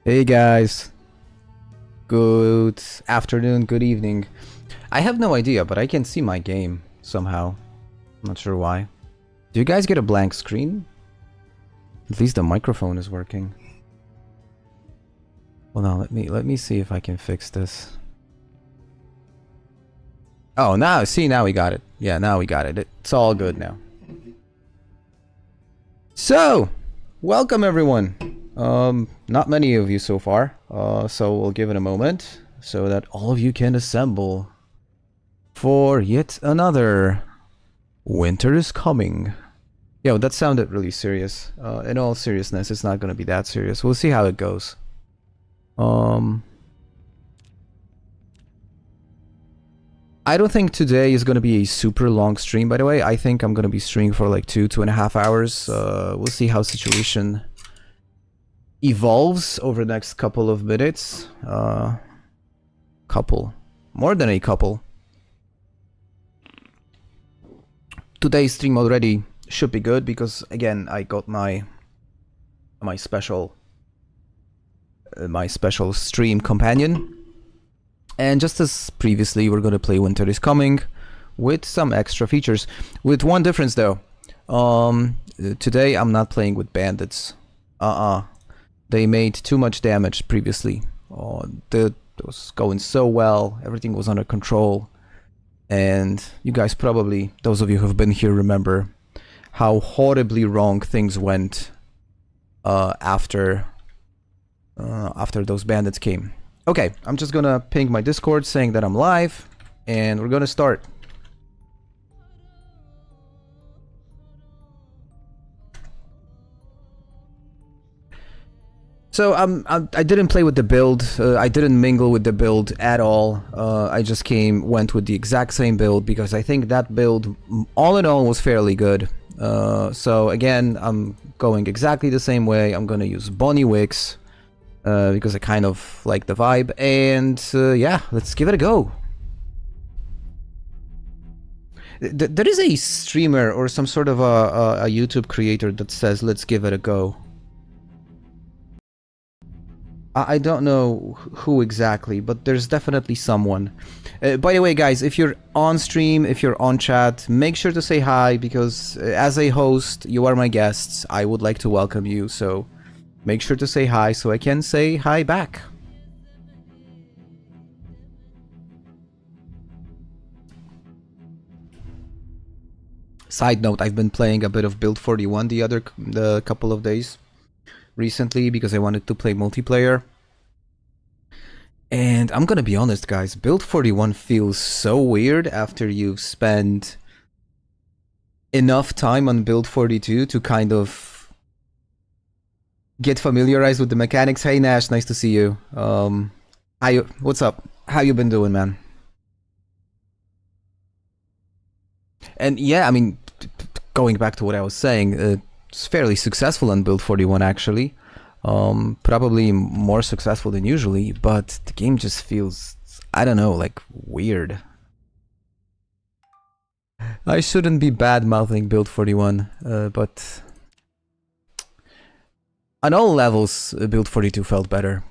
Hey guys, good afternoon, good evening. I have no idea, but I can see my game somehow. I'm not sure why. Do you guys get a blank screen? At least the microphone is working. Well, now let me see if I can fix this. Oh, now we got it. Yeah, now we got it. It's all good now. So, welcome everyone. Not many of you so far, so we'll give it a moment so that all of you can assemble for yet another Winter is Coming. Yo, that sounded really serious. In all seriousness, it's not gonna be that serious. We'll see how it goes. I don't think today is gonna be a super long stream, by the way. I think I'm gonna be streaming for like 2.5 hours. We'll see how situation evolves over the next couple of minutes. More than a couple. Today's stream already should be good because again I got my special stream companion. And just as previously, we're gonna play Winter is Coming with some extra features. With one difference though. Today I'm not playing with bandits. They made too much damage previously. It was going so well, everything was under control. And you guys probably, those of you who've been here, remember how horribly wrong things went after those bandits came. Okay, I'm just gonna ping my Discord saying that I'm live, and we're gonna start. So I didn't play with the build. I didn't mingle with the build at all. I just went with the exact same build because I think that build, all in all, was fairly good. So again, I'm going exactly the same way. I'm gonna use Bonnie Wicks because I kind of like the vibe. And yeah, let's give it a go. There is a streamer or some sort of a YouTube creator that says, "Let's give it a go." I don't know who exactly, but there's definitely someone. By the way, guys, if you're on stream, if you're on chat, make sure to say hi, because as a host, you are my guests. I would like to welcome you, so make sure to say hi so I can say hi back. Side note, I've been playing a bit of Build 41 the couple of days recently because I wanted to play multiplayer. And I'm gonna be honest, guys, Build 41 feels so weird after you've spent enough time on Build 42 to kind of get familiarized with the mechanics. Hey Nash, nice to see you. What's up? How you been doing, man? And yeah, I mean, going back to what I was saying, it's fairly successful on Build 41 actually. Probably more successful than usually, but the game just feels, I don't know, like weird. I shouldn't be bad-mouthing Build 41, but on all levels, Build 42 felt better.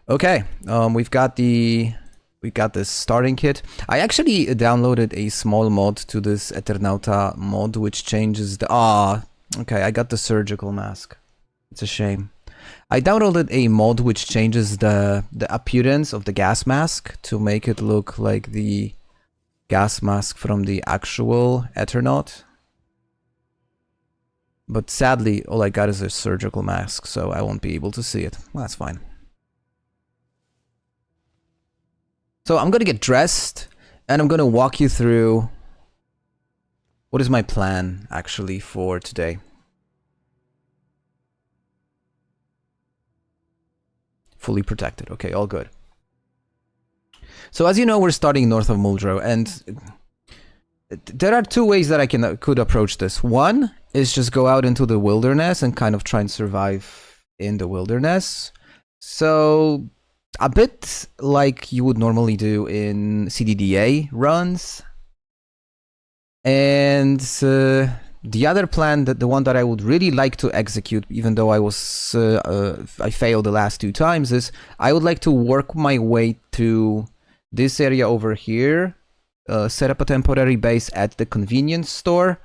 Okay, we've got this starting kit. I actually downloaded a small mod to this Eternaut mod, which changes the... okay, I got the surgical mask. It's a shame. I downloaded a mod which changes the appearance of the gas mask to make it look like the gas mask from the actual Eternaut. But sadly, all I got is a surgical mask, so I won't be able to see it. Well, that's fine. So I'm gonna get dressed, and I'm gonna walk you through what is my plan, actually, for today. Fully protected. Okay, all good. So as you know, we're starting north of Muldrow, and there are two ways that I could approach this. One is just go out into the wilderness and kind of try and survive in the wilderness. So a bit like you would normally do in CDDA runs. And the other plan, the one that I would really like to execute, even though I failed the last 2 times, is I would like to work my way to this area over here, set up a temporary base at the convenience store,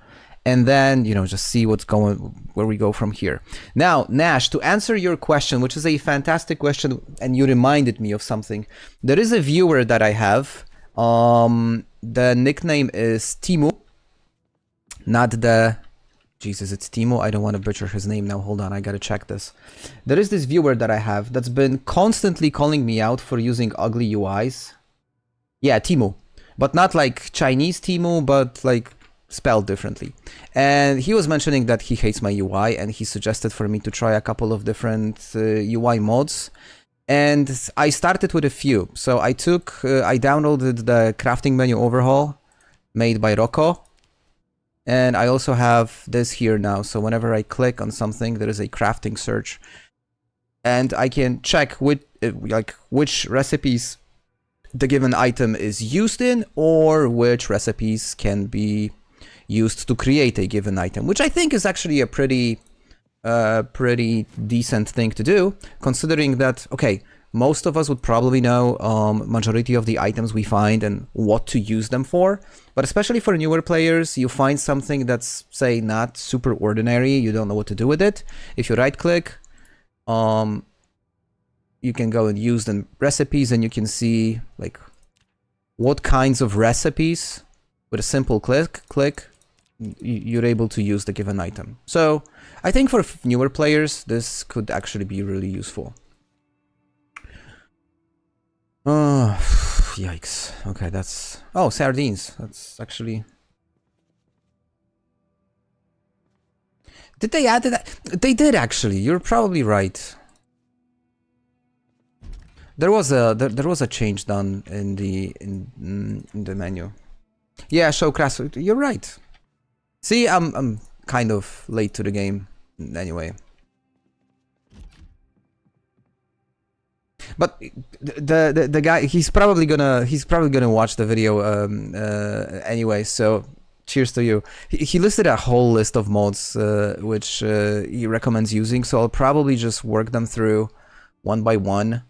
and then, you know, just see where we go from here. Now, Nash, to answer your question, which is a fantastic question, and you reminded me of something. There is a viewer that I have. The nickname is Timu. Not the... Jesus, it's Timu. I don't want to butcher his name now. Hold on, I gotta check this. There is this viewer that I have that's been constantly calling me out for using ugly UIs. Yeah, Timu. But not like Chinese Timu, but like spelled differently. And he was mentioning that he hates my UI, and he suggested for me to try a couple of different UI mods. And I started with a few. So I downloaded the crafting menu overhaul made by Rocco. And I also have this here now. So whenever I click on something, there is a crafting search. And I can check which recipes the given item is used in, or which recipes can be used to create a given item, which I think is actually a pretty decent thing to do, considering that, okay, most of us would probably know majority of the items we find and what to use them for, but especially for newer players, you find something that's, say, not super ordinary, you don't know what to do with it. If you right click, you can go and use the recipes, and you can see like what kinds of recipes with a simple click you're able to use the given item. So I think for newer players, this could actually be really useful. Oh, yikes. Okay, that's... Oh, sardines. That's actually... Did they add that? They did, actually. You're probably right. There was a change done in the menu. Yeah, show crash. You're right. See, I'm kind of late to the game anyway. But the guy, he's probably gonna watch the video anyway. So cheers to you. He listed a whole list of mods which he recommends using. So I'll probably just work them through one by one.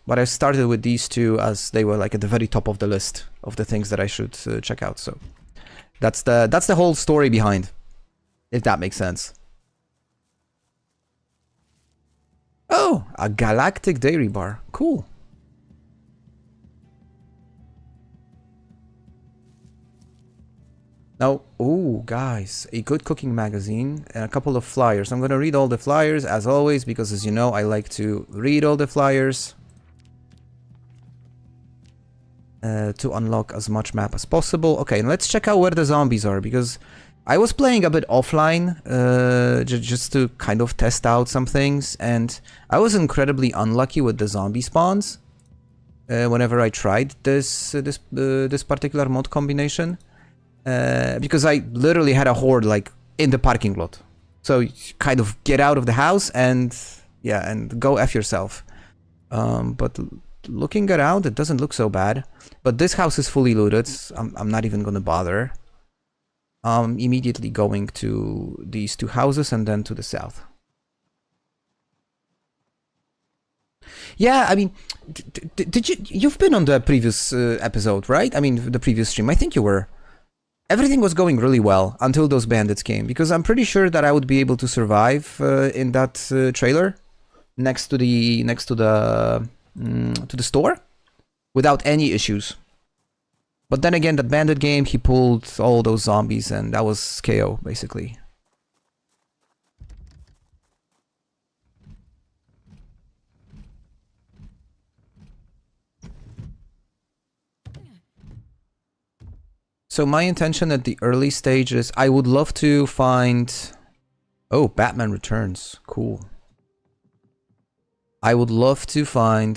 But I started with these two as they were like at the very top of the list of the things that I should check out. So that's the whole story behind, if that makes sense. Oh, a galactic dairy bar. Cool. Now, ooh, guys, a good cooking magazine and a couple of flyers. I'm gonna read all the flyers as always, because as you know, I like to read all the flyers to unlock as much map as possible. Okay, and let's check out where the zombies are, because I was playing a bit offline just to kind of test out some things, and I was incredibly unlucky with the zombie spawns whenever I tried this particular mod combination. Because I literally had a horde like in the parking lot. So you kind of get out of the house and yeah, and go F yourself. But looking around, it doesn't look so bad. But this house is fully looted. I'm not even gonna bother. Immediately going to these two houses and then to the south. Yeah, I mean, you've been on the previous episode, right? I mean, the previous stream. I think you were. Everything was going really well until those bandits came, because I'm pretty sure that I would be able to survive in that trailer next to the store without any issues. But then again, the bandit game, he pulled all those zombies, and that was KO basically. So my intention at the early stages, I would love to find... Oh, Batman Returns. Cool. I would love to find...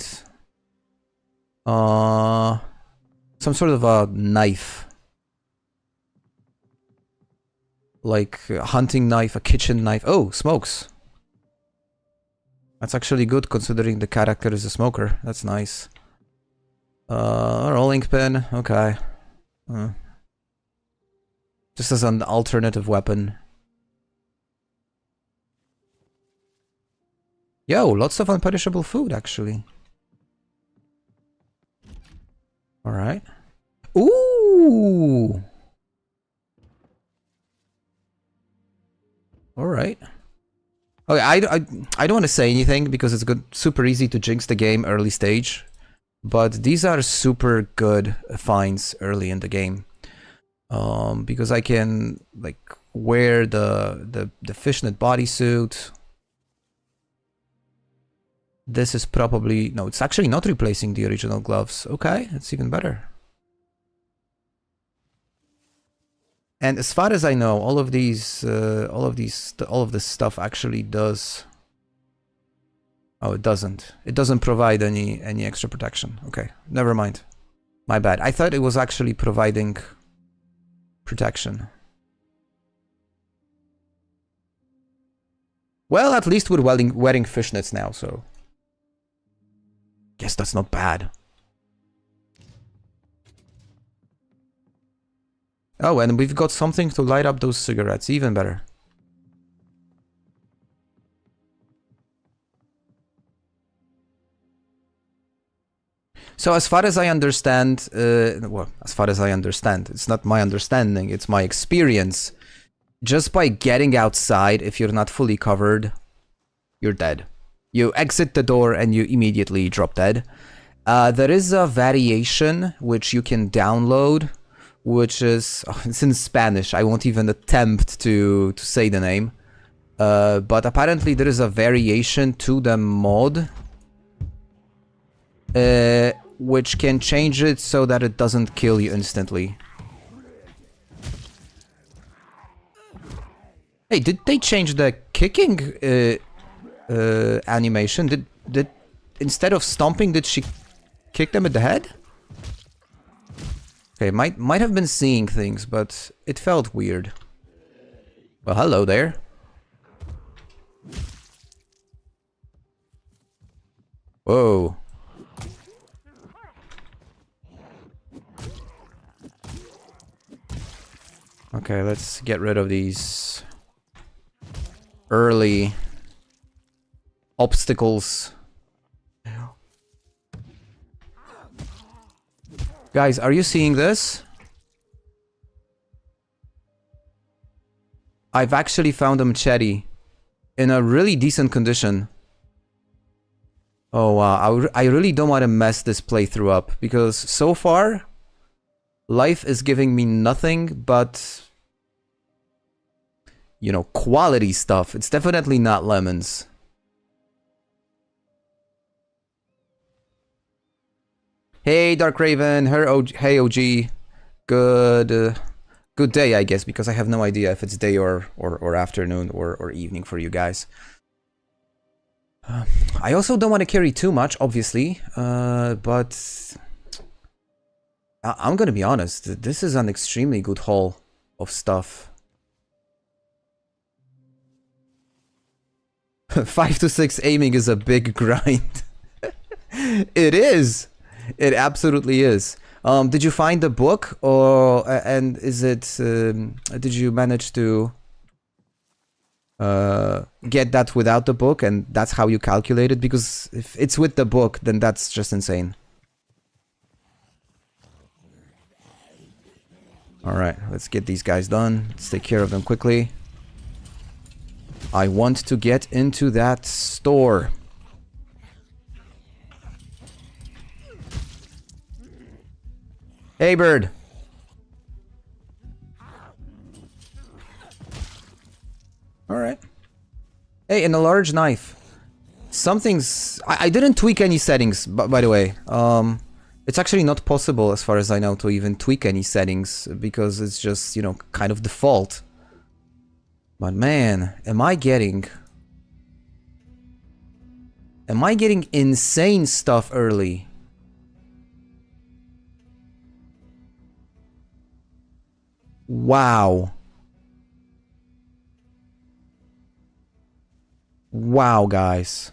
some sort of a knife. Like a hunting knife, a kitchen knife. Oh, smokes. That's actually good considering the character is a smoker. That's nice. Rolling pin. Okay. Just as an alternative weapon. Yo, lots of unperishable food, actually. Alright. Ooh! Alright. Okay, I don't want to say anything because it's good, super easy to jinx the game early stage. But these are super good finds early in the game. Because I can like wear the fishnet bodysuit. This is probably, no, it's actually not replacing the original gloves. Okay, it's even better. And as far as I know, all of this stuff actually does. Oh, it doesn't. It doesn't provide any extra protection. Okay, never mind. My bad. I thought it was actually providing protection. Well, at least we're wearing fishnets now, so guess that's not bad. Oh, and we've got something to light up those cigarettes. Even better. So as far as I understand, well, as far as I understand, it's not my understanding, it's my experience. Just by getting outside, if you're not fully covered, you're dead. You exit the door and you immediately drop dead. There is a variation which you can download, which is, oh, it's in Spanish. I won't even attempt to say the name. But apparently there is a variation to the mod, which can change it so that it doesn't kill you instantly. Hey, did they change the kicking animation? Did instead of stomping, did she kick them at the head? Okay, might have been seeing things, but it felt weird. Well, hello there. Whoa. Okay, let's get rid of these early obstacles. Guys, are you seeing this? I've actually found a machete in a really decent condition. Oh wow, I really don't want to mess this playthrough up because so far life is giving me nothing but, you know, quality stuff. It's definitely not lemons. Hey, Dark Raven. Hey, OG. Good day, I guess, because I have no idea if it's day or afternoon or evening for you guys. I also don't want to carry too much, obviously, but I'm gonna be honest. This is an extremely good haul of stuff. 5 to 6 aiming is a big grind. It is. It absolutely is. Did you find the book, or and is it? Did you manage to get that without the book, and that's how you calculate it? Because if it's with the book, then that's just insane. All right, let's get these guys done. Let's take care of them quickly. I want to get into that store. Hey, bird. All right. Hey, and a large knife. Something's... I didn't tweak any settings, by the way. It's actually not possible, as far as I know, to even tweak any settings, because it's just, you know, kind of default. But man, am I getting insane stuff early. Wow. Wow, guys.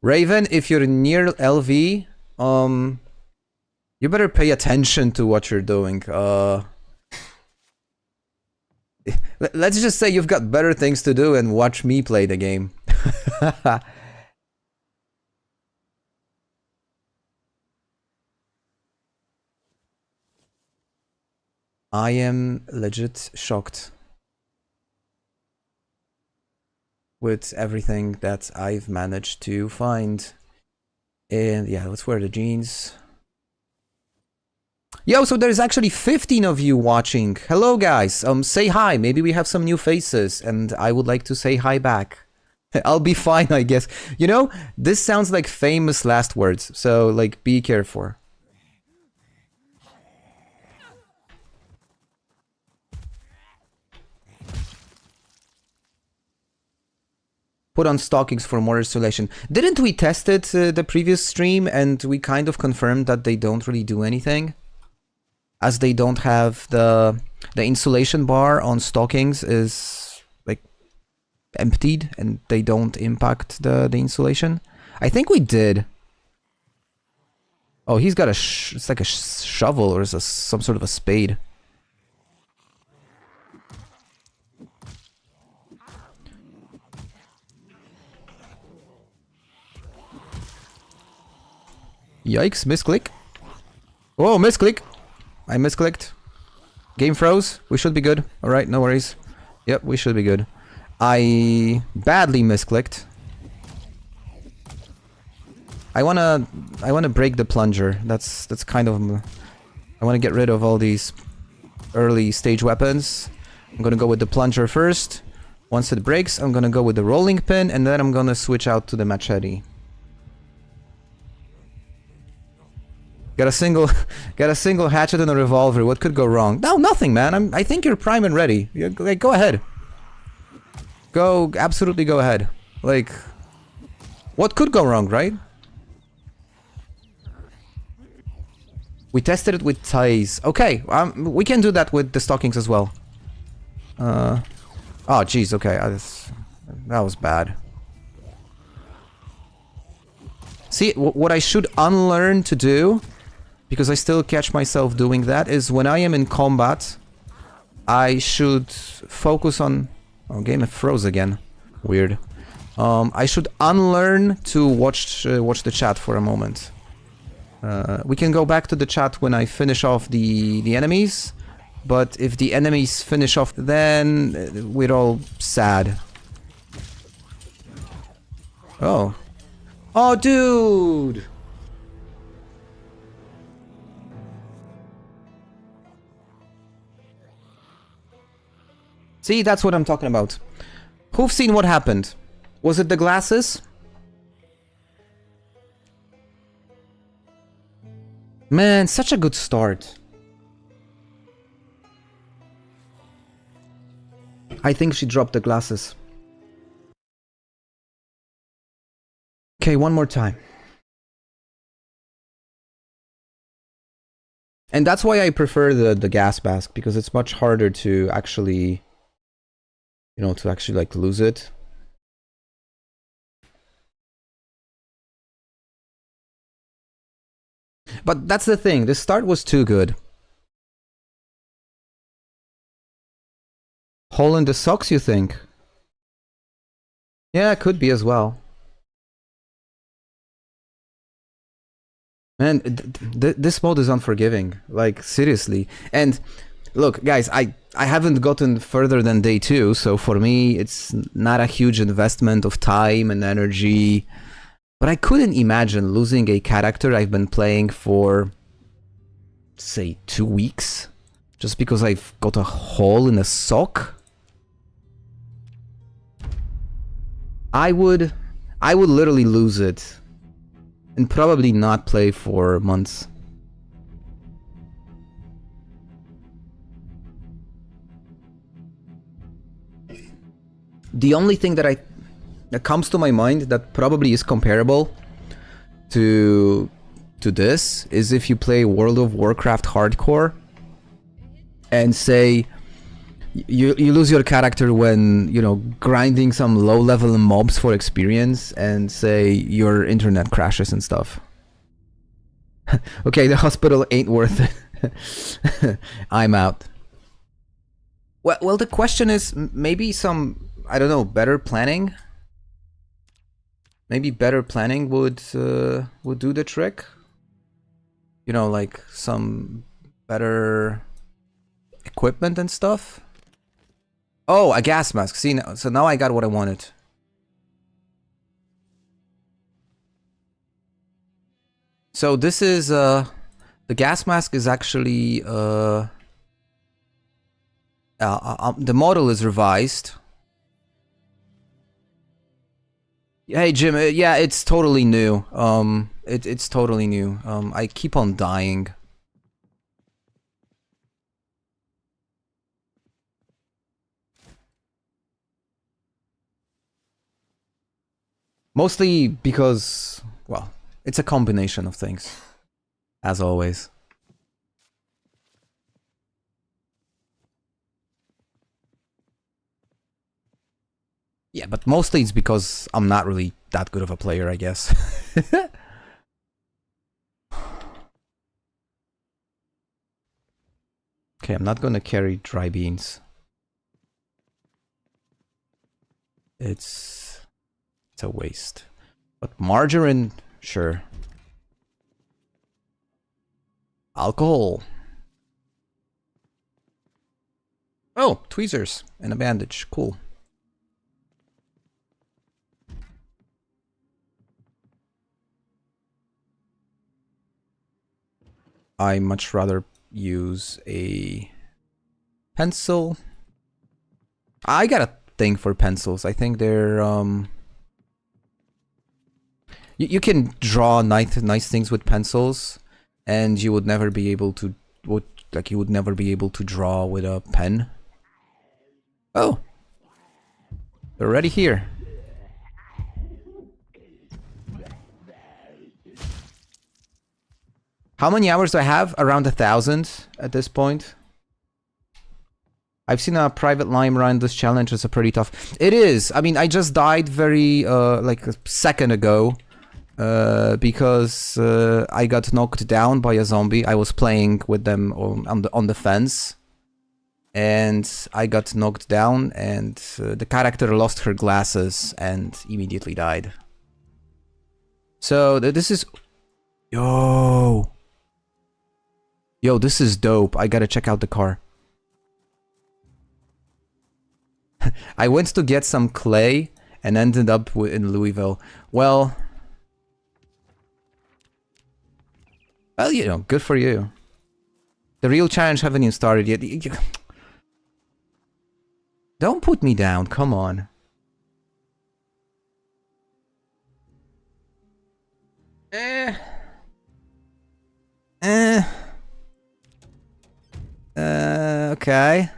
Raven, if you're near LV, you better pay attention to what you're doing. Let's just say you've got better things to do and watch me play the game. I am legit shocked with everything that I've managed to find. And yeah, let's wear the jeans. Yo, so there's actually 15 of you watching. Hello guys, say hi. Maybe we have some new faces and I would like to say hi back. I'll be fine, I guess. You know, this sounds like famous last words, so like be careful. Put on stockings for more insulation. Didn't we test it the previous stream and we kind of confirmed that they don't really do anything? As they don't have the insulation bar on stockings is like emptied and they don't impact the insulation. I think we did. Oh, he's got it's like a shovel or some sort of a spade. Yikes, misclick. Oh, misclick. I misclicked. Game froze. We should be good. Alright, no worries. Yep, we should be good. I badly misclicked. I wanna break the plunger. That's kind of... I wanna get rid of all these early stage weapons. I'm gonna go with the plunger first. Once it breaks, I'm gonna go with the rolling pin, and then I'm gonna switch out to the machete. Got a single hatchet and a revolver. What could go wrong? No, nothing, man. I think you're prime and ready. Like, go ahead. Absolutely go ahead. Like, what could go wrong, right? We tested it with ties. Okay, we can do that with the stockings as well. Oh, jeez. Okay, that was bad. See, what I should unlearn to do, because I still catch myself doing that, is when I am in combat, I should focus on... Oh, game froze again. Weird. I should unlearn to watch the chat for a moment. We can go back to the chat when I finish off the enemies, but if the enemies finish off, then we're all sad. Oh. Oh, dude! See, that's what I'm talking about. Who've seen what happened? Was it the glasses? Man, such a good start. I think she dropped the glasses. Okay, one more time. And that's why I prefer the gas mask, because it's much harder to actually... You know, to actually, like, lose it. But that's the thing, the start was too good. Hole in the socks, you think? Yeah, it could be as well. Man, this mode is unforgiving. Like, seriously. And... Look, guys, I haven't gotten further than day 2, so for me, it's not a huge investment of time and energy. But I couldn't imagine losing a character I've been playing for, say, 2 weeks, just because I've got a hole in a sock. I would literally lose it, and probably not play for months. The only thing that comes to my mind that probably is comparable to this is if you play World of Warcraft Hardcore and say You lose your character when, you know, grinding some low-level mobs for experience and say your internet crashes and stuff. Okay, the hospital ain't worth it. I'm out. Well, the question is maybe some, I don't know, better planning. Maybe better planning would do the trick. You know, like some better equipment and stuff. Oh, a gas mask. See, so now I got what I wanted. So this is the gas mask is actually the model is revised. Hey Jim, yeah, it's totally new. It's totally new. I keep on dying. Mostly because, well, it's a combination of things, as always. Yeah, but mostly it's because I'm not really that good of a player, I guess. Okay, I'm not gonna carry dry beans. It's a waste. But margarine, sure. Alcohol. Oh, tweezers and a bandage. Cool. I much rather use a pencil. I got a thing for pencils. I think they're you can draw nice things with pencils, and you would never be able to you would never be able to draw with a pen. Oh, they're already here. How many hours do I have? Around 1,000 at this point. I've seen a private lime run. This challenge is a pretty tough. It is. I mean, I just died very like a second ago because I got knocked down by a zombie. I was playing with them on the fence, and I got knocked down, and the character lost her glasses and immediately died. So this is, yo, this is dope. I gotta check out the car. I went to get some clay and ended up in Louisville. Well, you know, good for you. The real challenge haven't even started yet. Don't put me down, come on. Okay.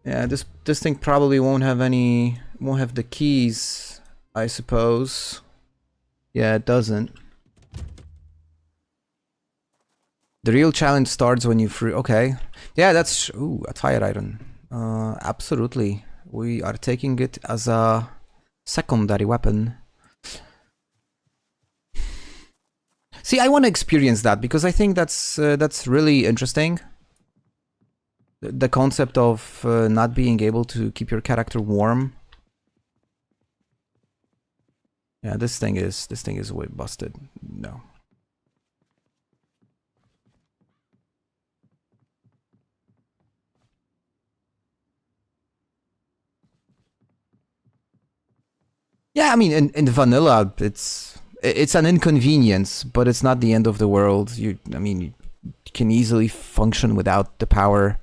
Yeah, this thing probably won't have the keys, I suppose. Yeah, it doesn't. The real challenge starts when you free. Okay. Yeah, that's ooh, a fire iron. Absolutely. We are taking it as a secondary weapon. See, I want to experience that because I think that's really interesting. The concept of not being able to keep your character warm. Yeah, this thing is way busted. No. Yeah, I mean, in vanilla, it's an inconvenience, but it's not the end of the world. I mean, you can easily function without the power.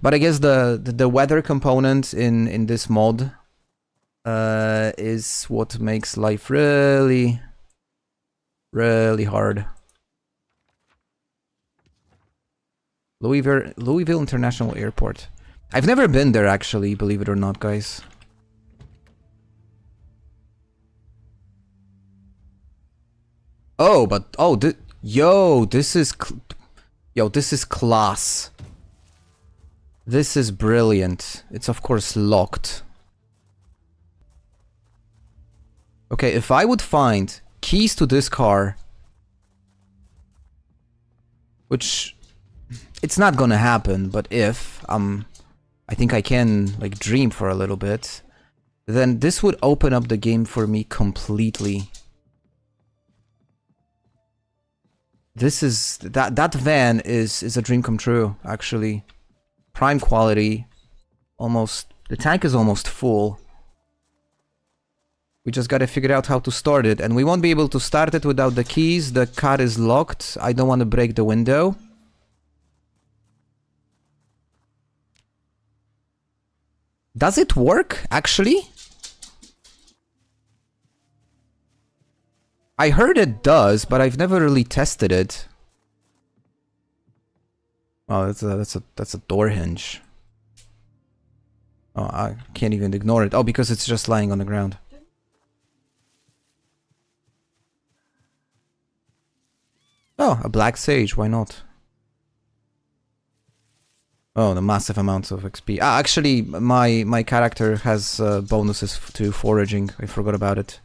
But I guess the weather component in this mod is what makes life really, really hard. Louisville International Airport. I've never been there actually, believe it or not, guys. Oh, but yo, this is Yo, this is class. This is brilliant. It's of course locked. Okay, if I would find keys to this car, which it's not gonna happen, but if I think I can like dream for a little bit, then this would open up the game for me completely. This is that van is a dream come true, actually. Prime quality. Almost the tank is almost full. We just gotta figure out how to start it, and we won't be able to start it without the keys. The car is locked. I don't want to break the window. Does it work, actually? I heard it does, but I've never really tested it. Oh, that's a door hinge. Oh, I can't even ignore it. Oh, because it's just lying on the ground. Oh, a black sage, why not? Oh, the massive amounts of XP. Ah, actually, my character has bonuses to foraging. I forgot about it.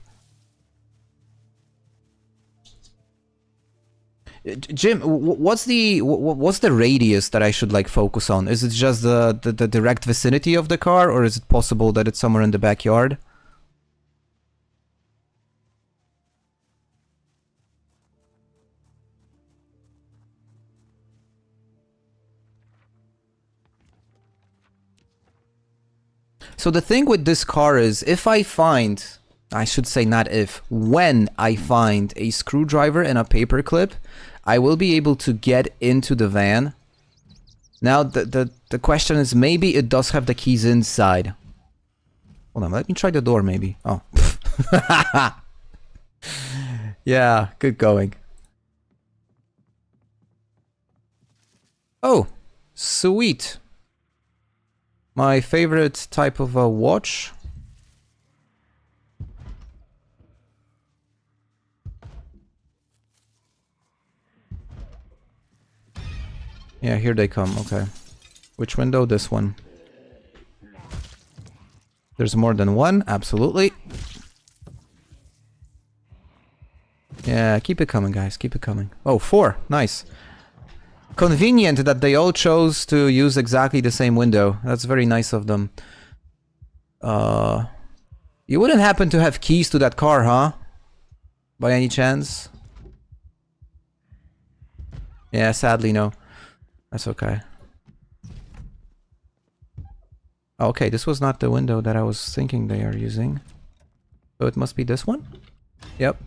Jim, what's the radius that I should like focus on? Is it just the direct vicinity of the car, or is it possible that it's somewhere in the backyard? So the thing with this car is, if I find, I should say not if, when I find a screwdriver and a paperclip, I will be able to get into the van. Now the question is, maybe it does have the keys inside. Hold on, let me try the door maybe. Oh. Yeah, good going. Oh, sweet. My favorite type of a watch. Yeah, here they come, okay. Which window? This one. There's more than one, absolutely. Yeah, keep it coming, guys, keep it coming. Oh, 4, nice. Convenient that they all chose to use exactly the same window. That's very nice of them. You wouldn't happen to have keys to that car, huh? By any chance? Yeah, sadly no. That's okay. Okay, this was not the window that I was thinking they are using. So it must be this one? Yep.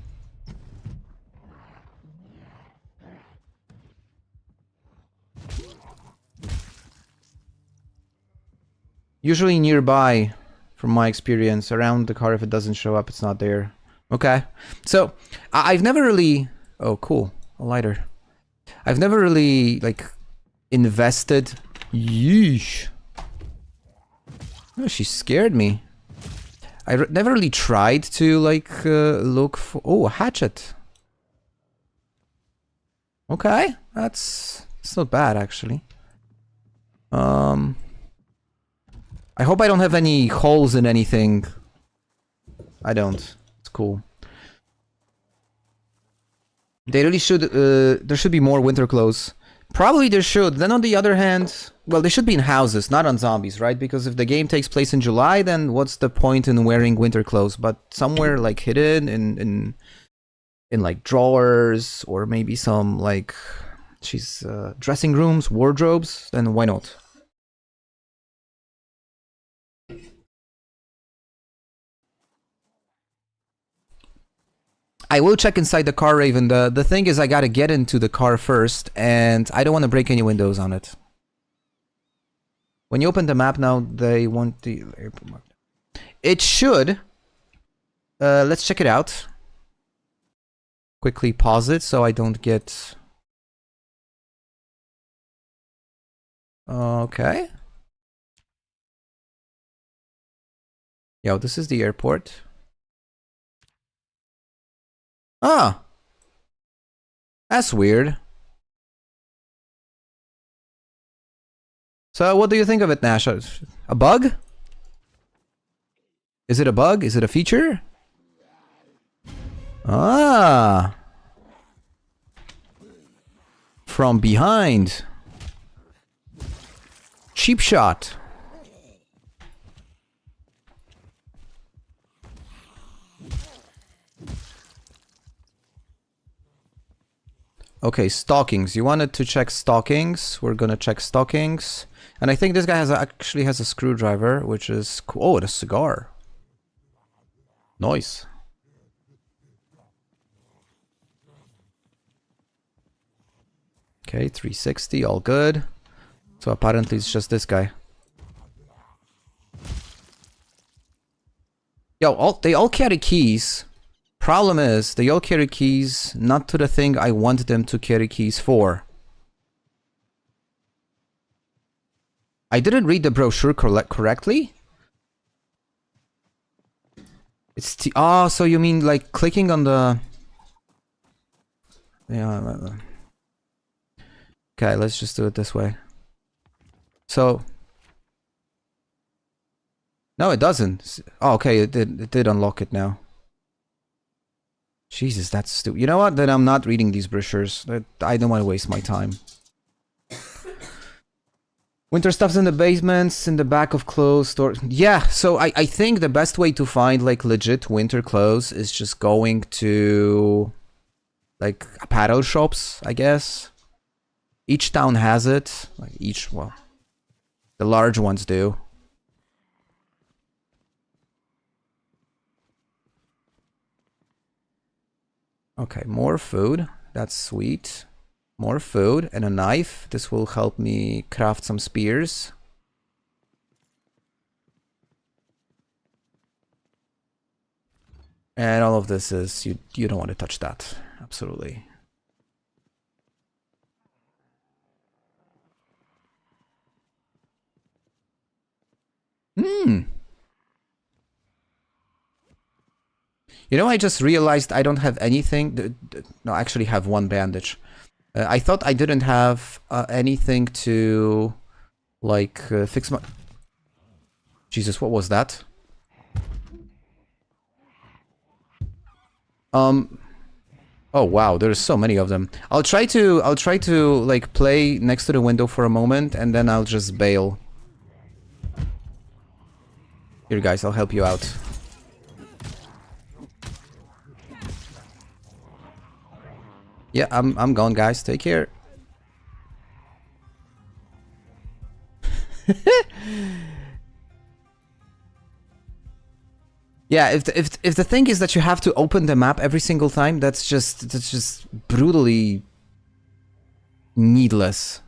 Usually nearby, from my experience, around the car. If it doesn't show up, it's not there. Okay. So, I've never really... Oh, cool. A lighter. I've never really, like, invested... Yeesh. Oh, she scared me. I never really tried to, like, look for... Oh, a hatchet. Okay. It's not bad, actually. I hope I don't have any holes in anything. I don't. It's cool. They really should, there should be more winter clothes. Probably there should. Then on the other hand, well, they should be in houses, not on zombies, right? Because if the game takes place in July, then what's the point in wearing winter clothes? But somewhere like hidden in like drawers, or maybe some like, dressing rooms, wardrobes, then why not? I will check inside the car, Raven. The thing is, I gotta get into the car first, and I don't want to break any windows on it. When you open the map now, they want the airport mark. It should. Let's check it out. Quickly pause it so I don't get... Okay. Yo, this is the airport. Ah! That's weird. So what do you think of it, Nash? A bug? Is it a bug? Is it a feature? Ah. From behind. Cheap shot. Okay, stockings. You wanted to check stockings. We're gonna check stockings. And I think this guy actually has a screwdriver, which is cool. Oh, and a cigar. Nice. Okay, 360, all good. So apparently it's just this guy. Yo, they all carry keys. Problem is, they all carry keys not to the thing I want them to carry keys for. I didn't read the brochure correctly? It's oh, so you mean like clicking on the... Yeah. Okay, let's just do it this way. So... No, it doesn't. Oh, okay, it did unlock it now. Jesus, that's stupid. You know what? Then I'm not reading these brochures. I don't want to waste my time. Winter stuff's in the basements, in the back of clothes store. Yeah, so I think the best way to find like legit winter clothes is just going to like apparel shops, I guess. Each town has it. Like well, the large ones do. Okay, more food. That's sweet. More food and a knife. This will help me craft some spears. And all of this is, you don't want to touch that. Absolutely. You know, I just realized I don't have anything. No, I actually have one bandage. I thought I didn't have anything to, like, fix my... Jesus, what was that? Oh wow, there's so many of them. I'll try to like play next to the window for a moment and then I'll just bail. Here guys, I'll help you out. Yeah, I'm gone, guys. Take care. Yeah, if the thing is that you have to open the map every single time, that's just brutally needless.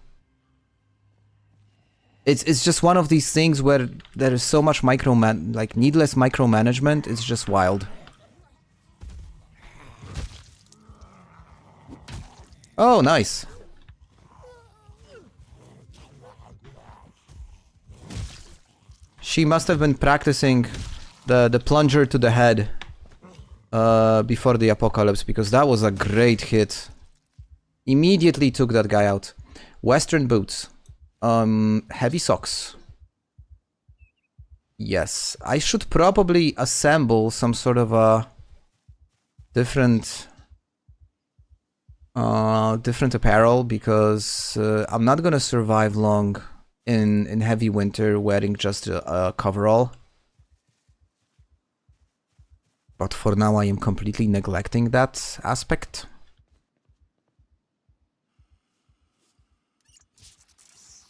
It's just one of these things where there is so much needless micromanagement. It's just wild. Oh, nice. She must have been practicing the plunger to the head before the apocalypse, because that was a great hit. Immediately took that guy out. Western boots. Heavy socks. Yes, I should probably assemble some sort of a different apparel, because I'm not gonna survive long in heavy winter wearing just a coverall. But for now I am completely neglecting that aspect.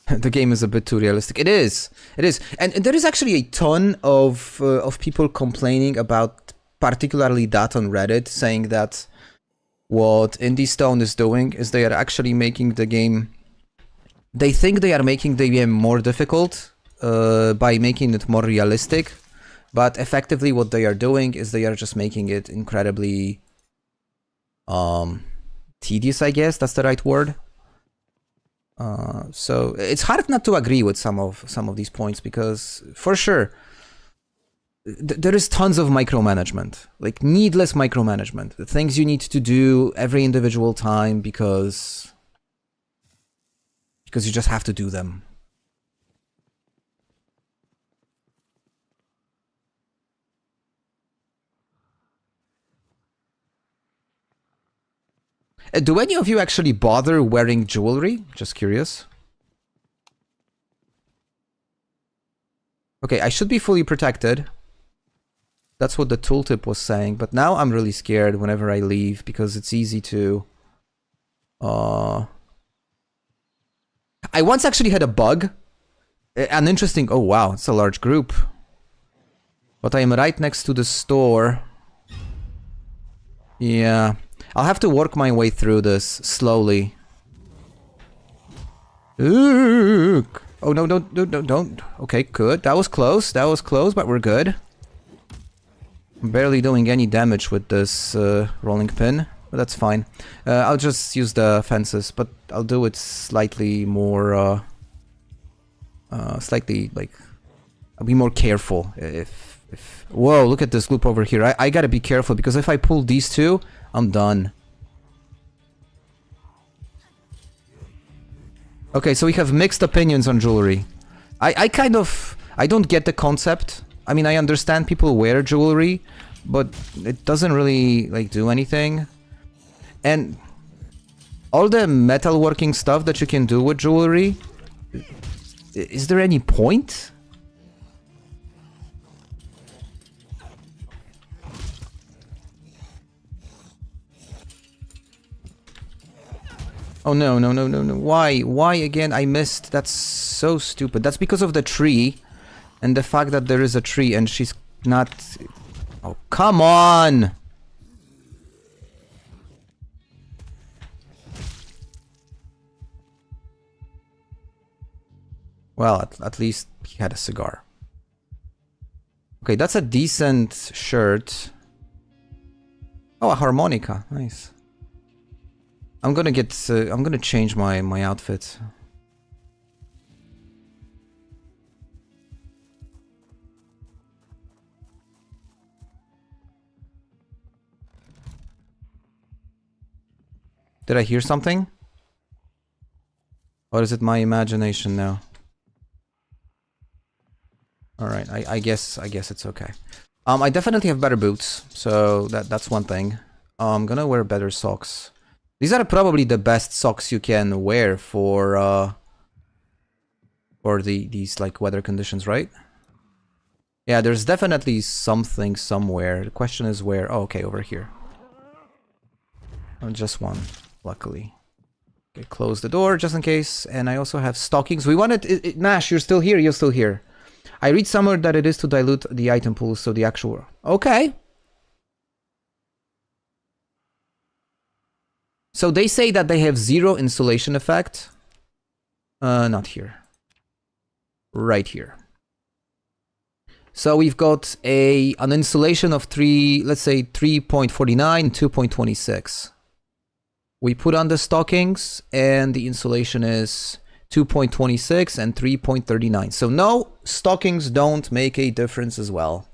The game is a bit too realistic. It is. And there is actually a ton of people complaining about particularly that on Reddit, saying that what Indie Stone is doing is they are actually making the game... They think they are making the game more difficult by making it more realistic, but effectively what they are doing is they are just making it incredibly tedious, I guess that's the right word. So it's hard not to agree with some of these points, because for sure there is tons of micromanagement, like needless micromanagement, the things you need to do every individual time because you just have to do them. Do any of you actually bother wearing jewelry? Just curious. Okay, I should be fully protected. That's what the tooltip was saying, but now I'm really scared whenever I leave because it's easy to... I once actually had a bug. An interesting... Oh wow, it's a large group. But I am right next to the store. Yeah. I'll have to work my way through this slowly. Look. Oh no, don't. Okay, good. That was close, but we're good. I'm barely doing any damage with this rolling pin, but that's fine. I'll just use the fences, but I'll do it slightly more... slightly, like... I'll be more careful if... Whoa, look at this loop over here. I gotta be careful, because if I pull these two, I'm done. Okay, so we have mixed opinions on jewelry. I kind of... I don't get the concept. I mean, I understand people wear jewelry, but it doesn't really, like, do anything. And all the metalworking stuff that you can do with jewelry, is there any point? Oh no, no, no, no, no. Why? Why again? I missed. That's so stupid. That's because of the tree. And the fact that there is a tree and she's not... Oh, come on! Well, at least he had a cigar. Okay, that's a decent shirt. Oh, a harmonica. Nice. I'm gonna get... I'm gonna change my outfit. Did I hear something? Or is it my imagination now? Alright, I guess it's okay. I definitely have better boots, so that's one thing. I'm gonna wear better socks. These are probably the best socks you can wear for these like weather conditions, right? Yeah, there's definitely something somewhere. The question is where. Oh, okay, over here. Oh, just one. Luckily. Okay, close the door just in case. And I also have stockings. We wanted... Nash, you're still here? You're still here. I read somewhere that it is to dilute the item pool, so the actual... Okay. So they say that they have 0 insulation effect. Not here. Right here. So we've got an insulation of 3... Let's say 3.49, 2.26. We put on the stockings, and the insulation is 2.26 and 3.39. So no, stockings don't make a difference as well.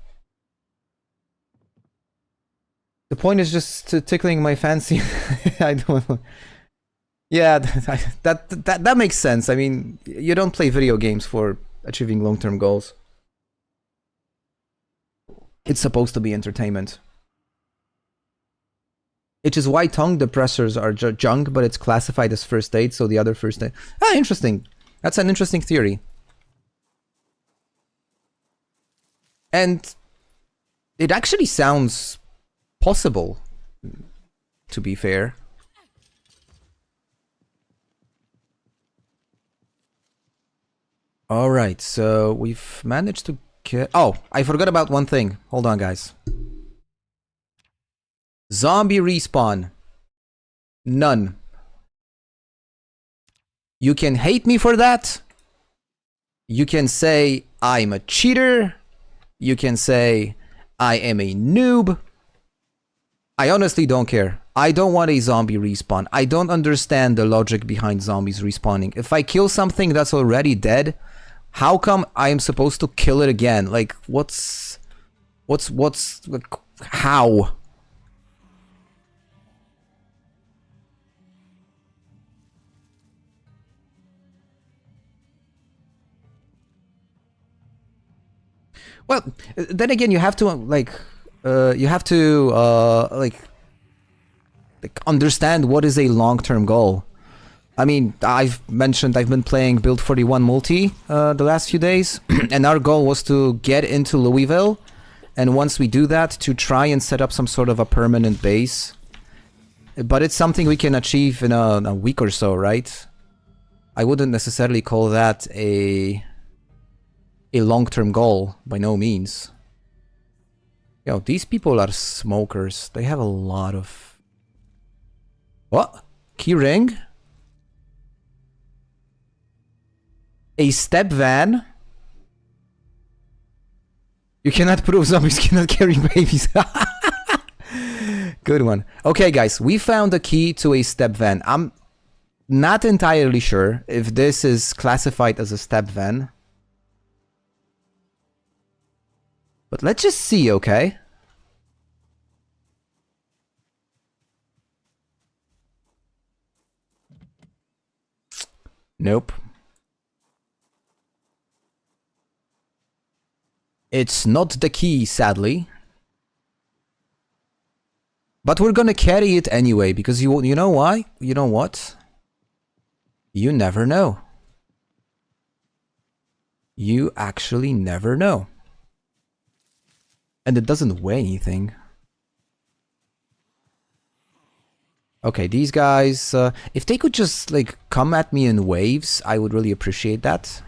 The point is just tickling my fancy. I don't know. Yeah, that makes sense. I mean, you don't play video games for achieving long-term goals. It's supposed to be entertainment. Which is why tongue depressors are junk, but it's classified as first aid, so the other first aid... Ah, interesting. That's an interesting theory. And it actually sounds possible, to be fair. Alright, so we've managed to get... Oh, I forgot about one thing. Hold on, guys. Zombie respawn. None. You can hate me for that. You can say I'm a cheater. You can say I am a noob. I honestly don't care. I don't want a zombie respawn. I don't understand the logic behind zombies respawning. If I kill something that's already dead, how come I am supposed to kill it again? Like, what's like, how? Well, then again, you have to like like, understand what is a long-term goal. I mean, I've mentioned I've been playing Build 41 multi the last few days, and our goal was to get into Louisville, and once we do that, to try and set up some sort of a permanent base. But it's something we can achieve in a week or so, right? I wouldn't necessarily call that a long-term goal, by no means. Yo, these people are smokers. They have a lot of... What? Key ring? A step van? You cannot prove zombies cannot carry babies. Good one. Okay, guys, we found the key to a step van. I'm not entirely sure if this is classified as a step van. But let's just see, okay? Nope. It's not the key, sadly. But we're gonna carry it anyway, because you know why? You know what? You never know. You actually never know. And it doesn't weigh anything. Okay, these guys, if they could just, like, come at me in waves, I would really appreciate that.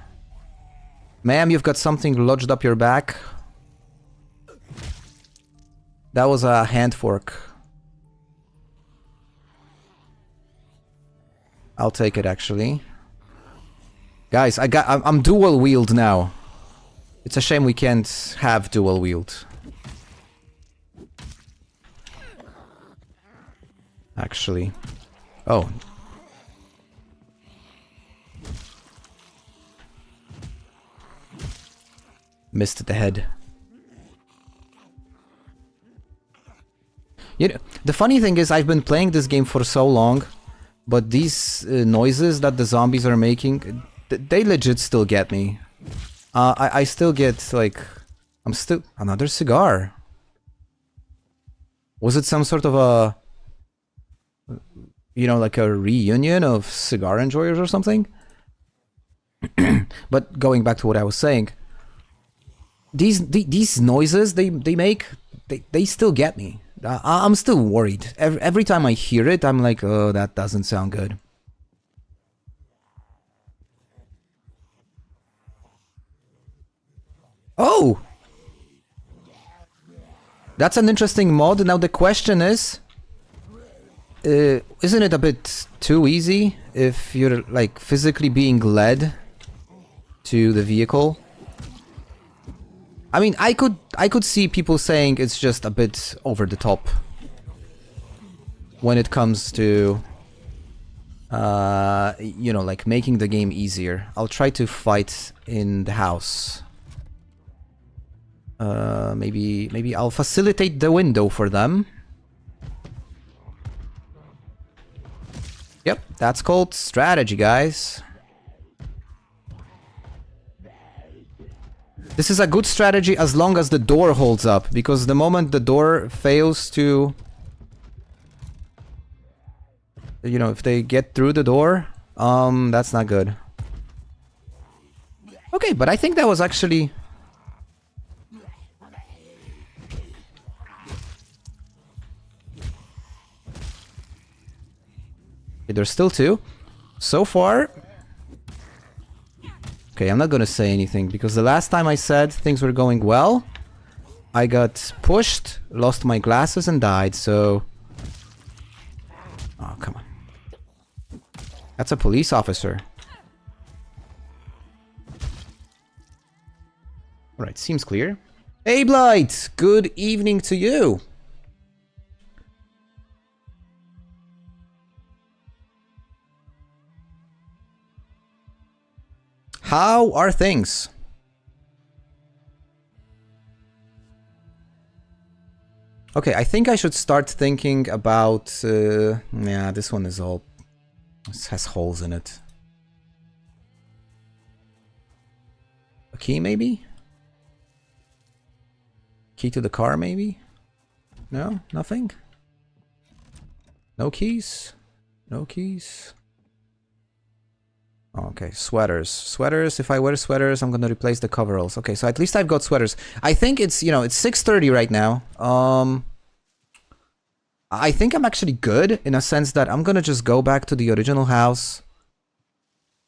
Ma'am, you've got something lodged up your back. That was a hand fork. I'll take it, actually. Guys, I'm dual wield now. It's a shame we can't have dual wield. Actually. Oh. Missed the head. You know, the funny thing is I've been playing this game for so long, but these noises that the zombies are making, they legit still get me. I still get, like... Another cigar. Was it some sort of a... You know, like a reunion of cigar enjoyers or something? But going back to what I was saying... These noises they make, they still get me. I'm still worried. Every time I hear it, I'm like, oh, that doesn't sound good. Oh! That's an interesting mod. Now the question is... isn't it a bit too easy if you're, like, physically being led to the vehicle? I mean, I could see people saying it's just a bit over the top when it comes to, you know, like making the game easier. I'll try to fight in the house. Maybe I'll facilitate the window for them. Yep, that's called strategy, guys. This is a good strategy as long as the door holds up, because the moment the door fails to... You know, if they get through the door, that's not good. Okay, but I think that was actually... Okay, there's still two. So far... Okay, I'm not gonna say anything, because the last time I said things were going well, I got pushed, lost my glasses and died, so... Oh, come on. That's a police officer. Alright, seems clear. Hey Blight! Good evening to you! How are things? Okay, I think I should start thinking about... yeah, this one is all... This has holes in it. A key, maybe? Key to the car, maybe? No? Nothing? No keys? No keys? Okay, sweaters. Sweaters, if I wear sweaters, I'm gonna replace the coveralls. Okay, so at least I've got sweaters. I think it's, you know, it's 6:30 right now. I think I'm actually good in a sense that I'm gonna just go back to the original house.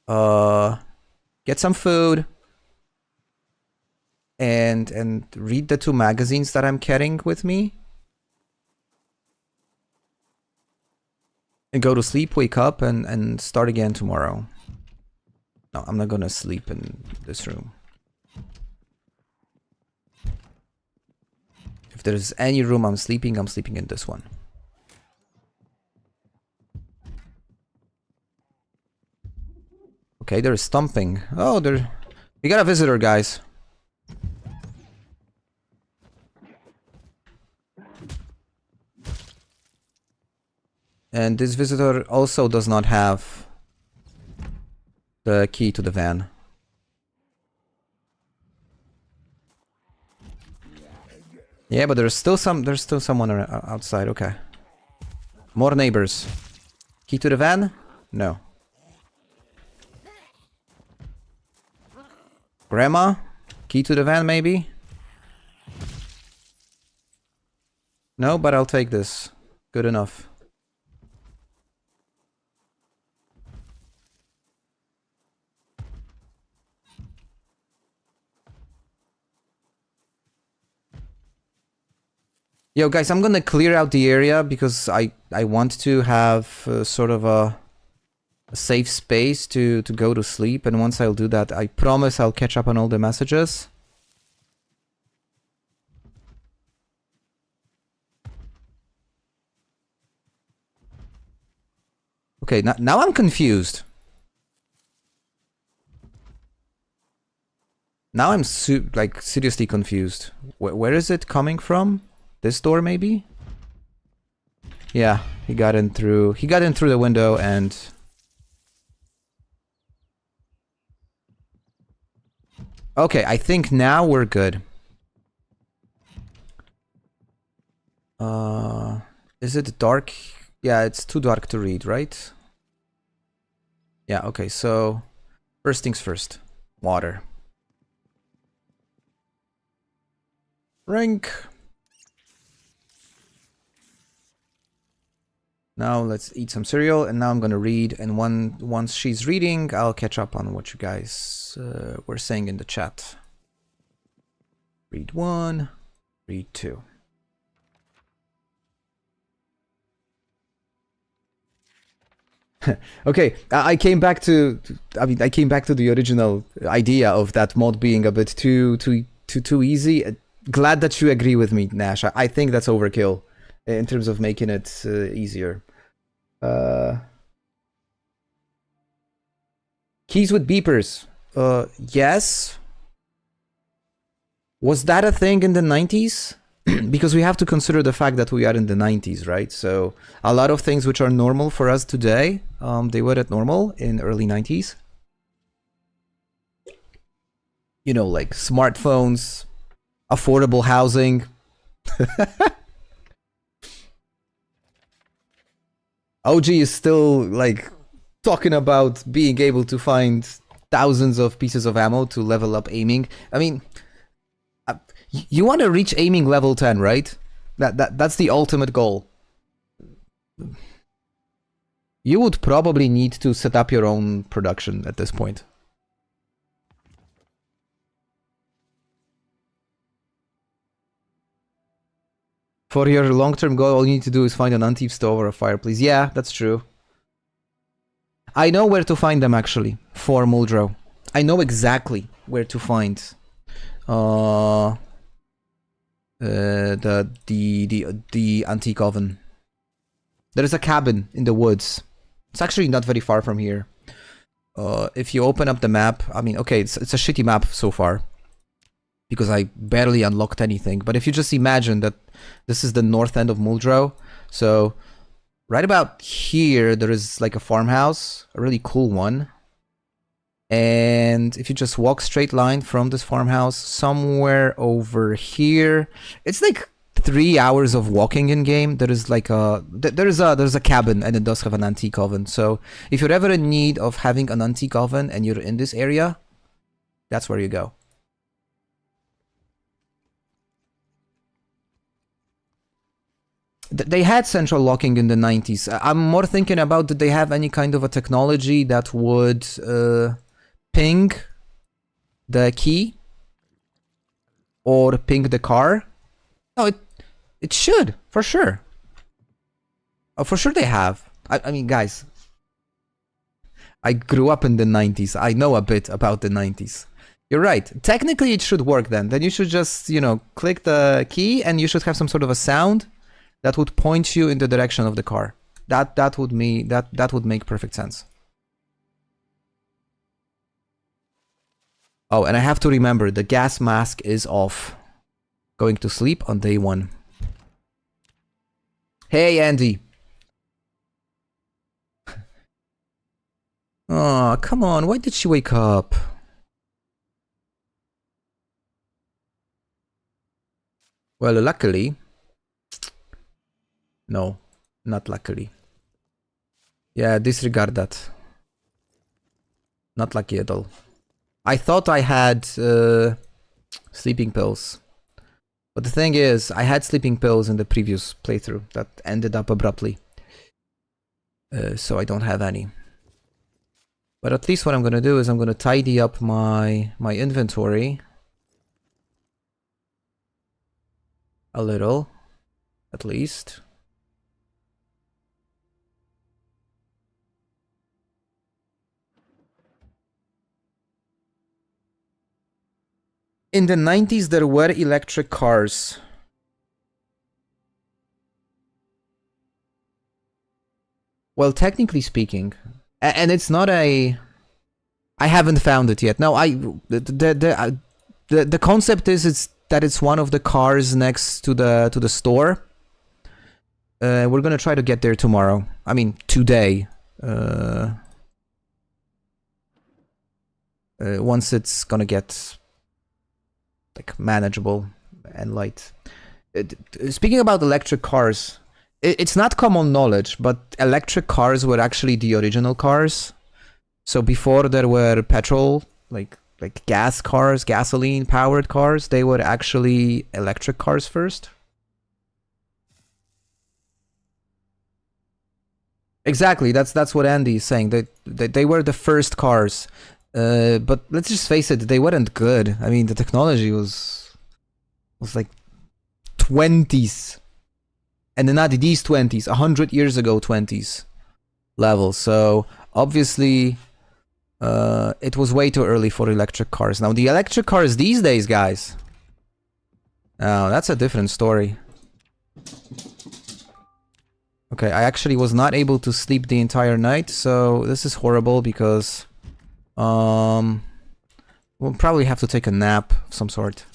Get some food. And read the 2 magazines that I'm carrying with me. And go to sleep, wake up, and start again tomorrow. No, I'm not gonna sleep in this room. If there's any room I'm sleeping in this one. Okay, there's stomping. Oh, we got a visitor, guys. And this visitor also does not have the key to the van. Yeah, but there's still someone outside. Okay. More neighbors. Key to the van? No. Grandma? Key to the van, maybe? No, but I'll take this. Good enough. Yo, guys, I'm gonna clear out the area because I want to have sort of a safe space to go to sleep, and once I'll do that, I promise I'll catch up on all the messages. Okay, now I'm confused. Now I'm like seriously confused. Where is it coming from? This door, maybe? Yeah, he got in through the window and... Okay, I think now we're good. Is it dark? Yeah, it's too dark to read, right? Yeah, okay, so... First things first. Water. Drink. Now let's eat some cereal, and now I'm gonna read, and once she's reading, I'll catch up on what you guys were saying in the chat. Read 1, read 2. Okay, I came back to the original idea of that mod being a bit too easy. Glad that you agree with me, Nash. I think that's overkill in terms of making it easier. Keys with beepers. Yes. Was that a thing in the 90s? Because we have to consider the fact that we are in the 90s, right? So a lot of things which are normal for us today, they weren't normal in early 90s. You know, like smartphones, affordable housing. OG is still like talking about being able to find thousands of pieces of ammo to level up aiming. I mean, you want to reach aiming level 10, right? That's the ultimate goal. You would probably need to set up your own production at this point. For your long-term goal, all you need to do is find an antique stove or a fireplace. Yeah, that's true. I know where to find them, actually, for Muldrow. I know exactly where to find the antique oven. There is a cabin in the woods. It's actually not very far from here. If you open up the map, I mean, okay, it's a shitty map so far, because I barely unlocked anything. But if you just imagine that this is the north end of Muldrow, so right about here there is like a farmhouse, a really cool one. And if you just walk straight line from this farmhouse somewhere over here, it's like 3 hours of walking in game, there is like there's a cabin, and it does have an antique oven. So if you're ever in need of having an antique oven and you're in this area, that's where you go. They had central locking in the 90s. I'm more thinking about, did they have any kind of a technology that would ping the key or ping the car? No, it should, for sure. Oh, for sure they have. I mean, guys, I grew up in the 90s. I know a bit about the 90s. You're right. Technically, it should work then. Then you should just, you know, click the key and you should have some sort of a sound that would point you in the direction of the car. That would make perfect sense. Oh, and I have to remember, the gas mask is off. Going to sleep on day 1. Hey, Andy. Oh, come on. Why did she wake up? Well, luckily... No, not luckily. Yeah, disregard that. Not lucky at all. I thought I had sleeping pills. But the thing is, I had sleeping pills in the previous playthrough that ended up abruptly. So I don't have any. But at least what I'm gonna do is I'm gonna tidy up my inventory. A little, at least. In the 90s, there were electric cars. Well, technically speaking, and it's not a... I haven't found it yet. No, the concept is that it's one of the cars next to the store. We're gonna try to get there tomorrow. I mean, today. Once it's gonna get like manageable and light. Speaking about electric cars, it's not common knowledge, but electric cars were actually the original cars. So before there were petrol, like gas cars, gasoline powered cars, they were actually electric cars first. Exactly, that's what Andy is saying. They were the first cars. But let's just face it, they weren't good. I mean, the technology was like 20s. And not these 20s, 100 years ago 20s level. So obviously, it was way too early for electric cars. Now, the electric cars these days, guys, oh, that's a different story. Okay, I actually was not able to sleep the entire night, so this is horrible because... we'll probably have to take a nap of some sort.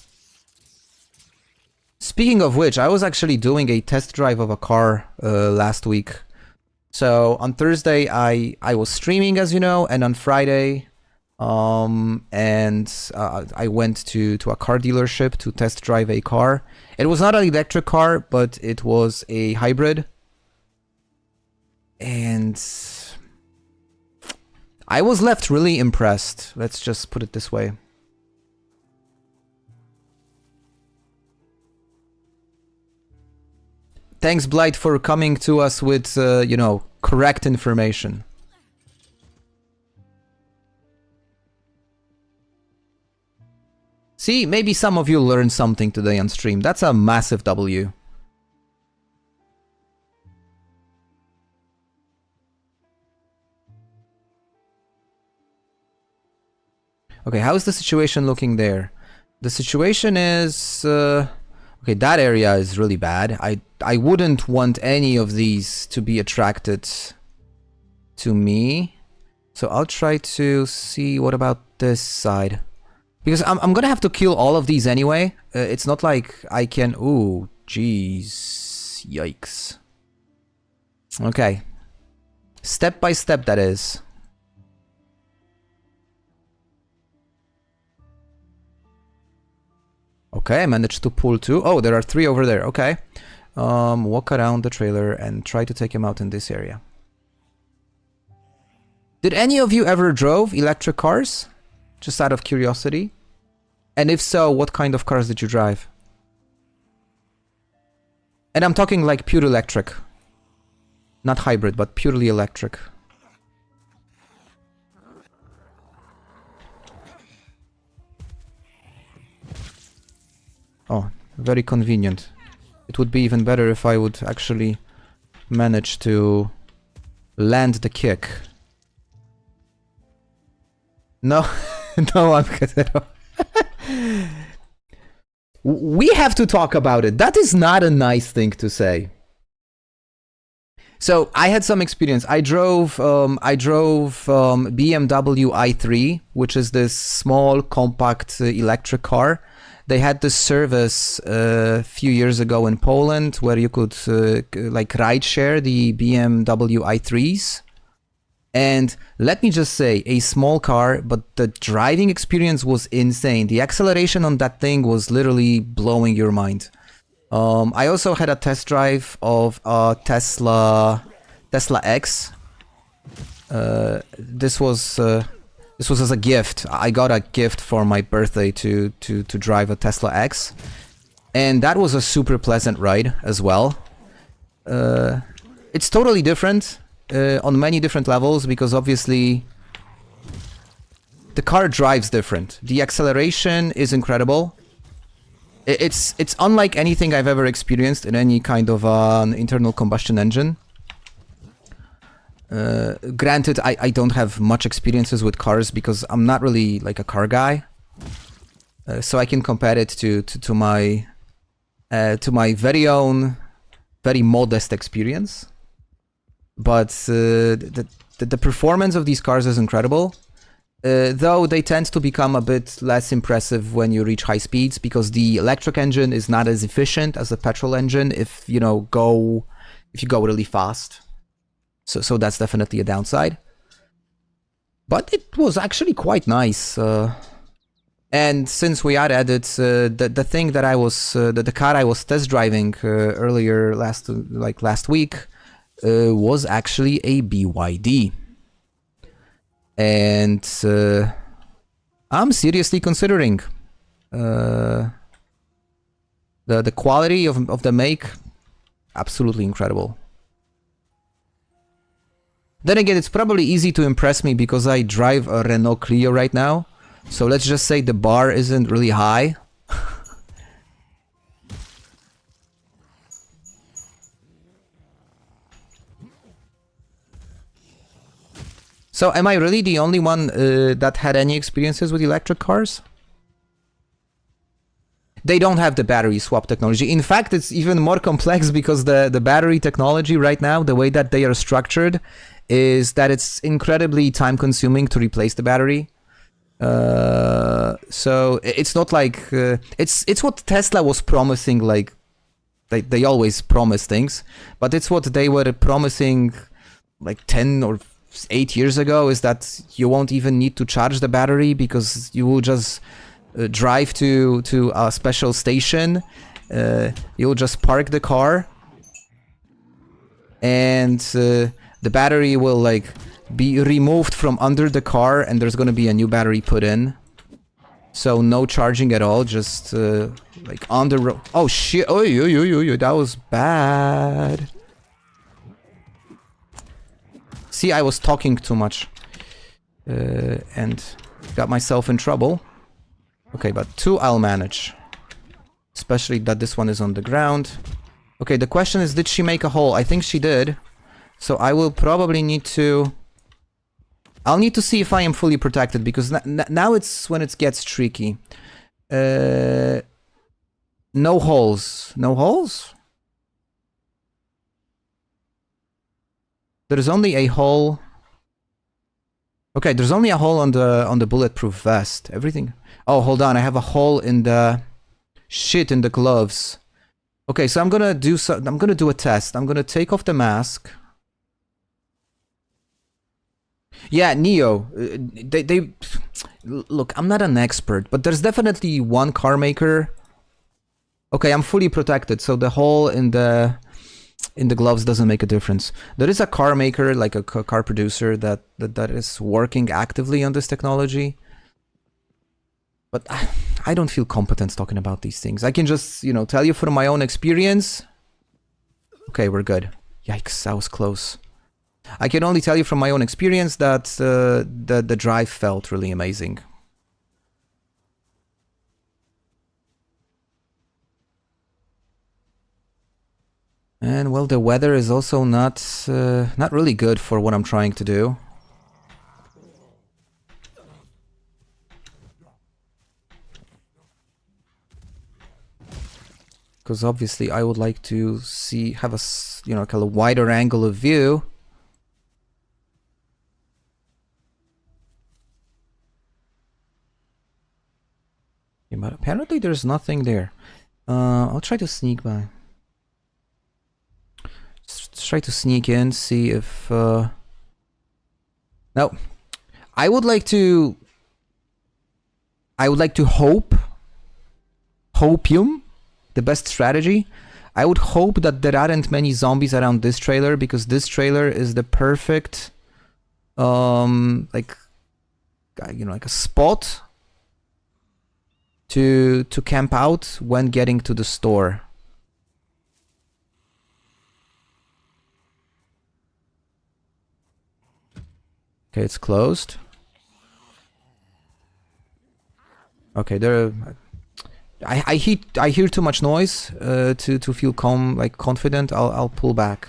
Speaking of which, I was actually doing a test drive of a car last week. So on Thursday, I was streaming, as you know, and on Friday, I went to a car dealership to test drive a car. It was not an electric car, but it was a hybrid. And I was left really impressed. Let's just put it this way. Thanks, Blight, for coming to us with, you know, correct information. See, maybe some of you learned something today on stream. That's a massive W. Okay, how is the situation looking there? The situation is... okay, that area is really bad. I wouldn't want any of these to be attracted to me. So I'll try to see what about this side. Because I'm gonna have to kill all of these anyway. It's not like I can... Ooh, jeez. Yikes. Okay. Step by step, that is. Okay, I managed to pull 2. Oh, there are 3 over there. Okay. Walk around the trailer and try to take him out in this area. Did any of you ever drove electric cars? Just out of curiosity. And if so, what kind of cars did you drive? And I'm talking like pure electric. Not hybrid, but purely electric. Oh, very convenient. It would be even better if I would actually manage to land the kick. No, no, I'm good. We have to talk about it. That is not a nice thing to say. So I had some experience. I drove BMW i3, which is this small, compact electric car. They had this service a few years ago in Poland where you could like ride share the BMW i3s. And let me just say, a small car, but the driving experience was insane. The acceleration on that thing was literally blowing your mind. I also had a test drive of a Tesla X. This was as a gift. I got a gift for my birthday to drive a Tesla X, and that was a super pleasant ride as well. It's totally different on many different levels because obviously the car drives different. The acceleration is incredible. It's unlike anything I've ever experienced in any kind of an internal combustion engine. Granted, I don't have much experiences with cars because I'm not really like a car guy. So I can compare it to my very own, very modest experience. But the performance of these cars is incredible. Though they tend to become a bit less impressive when you reach high speeds because the electric engine is not as efficient as a petrol engine if you go really fast. So that's definitely a downside. But it was actually quite nice. And since we are at it, the thing that I was the car I was test driving earlier last week was actually a BYD. And I'm seriously considering the quality of the make, absolutely incredible. Then again, it's probably easy to impress me because I drive a Renault Clio right now. So let's just say the bar isn't really high. So am I really the only one that had any experiences with electric cars? They don't have the battery swap technology. In fact, it's even more complex because the battery technology right now, the way that they are structured, is that it's incredibly time consuming to replace the battery. So it's not like it's what Tesla was promising. Like they always promise things, but it's what they were promising like 10 or 8 years ago, is that you won't even need to charge the battery because you will just drive to a special station. You'll just park the car and the battery will like be removed from under the car and there's gonna be a new battery put in. So no charging at all, just like on the road. Oh shit, oh that was bad. See, I was talking too much and got myself in trouble. Okay, but 2 I'll manage. Especially that this one is on the ground. Okay, the question is, did she make a hole? I think she did. So I will probably need to... I'll need to see if I am fully protected, because now it's when it gets tricky. No holes. No holes? There's only a hole... Okay, there's only a hole on the bulletproof vest. Everything... Oh, hold on, I have a hole in the... Shit, in the gloves. Okay, so I'm gonna do a test. I'm gonna take off the mask. Yeah, Neo, they look, I'm not an expert, but there's definitely one car maker Okay, I'm fully protected, so the hole in the gloves doesn't make a difference. There is a car maker, like a car producer, that is working actively on this technology. But I don't feel competent talking about these things. I can just, you know, tell you from my own experience. Okay, we're good. Yikes, that was close. I can only tell you from my own experience that the drive felt really amazing. And well, the weather is also not really good for what I'm trying to do. Because obviously I would like to have a, you know, kind of wider angle of view. Yeah, but apparently there's nothing there. I'll try to sneak by. Let's try to sneak in, see if... No. I would like to hopium, the best strategy. I would hope that there aren't many zombies around this trailer, because this trailer is the perfect, like, you know, like a spot to camp out when getting to the store. Okay, it's closed. Okay, there. I hear too much noise to feel confident. I'll pull back.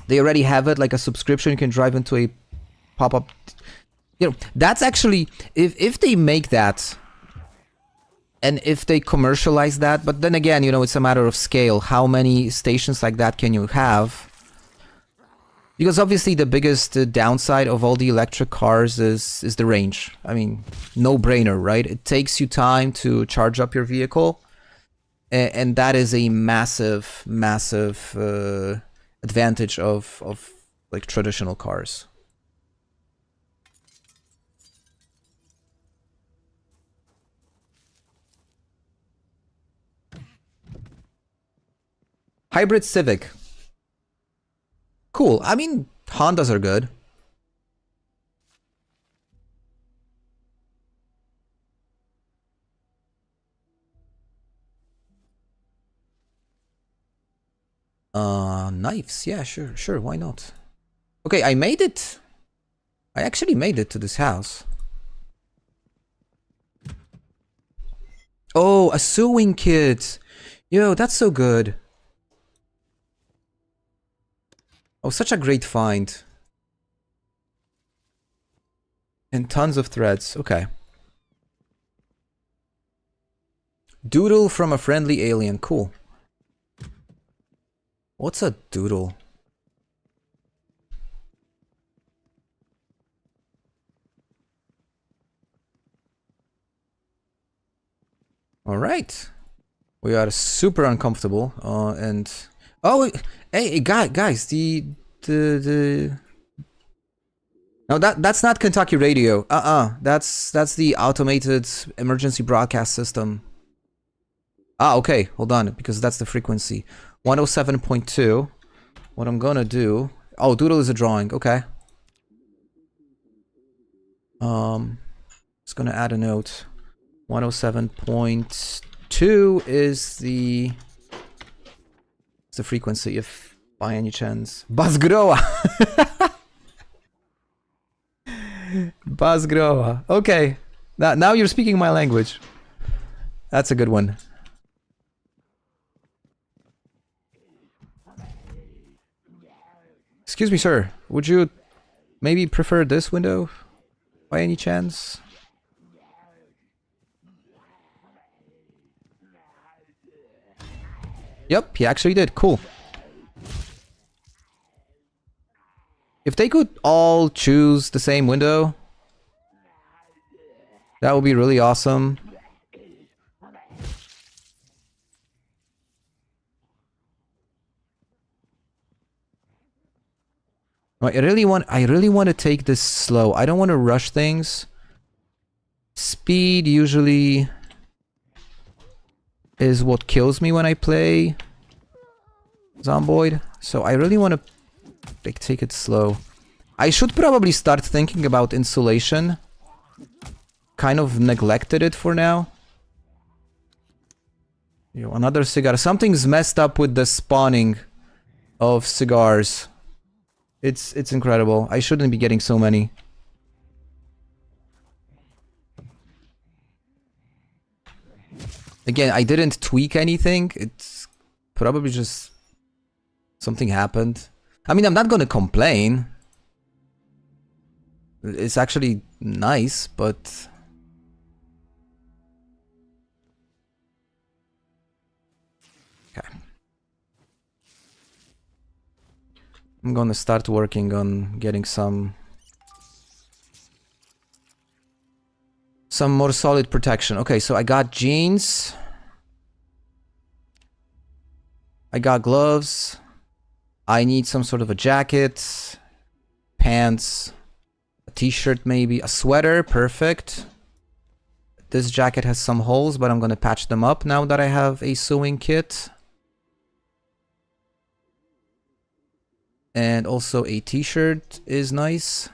They already have it like a subscription. You can drive into a pop-up. You know, that's actually, if they make that, and if they commercialize that, but then again, you know, it's a matter of scale. How many stations like that can you have? Because obviously the biggest downside of all the electric cars is the range. I mean, no brainer, right? It takes you time to charge up your vehicle. And that is a massive, massive advantage of like traditional cars. Hybrid Civic. Cool. I mean, Hondas are good. Knives. Yeah, sure. Why not? Okay, I made it. I actually made it to this house. Oh, a sewing kit. Yo, that's so good. Oh, such a great find. And tons of threads. Okay. Doodle from a friendly alien. Cool. What's a doodle? All right. We are super uncomfortable. And oh, hey, guys, no, that's not Kentucky Radio. That's the automated emergency broadcast system. Ah, okay, hold on, because that's the frequency. 107.2. What I'm gonna do... Oh, doodle is a drawing, okay. Just gonna add a note. 107.2 is the frequency, if by any chance. Bazgroa! Bazgroa. Okay. Now you're speaking my language. That's a good one. Excuse me, sir. Would you maybe prefer this window by any chance? Yep, he actually did. Cool. If they could all choose the same window, that would be really awesome. I really want to take this slow. I don't want to rush things. Speed usually is what kills me when I play Zomboid. So I really want to like take it slow. I should probably start thinking about insulation. Kind of neglected it for now. Yo, another cigar. Something's messed up with the spawning of cigars. It's incredible. I shouldn't be getting so many. Again, I didn't tweak anything. It's probably just something happened. I mean, I'm not gonna complain. It's actually nice, but... Okay. I'm gonna start working on getting some more solid protection. Okay, so I got jeans. I got gloves. I need some sort of a jacket, pants, a t-shirt maybe, a sweater, perfect. This jacket has some holes, but I'm gonna patch them up now that I have a sewing kit. And also a t-shirt is nice.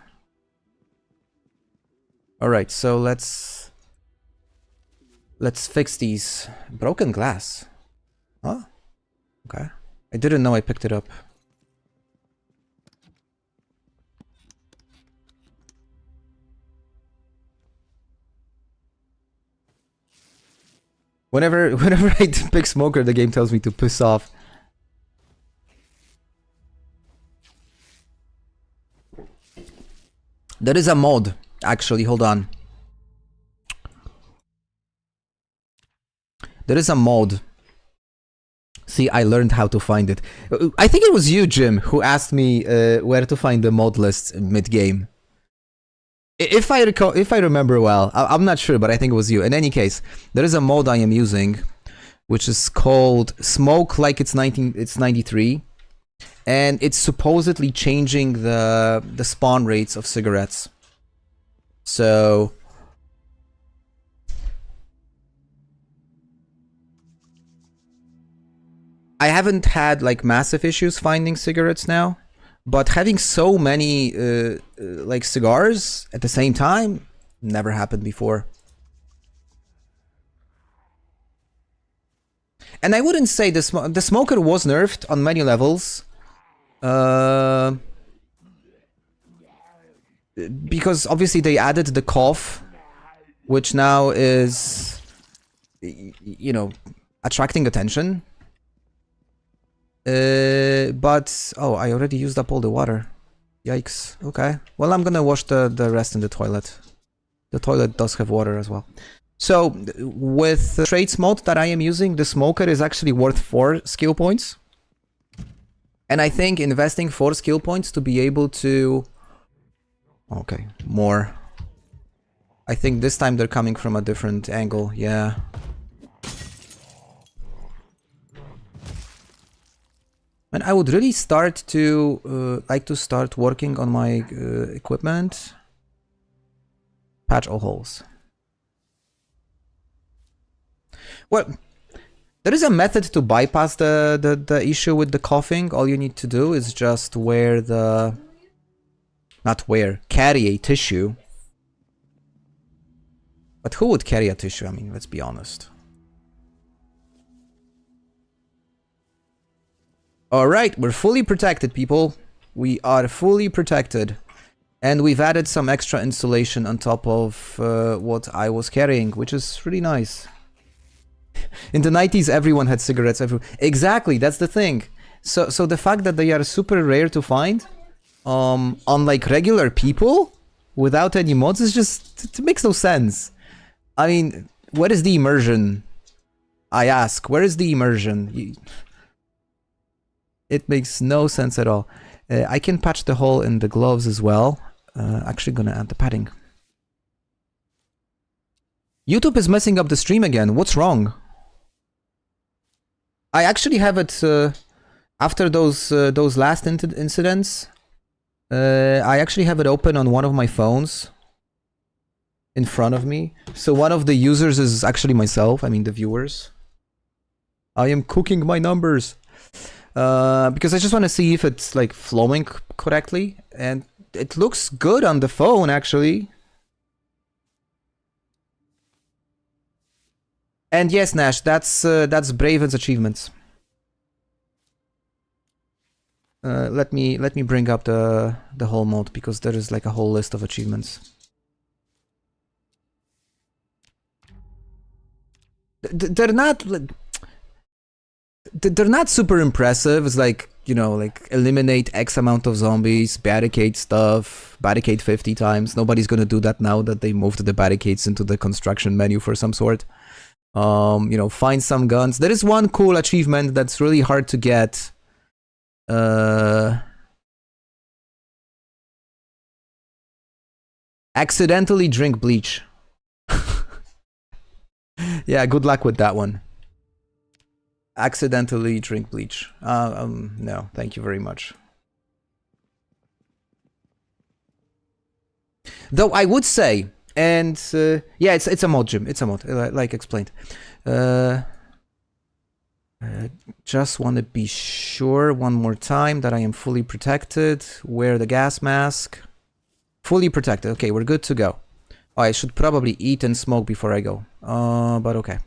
Alright, so let's fix these. Broken glass. Huh? Okay. I didn't know I picked it up. Whenever I pick smoker, the game tells me to piss off. There is a mod, actually, hold on. There is a mod. See, I learned how to find it. I think it was you, Jim, who asked me where to find the mod list mid-game. If I remember well, I'm not sure, but I think it was you. In any case, there is a mod I am using, which is called Smoke Like It's 93, and it's supposedly changing the spawn rates of cigarettes. So I haven't had like massive issues finding cigarettes now. But having so many, like, cigars at the same time, never happened before. And I wouldn't say the smoker was nerfed on many levels. Because obviously they added the cough, which now is, you know, attracting attention. But oh, I already used up all the water. Yikes. Okay. Well, I'm gonna wash the rest in the toilet. The toilet does have water as well. So with the traits mode that I am using, the smoker is actually worth 4 skill points. And I think investing 4 skill points to be able to... Okay, more. I think this time they're coming from a different angle, yeah. And I would really start to like to start working on my equipment. Patch all holes. Well, there is a method to bypass the issue with the coughing. All you need to do is just wear the... carry a tissue. But who would carry a tissue? I mean, let's be honest. Alright, we're fully protected, people. We are fully protected. And we've added some extra insulation on top of what I was carrying, which is really nice. In the 90s, everyone had cigarettes. Exactly, that's the thing. So the fact that they are super rare to find, unlike regular people, without any mods, is just... it makes no sense. I mean, where is the immersion? I ask, where is the immersion? It makes no sense at all. I can patch the hole in the gloves as well. Actually gonna add the padding. YouTube is messing up the stream again. What's wrong? I actually have it after those last incidents. I actually have it open on one of my phones in front of me. So one of the users is actually myself. I mean the viewers. I am cooking my numbers. Because I just want to see if it's like flowing correctly, and it looks good on the phone actually. And yes, Nash, that's Braven's achievements. Let me bring up the whole mode, because there is like a whole list of achievements. They're not super impressive. It's like, you know, like eliminate X amount of zombies, barricade stuff, barricade 50 times. Nobody's gonna do that now that they moved the barricades into the construction menu for some sort. You know, find some guns. There is one cool achievement that's really hard to get. Accidentally drink bleach. Yeah, good luck with that one. Accidentally drink bleach. No, thank you very much. Though I would say, and yeah, it's a mod, Jim. It's a mod, like explained. Just want to be sure one more time that I am fully protected. Wear the gas mask. Fully protected. Okay, we're good to go. Oh, I should probably eat and smoke before I go. But okay.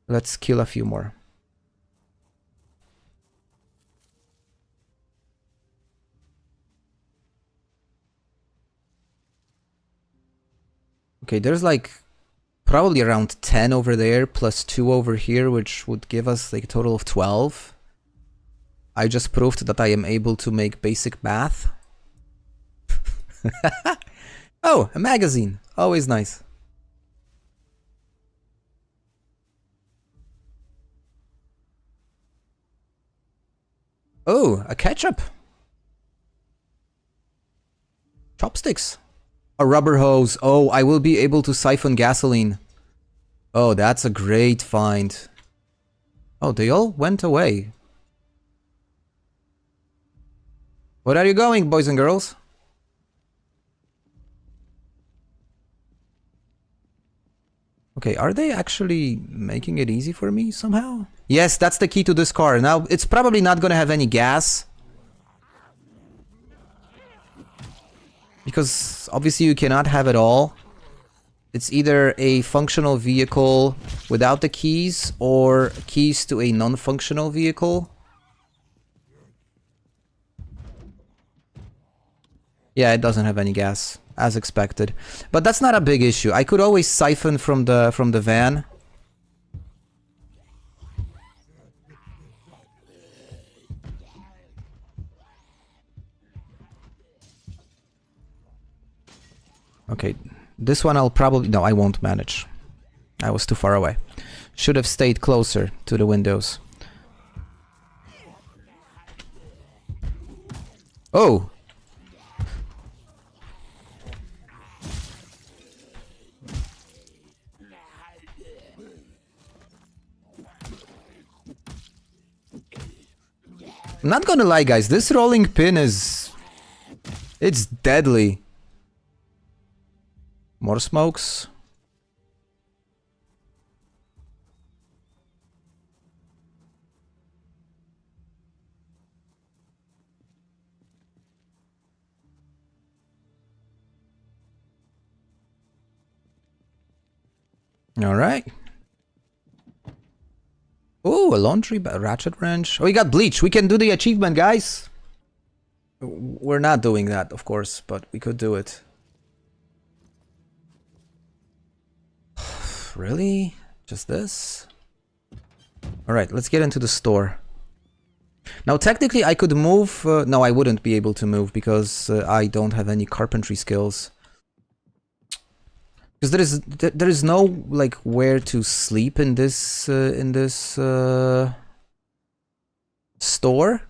Let's kill a few more. Okay, there's like probably around 10 over there, plus 2 over here, which would give us like a total of 12. I just proved that I am able to make basic math. Oh, a magazine. Always nice. Oh, a ketchup. Chopsticks. A rubber hose. Oh, I will be able to siphon gasoline. Oh, that's a great find. Oh, they all went away. Where are you going, boys and girls? Okay, are they actually making it easy for me somehow? Yes, that's the key to this car. Now, it's probably not gonna have any gas. Because obviously you cannot have it all. It's either a functional vehicle without the keys, or keys to a non-functional vehicle. Yeah, it doesn't have any gas, as expected. But that's not a big issue. I could always siphon from the van. Okay, this one I'll probably... No, I won't manage. I was too far away. Should have stayed closer to the windows. Oh! I'm not gonna lie, guys, this rolling pin is... It's deadly. More smokes. All right. Oh, a laundry ratchet wrench. Oh, we got bleach. We can do the achievement, guys. We're not doing that, of course, but we could do it. Really? Just this? Alright, let's get into the store. Now, technically, I could move... no, I wouldn't be able to move because I don't have any carpentry skills. Because there is no, like, where to sleep in this store.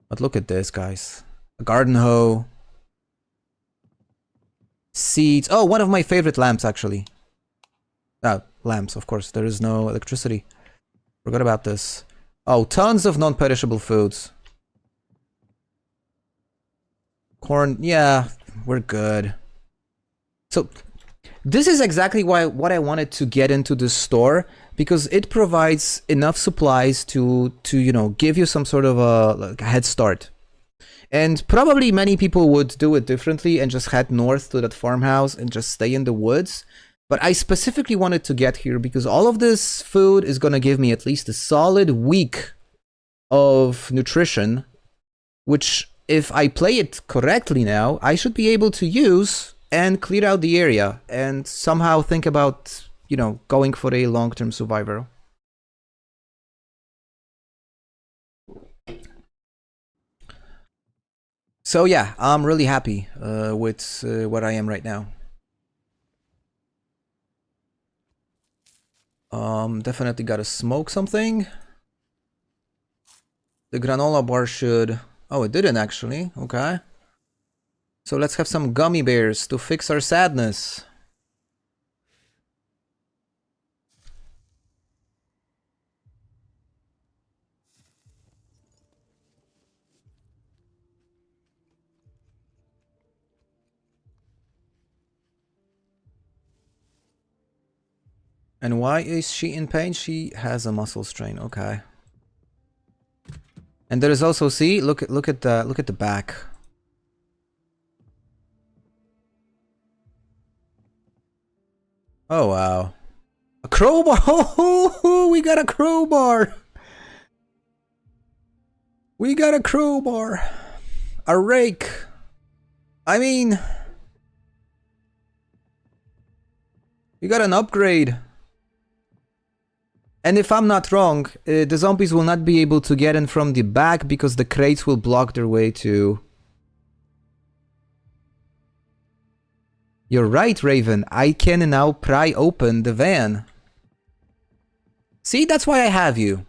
But look at this, guys. A garden hoe. Seeds. Oh, one of my favorite lamps, actually. Lamps, of course. There is no electricity. Forgot about this. Oh, tons of non-perishable foods. Corn. Yeah, we're good. So this is exactly what I wanted to get into the store, because it provides enough supplies to you know, give you some sort of a head start. And probably many people would do it differently and just head north to that farmhouse and just stay in the woods. But I specifically wanted to get here because all of this food is gonna give me at least a solid week of nutrition, which if I play it correctly now, I should be able to use and clear out the area and somehow think about, you know, going for a long-term survivor. So yeah, I'm really happy with what I am right now. Definitely gotta smoke something. The granola bar should... Oh, it didn't actually. Okay. So let's have some gummy bears to fix our sadness. And why is she in pain? She has a muscle strain. Okay. And there is also, see, look at the back. Oh wow. A crowbar. Oh, we got a crowbar. We got a crowbar. A rake. I mean, we got an upgrade. And if I'm not wrong, the zombies will not be able to get in from the back because the crates will block their way to... You're right, Raven. I can now pry open the van. See, that's why I have you.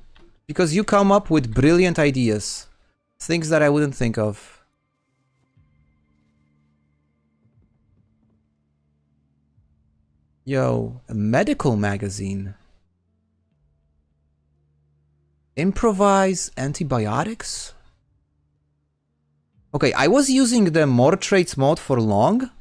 Because you come up with brilliant ideas. Things that I wouldn't think of. Yo, a medical magazine. Improvise antibiotics? Okay, I was using the more traits mod for long,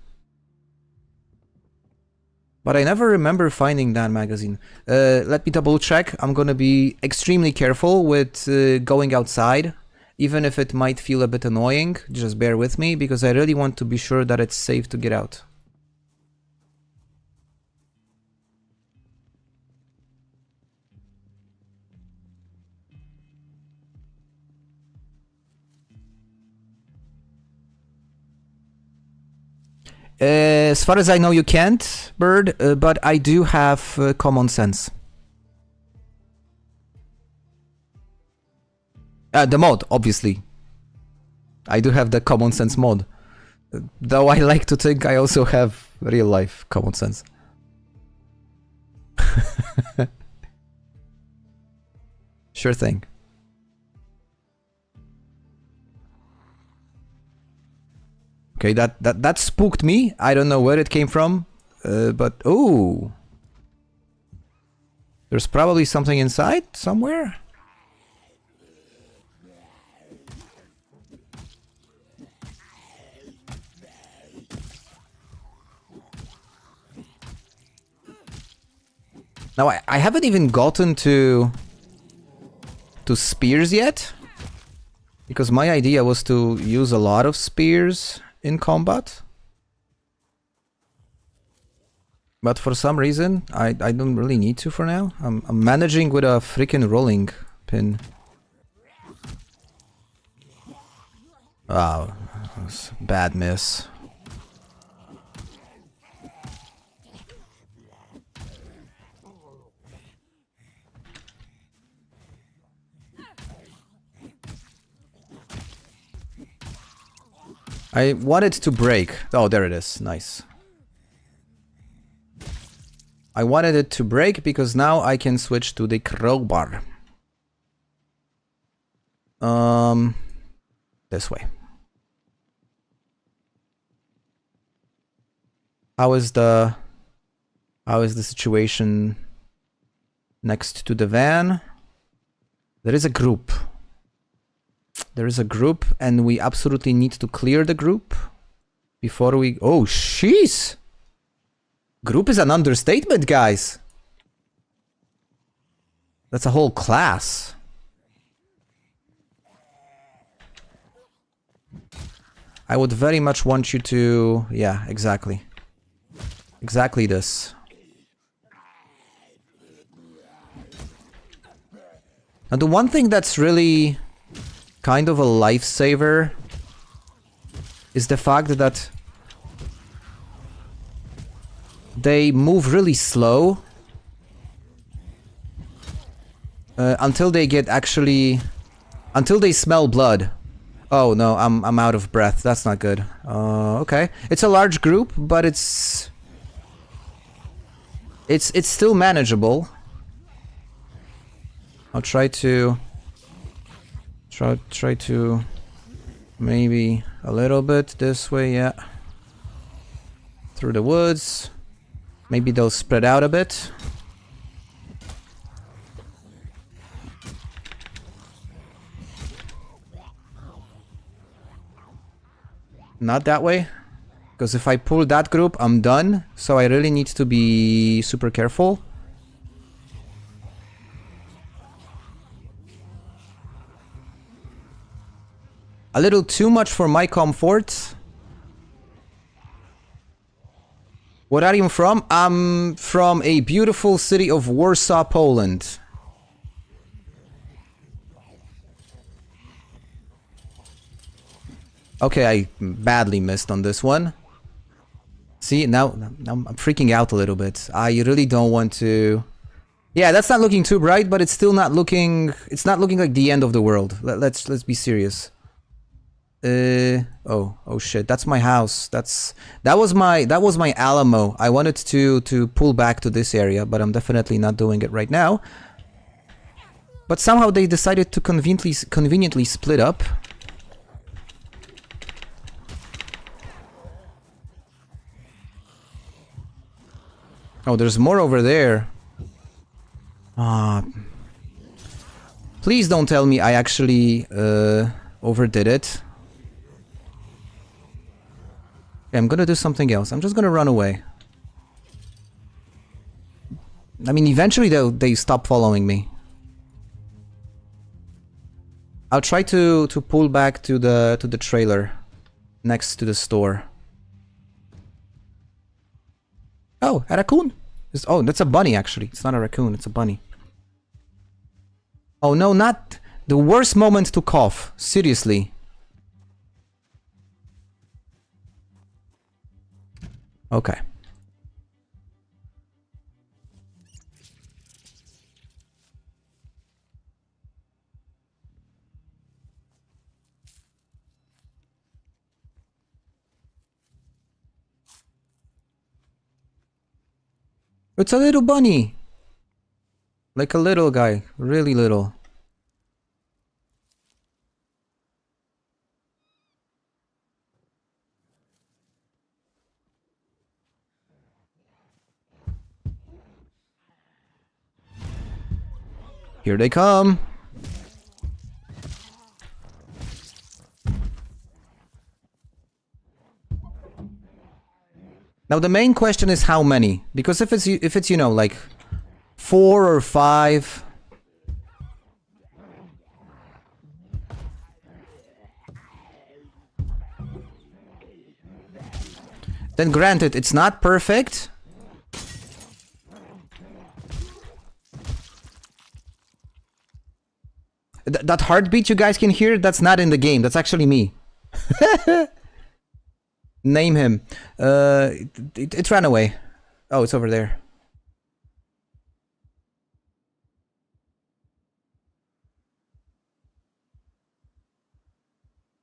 but I never remember finding that magazine. Let me double check. I'm gonna be extremely careful with going outside, even if it might feel a bit annoying. Just bear with me, because I really want to be sure that it's safe to get out. As far as I know, you can't, Bird, but I do have common sense. The mod, obviously. I do have the common sense mod. Though I like to think I also have real life common sense. Sure thing. Okay, that spooked me. I don't know where it came from, but oh, there's probably something inside somewhere. Now I haven't even gotten to spears yet, because my idea was to use a lot of spears in combat, but for some reason I don't really need to for now. I'm managing with a freaking rolling pin. Wow, that was a bad miss. I wanted to break. Oh, there it is. Nice. I wanted it to break because now I can switch to the crowbar. This way. How is the situation next to the van? There is a group. There is a group, and we absolutely need to clear the group before we... Oh, jeez! Group is an understatement, guys. That's a whole class. I would very much want you to... Yeah, exactly. Exactly this. Now, the one thing that's really kind of a lifesaver is the fact that they move really slow until they get actually... Until they smell blood. Oh no, I'm out of breath. That's not good. Okay. It's a large group, but it's still manageable. I'll try to maybe a little bit this way, yeah. Through the woods. Maybe they'll spread out a bit. Not that way, because if I pull that group, I'm done. So I really need to be super careful. A little too much for my comfort. What are you from? I'm from a beautiful city of Warsaw, Poland. Okay, I badly missed on this one. See, now I'm freaking out a little bit. I really don't want to... Yeah, that's not looking too bright, but it's still not looking... It's not looking like the end of the world. Let's be serious. Oh shit, that's my house. That was my Alamo. I wanted to pull back to this area, but I'm definitely not doing it right now. But somehow they decided to conveniently split up. Oh, there's more over there. Please don't tell me I actually overdid it. Okay, I'm gonna do something else. I'm just gonna run away. I mean, eventually they stop following me. I'll try to pull back to the trailer next to the store. Oh, a raccoon. Oh, that's a bunny actually. It's not a raccoon, it's a bunny. Oh no, not the worst moment to cough. Seriously. Okay. It's a little bunny. Like a little guy. Really little. Here they come. Now the main question is how many, because if it's you know like 4 or 5, then granted it's not perfect. That heartbeat you guys can hear, that's not in the game, that's actually me. Name him. It ran away. Oh, it's over there.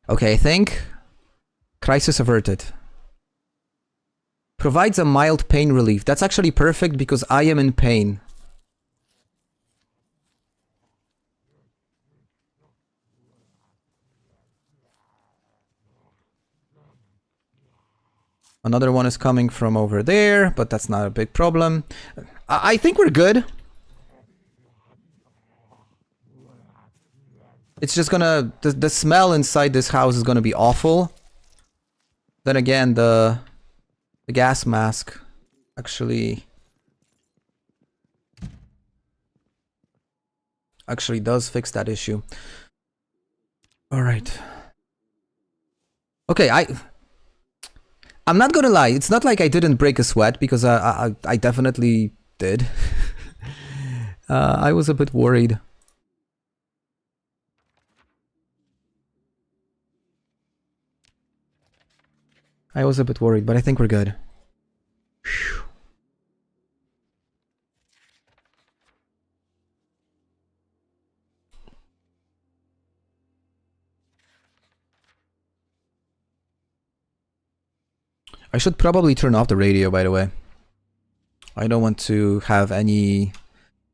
Okay, I think. Crisis averted. Provides a mild pain relief. That's actually perfect because I am in pain. Another one is coming from over there, but that's not a big problem. I think we're good. It's just gonna... The smell inside this house is gonna be awful. Then again, the gas mask actually does fix that issue. All right. Okay, I'm not gonna lie. It's not like I didn't break a sweat, because I definitely did. I was a bit worried. But I think we're good. Whew. I should probably turn off the radio, by the way. I don't want to have any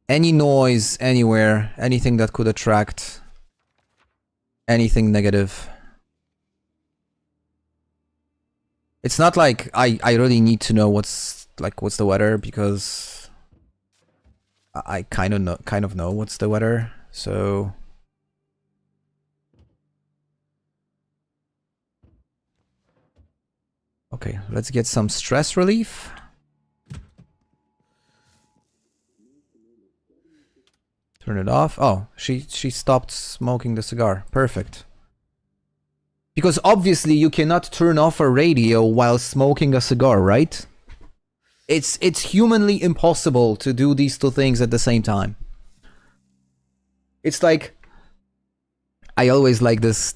noise anywhere, anything that could attract anything negative. It's not like I really need to know what's the weather, because I kind of know what's the weather, so okay, let's get some stress relief. Turn it off. Oh, she stopped smoking the cigar. Perfect. Because obviously you cannot turn off a radio while smoking a cigar, right? It's humanly impossible to do these two things at the same time. It's like, I always like this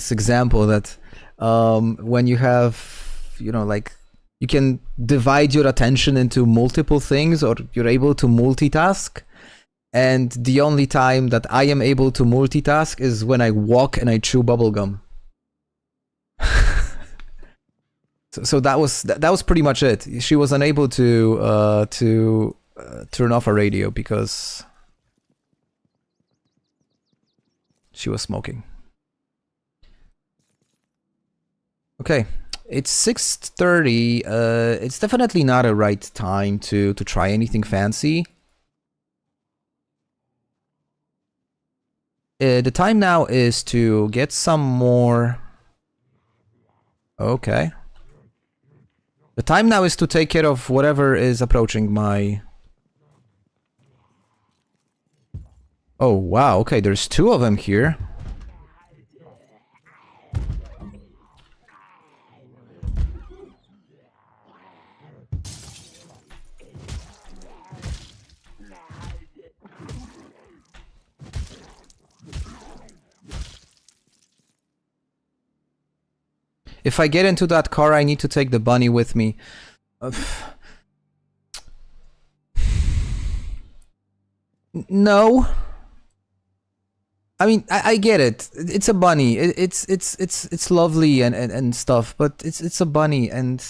example that when you have, you know, like, you can divide your attention into multiple things, or you're able to multitask. And the only time that I am able to multitask is when I walk and I chew bubblegum. So that was pretty much it. She was unable to turn off a radio because she was smoking. Okay, it's 6:30. It's definitely not a right time to try anything fancy. The time now is to get some more. Okay. The time now is to take care of whatever is approaching my... Oh, wow. Okay, there's two of them here. If I get into that car, I need to take the bunny with me. No. I mean, I get it. It's a bunny. It's lovely and stuff, but it's a bunny, and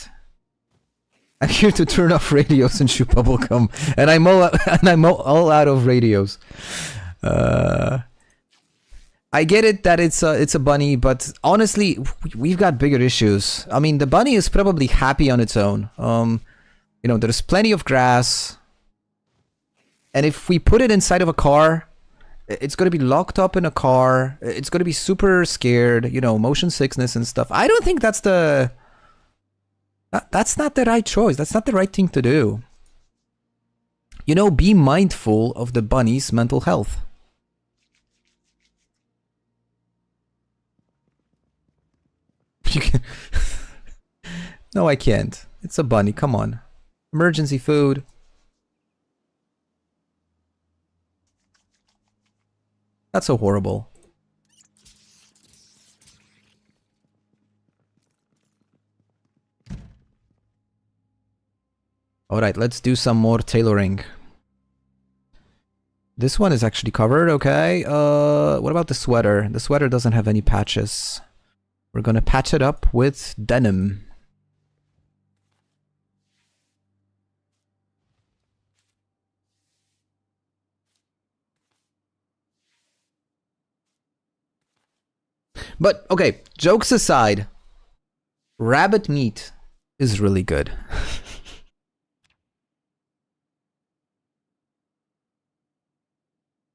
I'm here to turn off radios and chew bubblegum, and I'm all out of radios. I get it that it's a bunny, but honestly, we've got bigger issues. I mean, the bunny is probably happy on its own. You know, there's plenty of grass, and if we put it inside of a car, it's gonna be locked up in a car. It's gonna be super scared. You know, motion sickness and stuff. I don't think that's not the right choice. That's not the right thing to do. You know, be mindful of the bunny's mental health. You can... No, I can't. It's a bunny. Come on. Emergency food. That's so horrible. Alright, let's do some more tailoring. This one is actually covered, okay. What about the sweater? The sweater doesn't have any patches. We're gonna patch it up with denim. But, okay, jokes aside, rabbit meat is really good.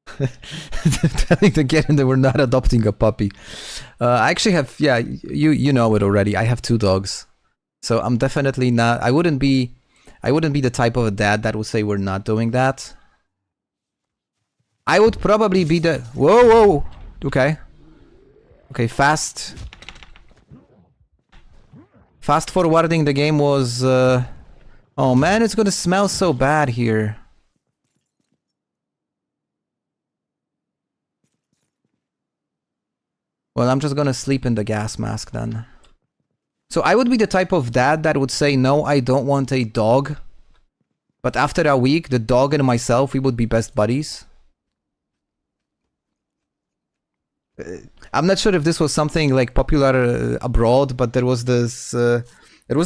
Telling the get in that we're not adopting a puppy. I actually have, yeah, you know it already. I have 2 dogs, so I'm definitely not. I wouldn't be I wouldn't be the type of a dad that would say we're not doing that. I would probably be the... Whoa, whoa! Okay. Okay, fast forwarding the game was... Oh man, it's gonna smell so bad here. Well, I'm just gonna sleep in the gas mask then. So I would be the type of dad that would say, no, I don't want a dog. But after a week, the dog and myself, we would be best buddies. I'm not sure if this was something like popular abroad, but there was this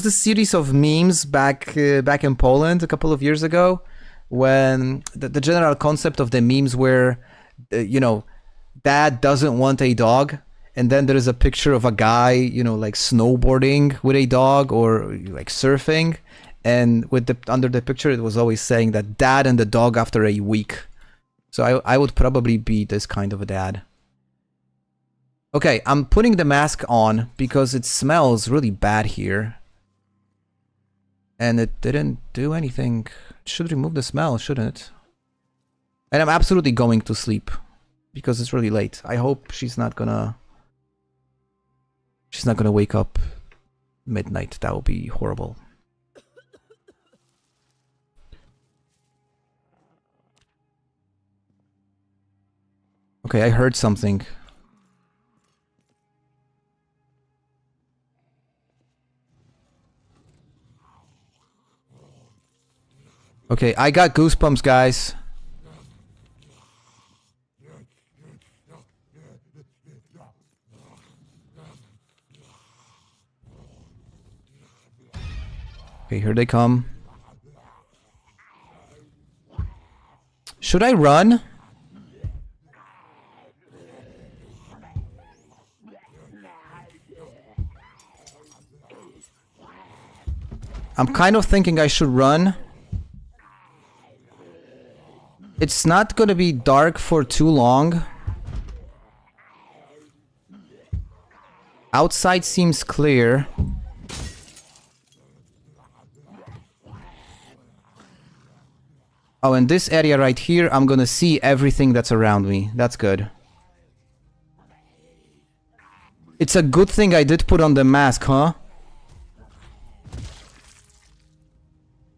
series of memes back in Poland a couple of years ago, when the general concept of the memes were, you know, dad doesn't want a dog. And then there is a picture of a guy, you know, like snowboarding with a dog or like surfing. And with the under the picture, it was always saying that dad and the dog after a week. So I would probably be this kind of a dad. Okay, I'm putting the mask on because it smells really bad here. And it didn't do anything. It should remove the smell, shouldn't it? And I'm absolutely going to sleep because it's really late. I hope she's not gonna wake up midnight. That would be horrible. Okay, I heard something. Okay, I got goosebumps, guys. Okay, here they come. Should I run? I'm kind of thinking I should run. It's not gonna be dark for too long. Outside seems clear. Oh, in this area right here, I'm gonna see everything that's around me. That's good. It's a good thing I did put on the mask, huh?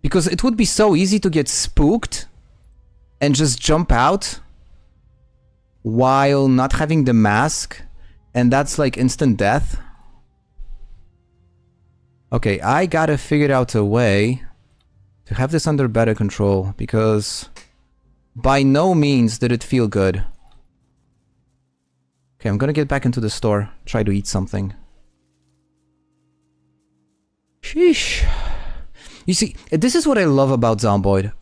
Because it would be so easy to get spooked and just jump out while not having the mask, and that's like instant death. Okay, I gotta figure out a way to have this under better control, because by no means did it feel good. Okay, I'm gonna get back into the store, try to eat something. Sheesh. You see, this is what I love about Zomboid.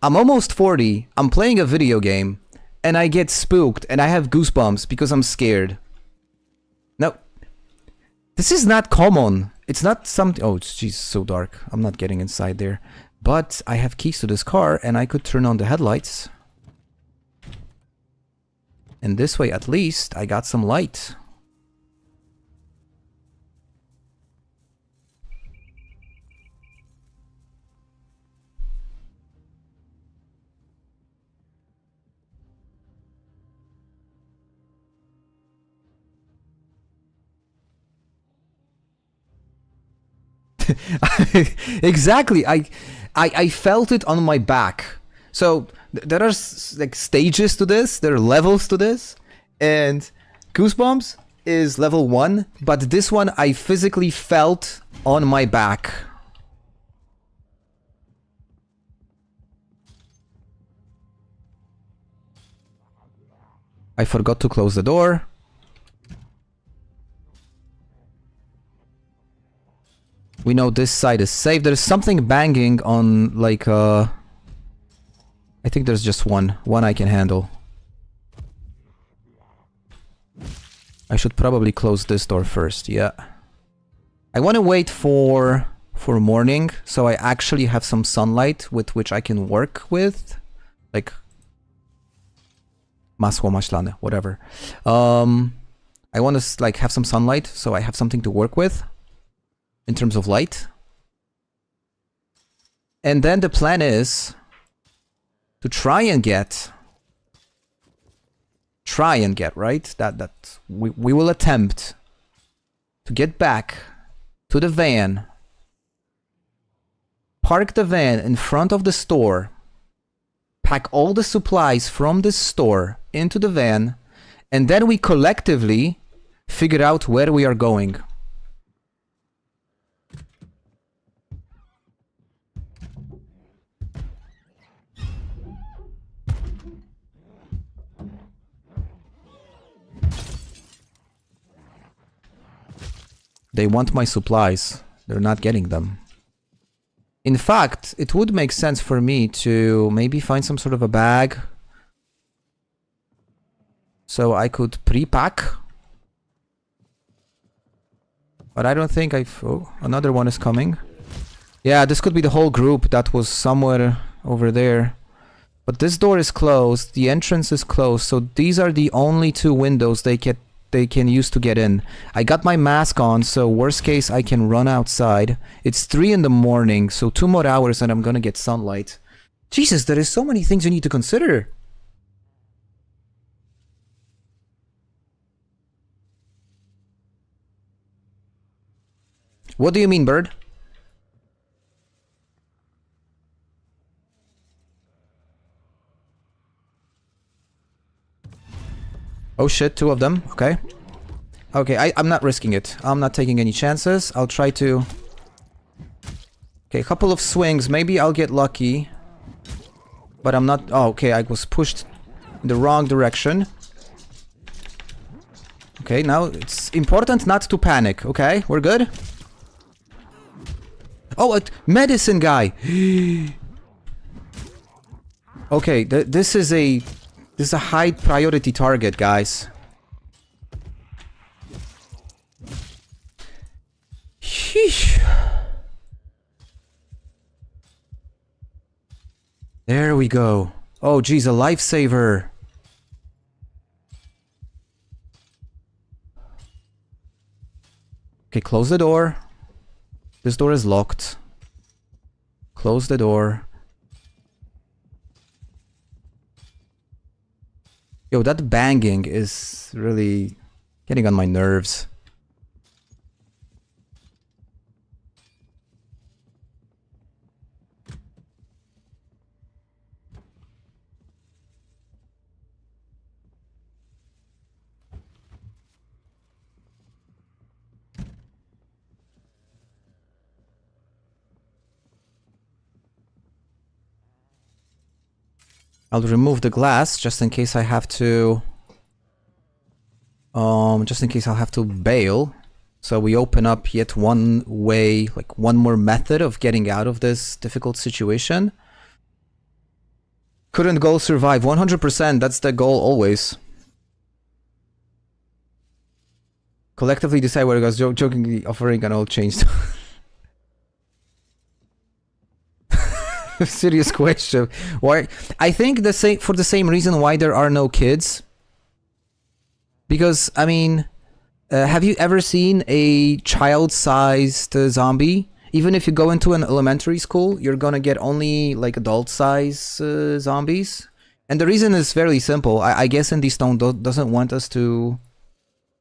I'm almost 40, I'm playing a video game, and I get spooked, and I have goosebumps because I'm scared. No. This is not common. It's not something... Oh, jeez, so dark. I'm not getting inside there. But I have keys to this car, and I could turn on the headlights. And this way, at least, I got some light. Exactly. I felt it on my back. So there are like stages to this, there are levels to this, and Goosebumps is level 1, but this one I physically felt on my back. I forgot to close the door. We know this side is safe. There's something banging on, like, I think there's just one I can handle. I should probably close this door first, yeah. I want to wait for morning, so I actually have some sunlight with which I can work with. Like, masło maślane, whatever. I want to, like, have some sunlight, so I have something to work with. In terms of light. And then the plan is to try and get, right? That we will attempt to get back to the van, park the van in front of the store, pack all the supplies from this store into the van, and then we collectively figure out where we are going. They want my supplies. They're not getting them. In fact, it would make sense for me to maybe find some sort of a bag so I could pre-pack. But I don't think I've... Oh, another one is coming. Yeah, this could be the whole group that was somewhere over there. But this door is closed. The entrance is closed. So these are the only two windows they can use to get in. I got my mask on, so worst case I can run outside. It's 3 in the morning, so 2 more hours and I'm gonna get sunlight. Jesus, there is so many things you need to consider. What do you mean, bird? Oh shit, 2 of them. Okay. Okay, I'm not risking it. I'm not taking any chances. I'll try to... Okay, a couple of swings. Maybe I'll get lucky. But I'm not... Oh, okay, I was pushed in the wrong direction. Okay, now it's important not to panic, okay? We're good? Oh, a medicine guy! Okay, this is a high priority target, guys. Sheesh. There we go. Oh, geez, a lifesaver. Okay, close the door. This door is locked. Close the door. Yo, that banging is really getting on my nerves. I'll remove the glass just in case I have to... just in case I'll have to bail. So we open up yet one way, like one more method of getting out of this difficult situation. Current goal survive, 100%, that's the goal always. Collectively decide where it goes, jokingly offering an old change. Serious question. Why? I think the same, for the same reason why there are no kids. Because, I mean, have you ever seen a child-sized zombie? Even if you go into an elementary school, you're gonna get only like adult-size zombies. And the reason is fairly simple. I guess Indie Stone doesn't want us to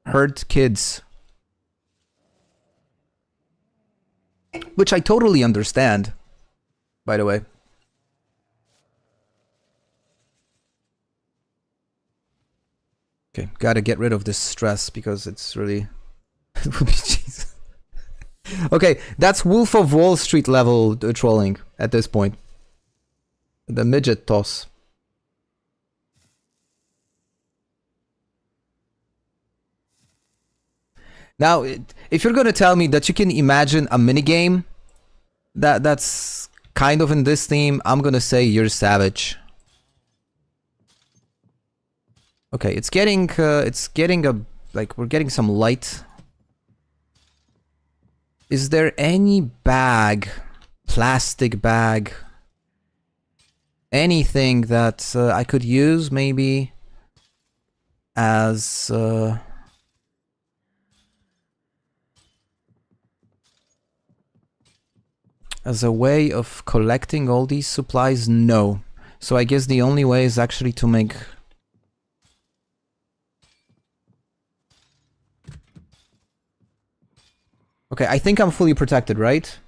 hurt kids. Which I totally understand, by the way. Okay, gotta get rid of this stress because it's really... it would be Jesus. Okay, that's Wolf of Wall Street level trolling at this point. The midget toss. Now, if you're gonna tell me that you can imagine a minigame that's kind of in this theme, I'm gonna say you're savage. Okay, it's getting a, like, we're getting some light. Is there any bag, plastic bag, anything that I could use maybe as as a way of collecting all these supplies? No. So I guess the only way is actually to make... Okay, I think I'm fully protected, right?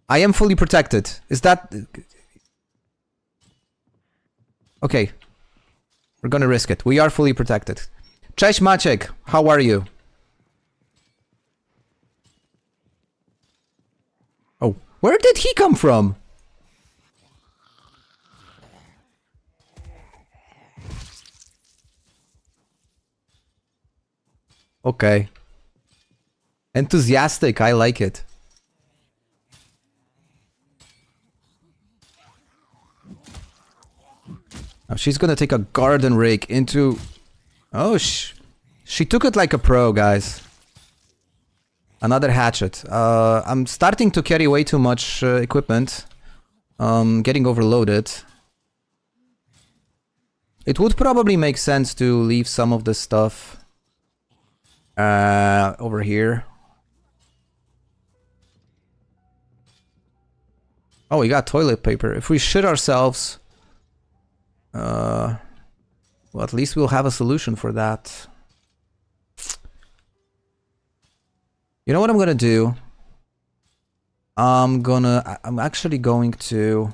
I am fully protected. Is that... Okay. We're gonna risk it. We are fully protected. Cześć Maciek, how are you? Oh, where did he come from? Okay. Enthusiastic, I like it. Now she's gonna take a garden rake into... Oh, she took it like a pro, guys. Another hatchet. I'm starting to carry way too much equipment. Getting overloaded. It would probably make sense to leave some of this stuff over here. Oh, we got toilet paper. If we shit ourselves... well, at least we'll have a solution for that. You know what I'm gonna do? I'm actually going to...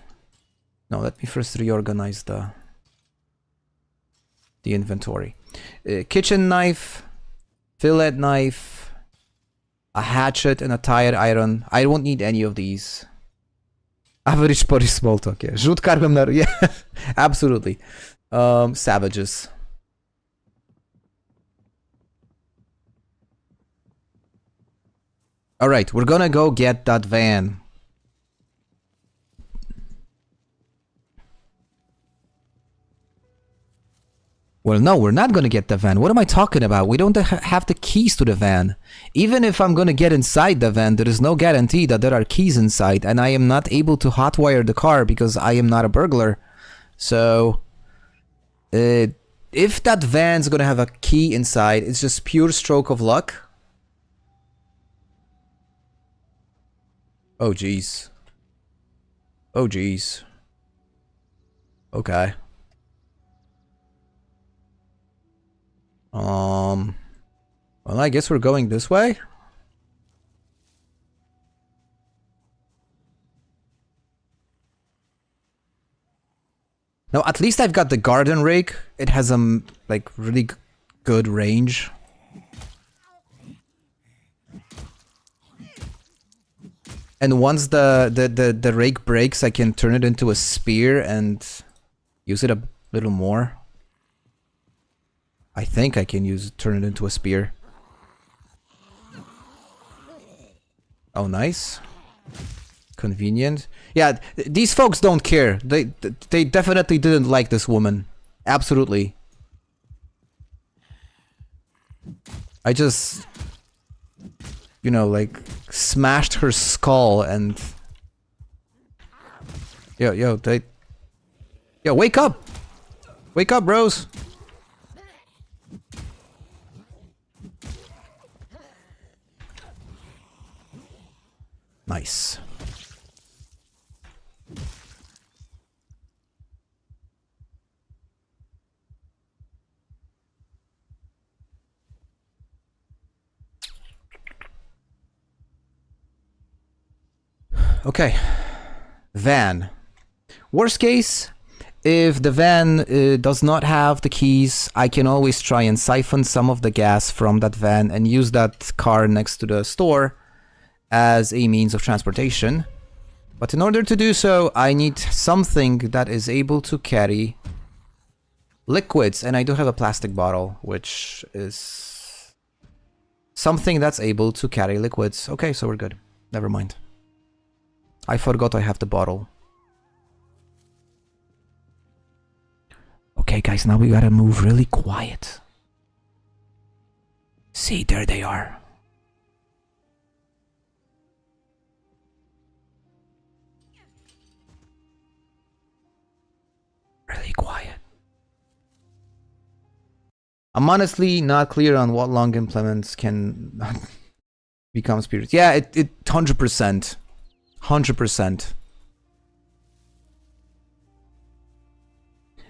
No, let me first reorganize the inventory. Kitchen knife, fillet knife, a hatchet, and a tire iron. I won't need any of these. Average Polish small talk, yeah. Rzut karmem na... Yeah, absolutely. Savages. Alright, we're gonna go get that van. Well, no, we're not gonna get the van. What am I talking about? We don't have the keys to the van. Even if I'm gonna get inside the van, there is no guarantee that there are keys inside, and I am not able to hotwire the car because I am not a burglar. So, if that van's gonna have a key inside, it's just pure stroke of luck. Oh, jeez. Oh, jeez. Okay. Well, I guess we're going this way. Now, at least I've got the garden rake. It has a, like, really good range. And once the rake breaks, I can turn it into a spear and use it a little more. I think I can turn it into a spear. Oh, nice. Convenient. Yeah, these folks don't care. They definitely didn't like this woman. Absolutely. I just, you know, like, smashed her skull and... Yo, wake up! Wake up, bros! Nice. Okay. Van. Worst case, if the van does not have the keys, I can always try and siphon some of the gas from that van and use that car next to the store as a means of transportation. But in order to do so, I need something that is able to carry liquids. And I do have a plastic bottle, which is something that's able to carry liquids. Okay, so we're good. Never mind. I forgot I have the bottle. Okay, guys, now we gotta move really quiet. See, there they are. Really quiet. I'm I'm honestly not clear on what long implements can become spirits. Yeah, it 100%. 100%.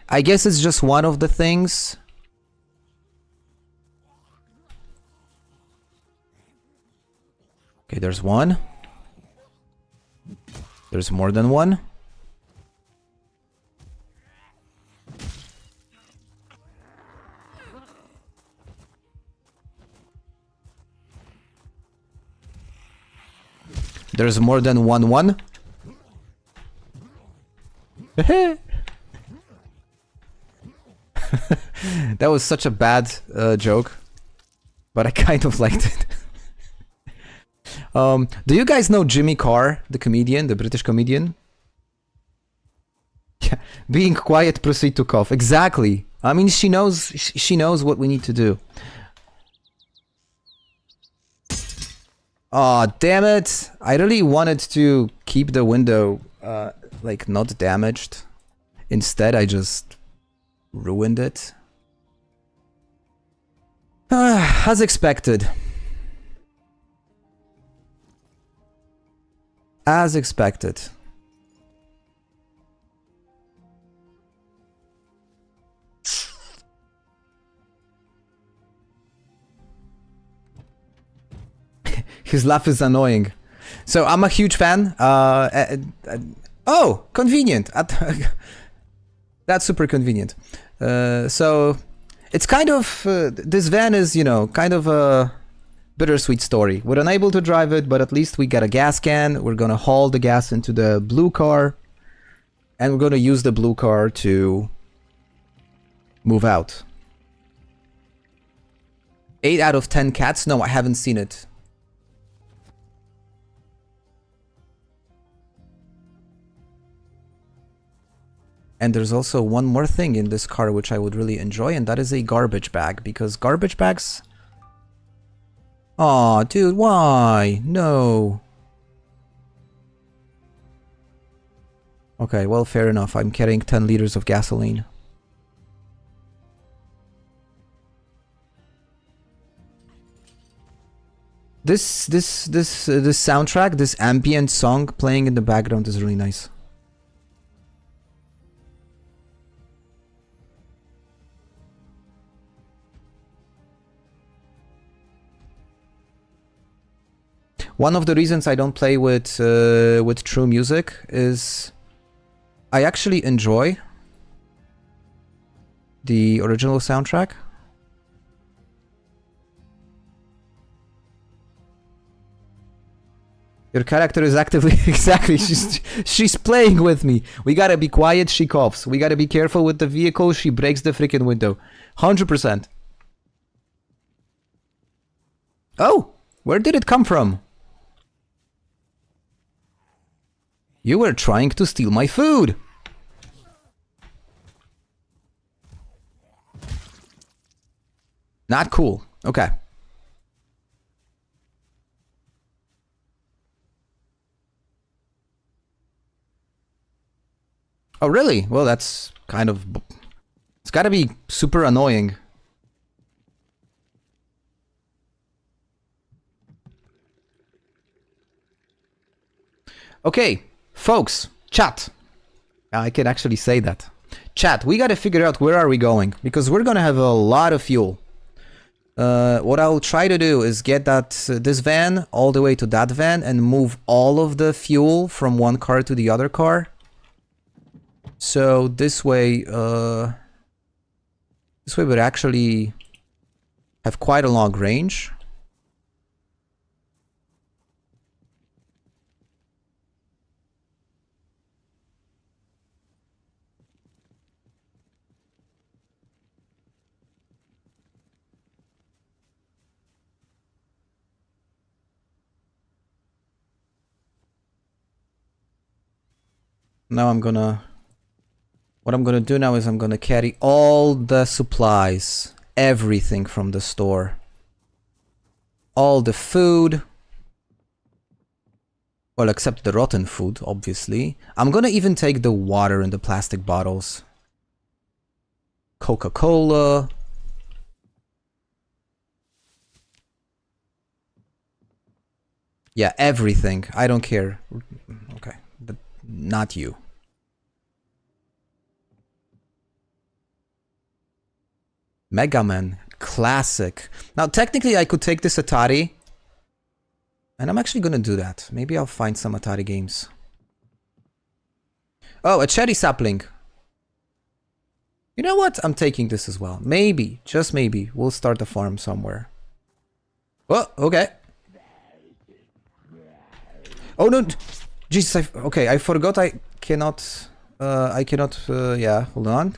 I guess it's just one of the things. Okay, there's one. There's more than one. There's more than one. That was such a bad joke, but I kind of liked it. Do you guys know Jimmy Carr, the comedian, the British comedian? Yeah, being quiet, proceed to cough. Exactly. I mean, she knows what we need to do. Aw, damn it. I really wanted to keep the window, like, not damaged. Instead, I just ruined it. As expected. As expected. His laugh is annoying. So I'm a huge fan. Oh, convenient. That's super convenient. So it's kind of this van is, you know, kind of a bittersweet story. We're unable to drive it, but at least we got a gas can. We're gonna haul the gas into the blue car, and we're gonna use the blue car to move out. 8 out of 10 cats? No, I haven't seen it. And there's also one more thing in this car which I would really enjoy, and that is a garbage bag, because garbage bags... Aw, dude, why? No. Okay, well, fair enough. I'm carrying 10 liters of gasoline. This soundtrack, this ambient song playing in the background is really nice. One of the reasons I don't play with true music is I actually enjoy the original soundtrack. Your character is actively exactly. She's playing with me. We gotta be quiet. She coughs. We gotta be careful with the vehicle. She breaks the freaking window. 100%. Oh, where did it come from? You were trying to steal my food! Not cool. Okay. Oh, really? Well, that's kind of... It's gotta be super annoying. Okay. Folks, chat. I can actually say that. Chat, we gotta figure out where are we going, because we're gonna have a lot of fuel. What I'll try to do is get this van all the way to that van and move all of the fuel from one car to the other car. So this way we'd actually have quite a long range. Now what I'm gonna do now is I'm gonna carry all the supplies, everything from the store. All the food. Well, except the rotten food, obviously. I'm gonna even take the water in the plastic bottles. Coca-Cola. Yeah, everything. I don't care. Okay, but not you. Mega Man. Classic. Now, technically, I could take this Atari. And I'm actually gonna do that. Maybe I'll find some Atari games. Oh, a cherry sapling. You know what? I'm taking this as well. Maybe, just maybe, we'll start a farm somewhere. Oh, okay. Oh no! Jesus, okay, I forgot I cannot... yeah, hold on.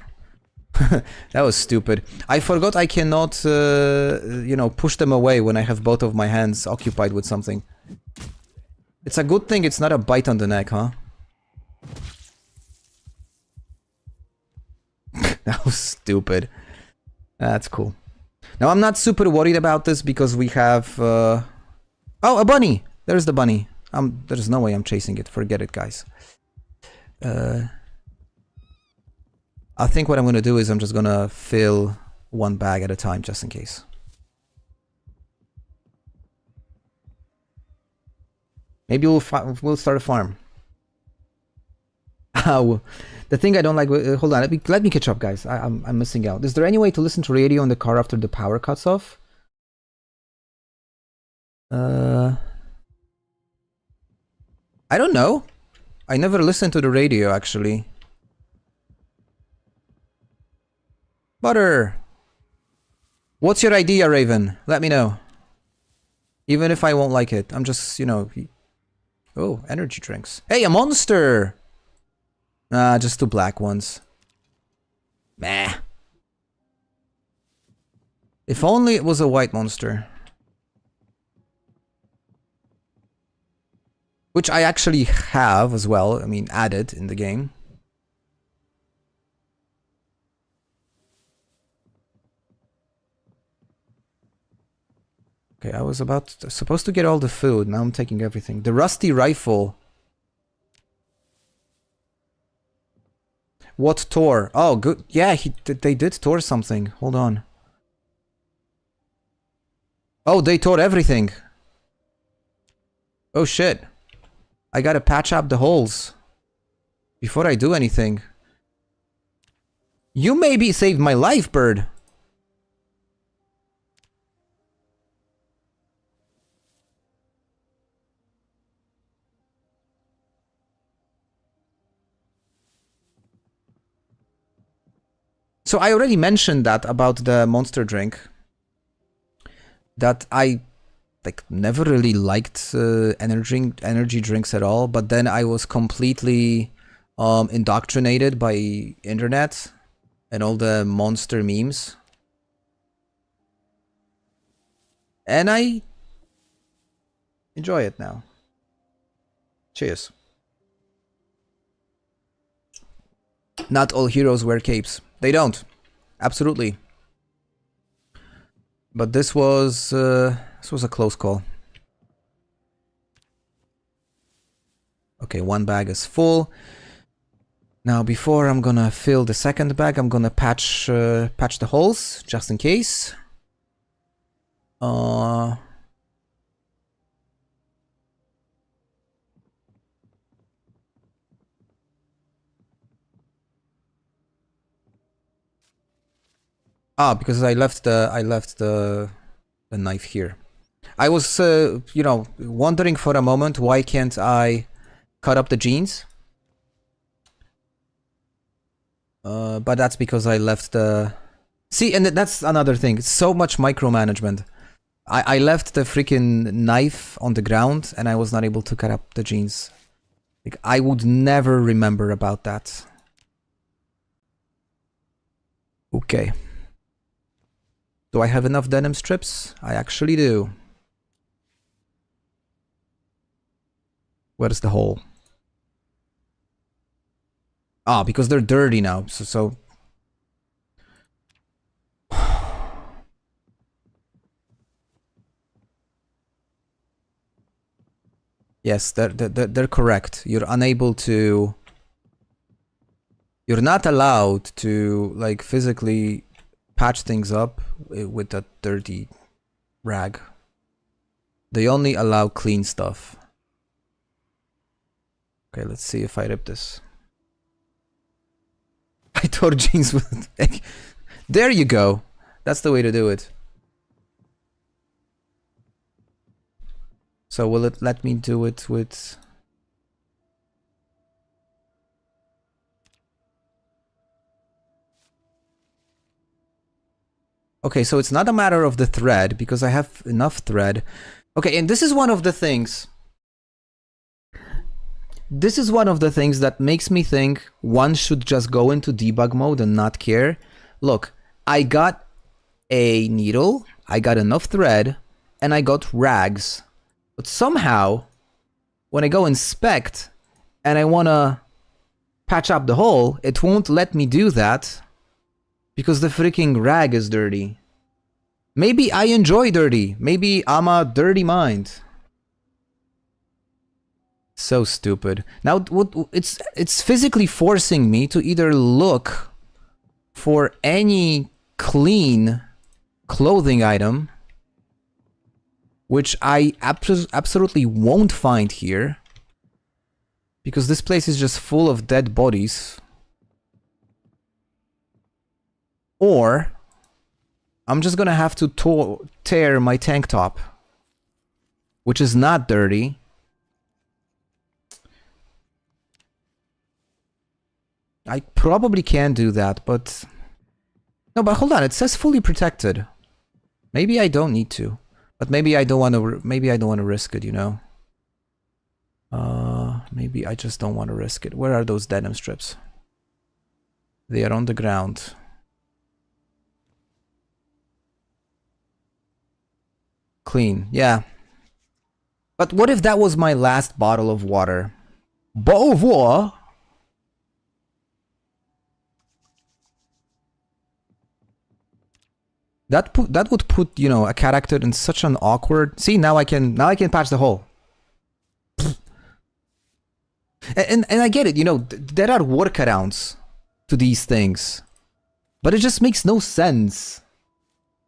That was stupid. I forgot I cannot, you know, push them away when I have both of my hands occupied with something. It's a good thing it's not a bite on the neck, huh? That was stupid. That's cool. Now, I'm not super worried about this because we have... Oh, a bunny! There's the bunny. There's no way I'm chasing it. Forget it, guys. I think what I'm gonna do is I'm just gonna fill one bag at a time, just in case. Maybe we'll start a farm. The thing I don't like... hold on, let me catch up, guys. I'm missing out. Is there any way to listen to radio in the car after the power cuts off? I don't know. I never listened to the radio, actually. Butter! What's your idea, Raven? Let me know. Even if I won't like it. I'm just, you know... Oh, energy drinks. Hey, a monster! Ah, just 2 black ones. Meh. If only it was a white monster. Which I actually have as well. I mean, added in the game. Okay, I was supposed to get all the food. Now I'm taking everything. The rusty rifle. What tore? Oh, good. Yeah, they did tore something. Hold on. Oh, they tore everything. Oh, shit. I gotta patch up the holes before I do anything. You maybe saved my life, bird. So I already mentioned that about the monster drink. That I like never really liked energy drinks at all, but then I was completely indoctrinated by internet and all the monster memes. And I enjoy it now. Cheers. Not all heroes wear capes. They don't. Absolutely. But this was a close call. Okay, one bag is full. Now, before I'm gonna fill the second bag, I'm gonna patch the holes just in case. Because I left the knife here. I was, you know, wondering for a moment why can't I cut up the jeans? But that's because I left the... See, and that's another thing. It's so much micromanagement. I left the freaking knife on the ground and I was not able to cut up the jeans. Like, I would never remember about that. Okay. Do I have enough denim strips? I actually do. Where's the hole? Because they're dirty now, so... Yes, they're correct. You're unable to... You're not allowed to, like, physically patch things up with a dirty rag. They only allow clean stuff. Okay, let's see if I rip this. I thought jeans would... There you go. That's the way to do it. So will it let me do it with... Okay, so it's not a matter of the thread, because I have enough thread. Okay, and this is one of the things... This is one of the things that makes me think one should just go into debug mode and not care. Look, I got a needle, I got enough thread, and I got rags. But somehow, when I go inspect, and I wanna patch up the hole, it won't let me do that, because the freaking rag is dirty. Maybe I enjoy dirty. Maybe I'm a dirty mind. So stupid. Now, it's physically forcing me to either look for any clean clothing item, which I absolutely won't find here, because this place is just full of dead bodies. Or I'm just gonna have to tear my tank top, which is not dirty. I probably can do that, but... No, but hold on, it says fully protected. Maybe I don't need to. But maybe I don't want to, maybe I don't want to risk it, you know? Maybe I just don't want to risk it. Where are those denim strips? They are on the ground. Clean, yeah. But what if that was my last bottle of water? Bottle of water? That would put, you know, a character in such an awkward... See, now I can patch the hole. And I get it, you know, there are workarounds to these things. But it just makes no sense.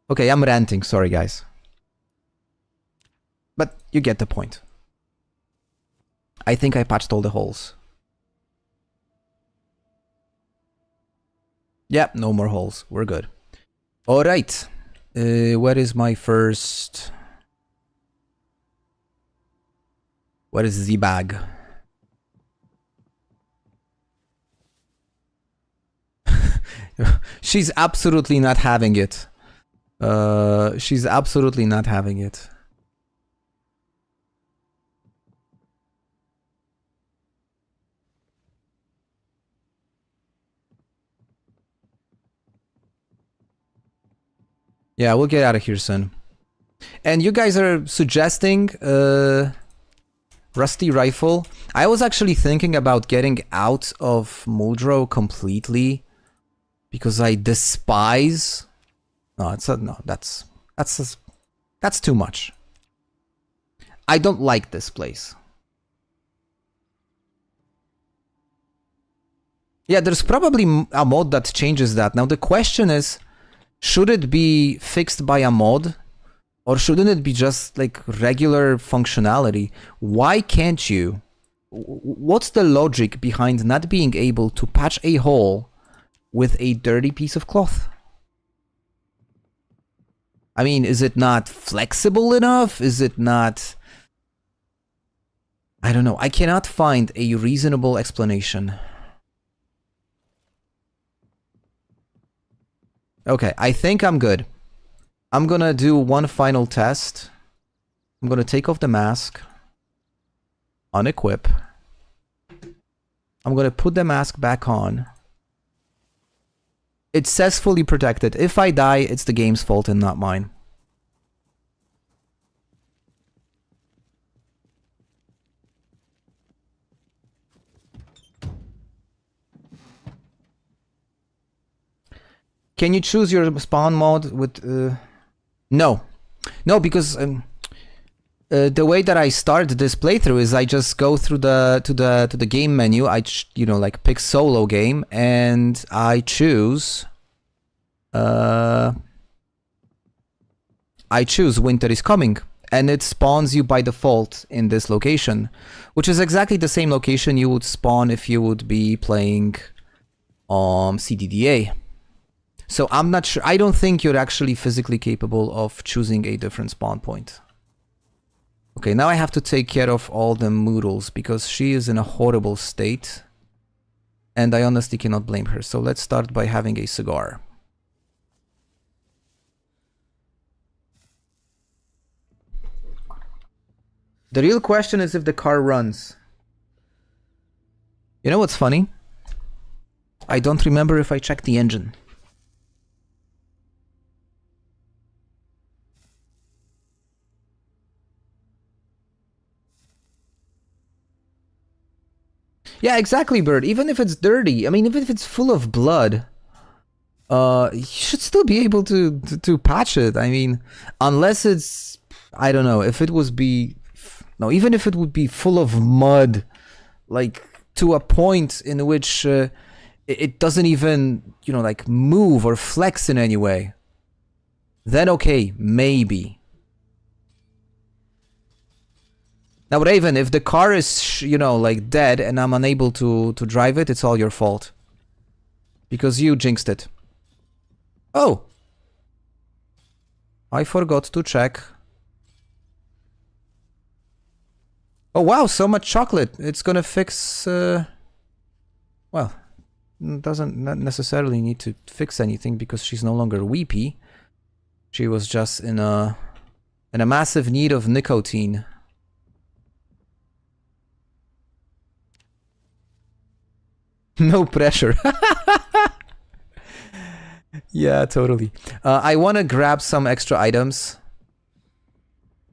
Okay, I'm ranting, sorry guys. But you get the point. I think I patched all the holes. Yep, no more holes. We're good. Alright. Where is my first... Where is the bag? She's absolutely not having it. She's absolutely not having it. Yeah, we'll get out of here soon. And you guys are suggesting Rusty Rifle. I was actually thinking about getting out of Muldrow completely because I despise... No, that's too much. I don't like this place. Yeah, there's probably a mod that changes that. Now the question is, should it be fixed by a mod? Or shouldn't it be just like regular functionality? Why can't you? What's the logic behind not being able to patch a hole with a dirty piece of cloth? I mean, is it not flexible enough? Is it not... I don't know. I cannot find a reasonable explanation. Okay, I think I'm good. I'm gonna do one final test. I'm gonna take off the mask. Unequip. I'm gonna put the mask back on. It says fully protected. If I die, it's the game's fault and not mine. Can you choose your spawn mode with... No. No, because the way that I start this playthrough is I just go through to the game menu. I you know, like pick solo game and I choose Winter is Coming, and it spawns you by default in this location, which is exactly the same location you would spawn if you would be playing CDDA. So I'm not sure. I don't think you're actually physically capable of choosing a different spawn point. Okay, now I have to take care of all the Moodles because she is in a horrible state. And I honestly cannot blame her. So let's start by having a cigar. The real question is if the car runs. You know what's funny? I don't remember if I checked the engine. Yeah, exactly, Bird. Even if it's dirty, I mean, even if it's full of blood, you should still be able to patch it. I mean, unless it's, I don't know, if it was no, even if it would be full of mud, like to a point in which it doesn't even, you know, like move or flex in any way, then okay, maybe. Now, Raven, if the car is, you know, like dead and I'm unable to drive it, it's all your fault. Because you jinxed it. Oh! I forgot to check. Oh wow, so much chocolate. It's gonna fix, well, doesn't not necessarily need to fix anything because she's no longer weepy. She was just in a massive need of nicotine. No pressure. Yeah, totally. I want to grab some extra items.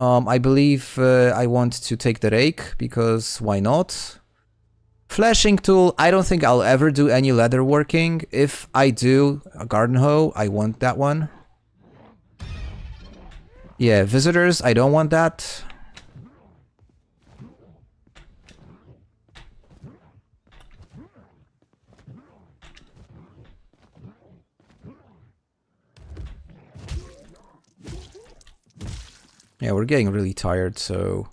I believe I want to take the rake, because why not? Flashing tool, I don't think I'll ever do any leather working. If I do, a garden hoe, I want that one. Yeah, visitors, I don't want that. Yeah, we're getting really tired, so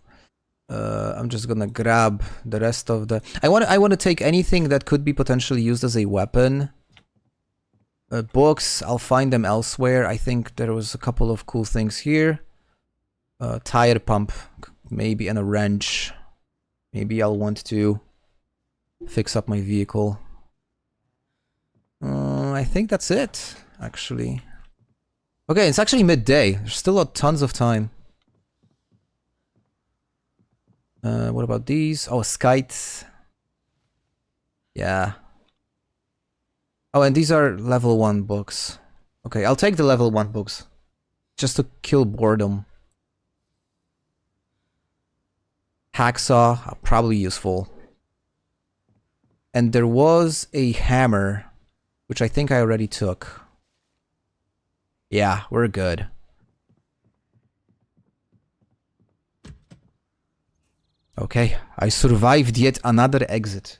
I'm just gonna grab the rest of the... I want to take anything that could be potentially used as a weapon. Books, I'll find them elsewhere. I think there was a couple of cool things here. Tire pump, maybe, and a wrench. Maybe I'll want to fix up my vehicle. I think that's it, actually. Okay, it's actually midday. There's still tons of time. What about these? Oh, skites. Yeah. Oh, and these are level 1 books. Okay, I'll take the level 1 books. Just to kill boredom. Hacksaw, probably useful. And there was a hammer, which I think I already took. Yeah, we're good. Okay, I survived yet another exit.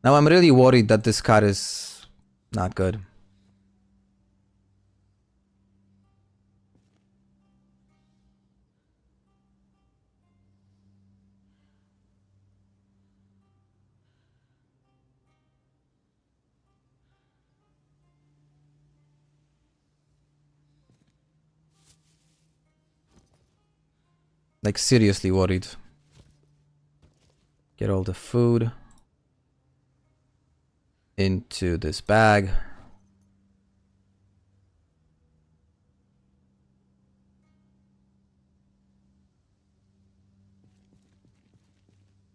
Now I'm really worried that this car is not good. Like, seriously worried. Get all the food into this bag.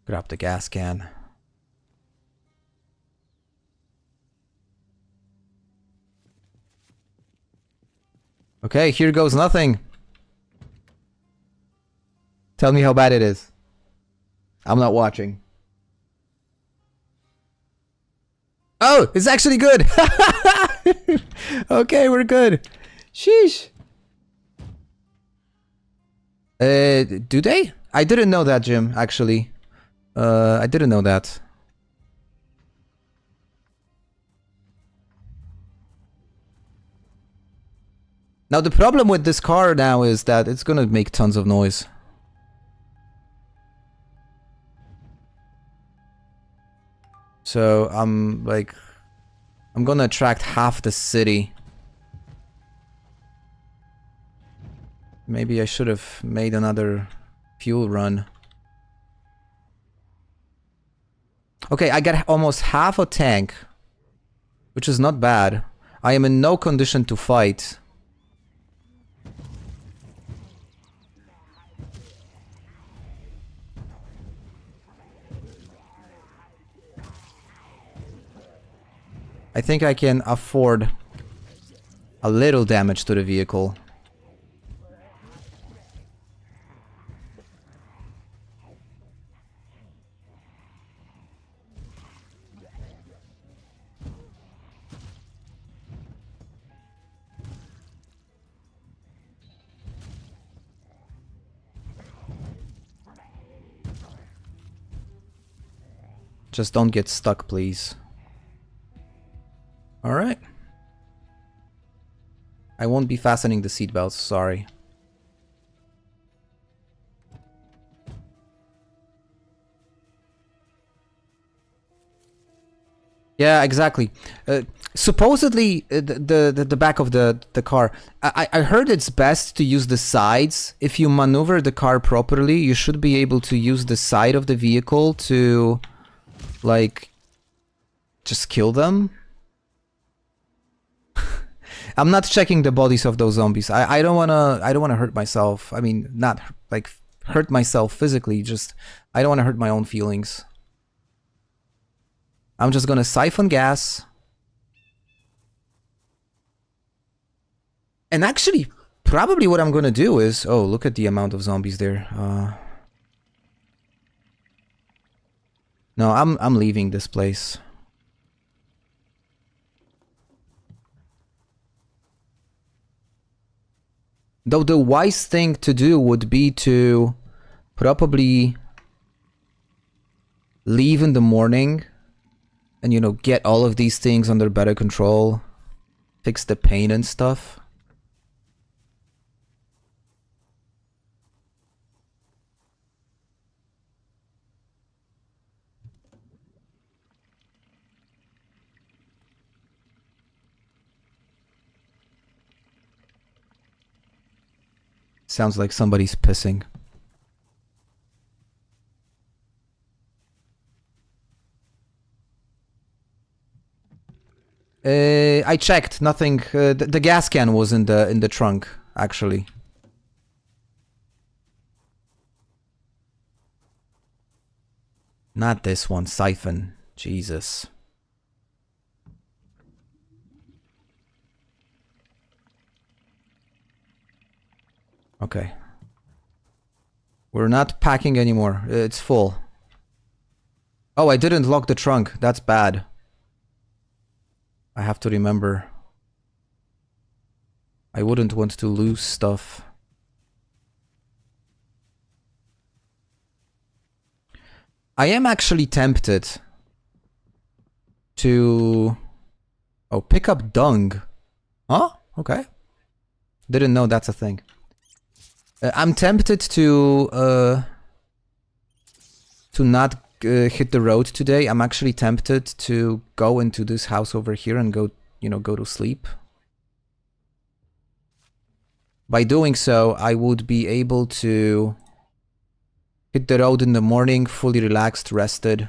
Grab the gas can. Okay, here goes nothing. Tell me how bad it is. I'm not watching. Oh, it's actually good. Okay, we're good. Sheesh. Do they? I didn't know that, Jim, actually. I didn't know that. Now the problem with this car now is that it's gonna make tons of noise. So I'm gonna attract half the city. Maybe I should have made another fuel run. Okay, I got almost half a tank, which is not bad. I am in no condition to fight. I think I can afford a little damage to the vehicle. Just don't get stuck, please. Alright. I won't be fastening the seatbelts, sorry. Yeah, exactly. Supposedly, the back of the car. I heard it's best to use the sides. If you maneuver the car properly, you should be able to use the side of the vehicle to, like, just kill them. I'm not checking the bodies of those zombies. I don't wanna hurt myself. I mean, not like hurt myself physically. Just I don't wanna hurt my own feelings. I'm just gonna siphon gas. And actually, probably what I'm gonna do is, oh, look at the amount of zombies there. No, I'm leaving this place. Though the wise thing to do would be to probably leave in the morning and, you know, get all of these things under better control, fix the pain and stuff. Sounds like somebody's pissing. I checked. Nothing. The gas can was in the trunk, actually. Not this one. Siphon. Jesus. Okay. We're not packing anymore. It's full. Oh, I didn't lock the trunk. That's bad. I have to remember. I wouldn't want to lose stuff. I am actually tempted to... Oh, pick up dung. Huh? Okay. Didn't know that's a thing. I'm tempted to not hit the road today. I'm actually tempted to go into this house over here and go, you know, go to sleep. By doing so, I would be able to hit the road in the morning, fully relaxed, rested.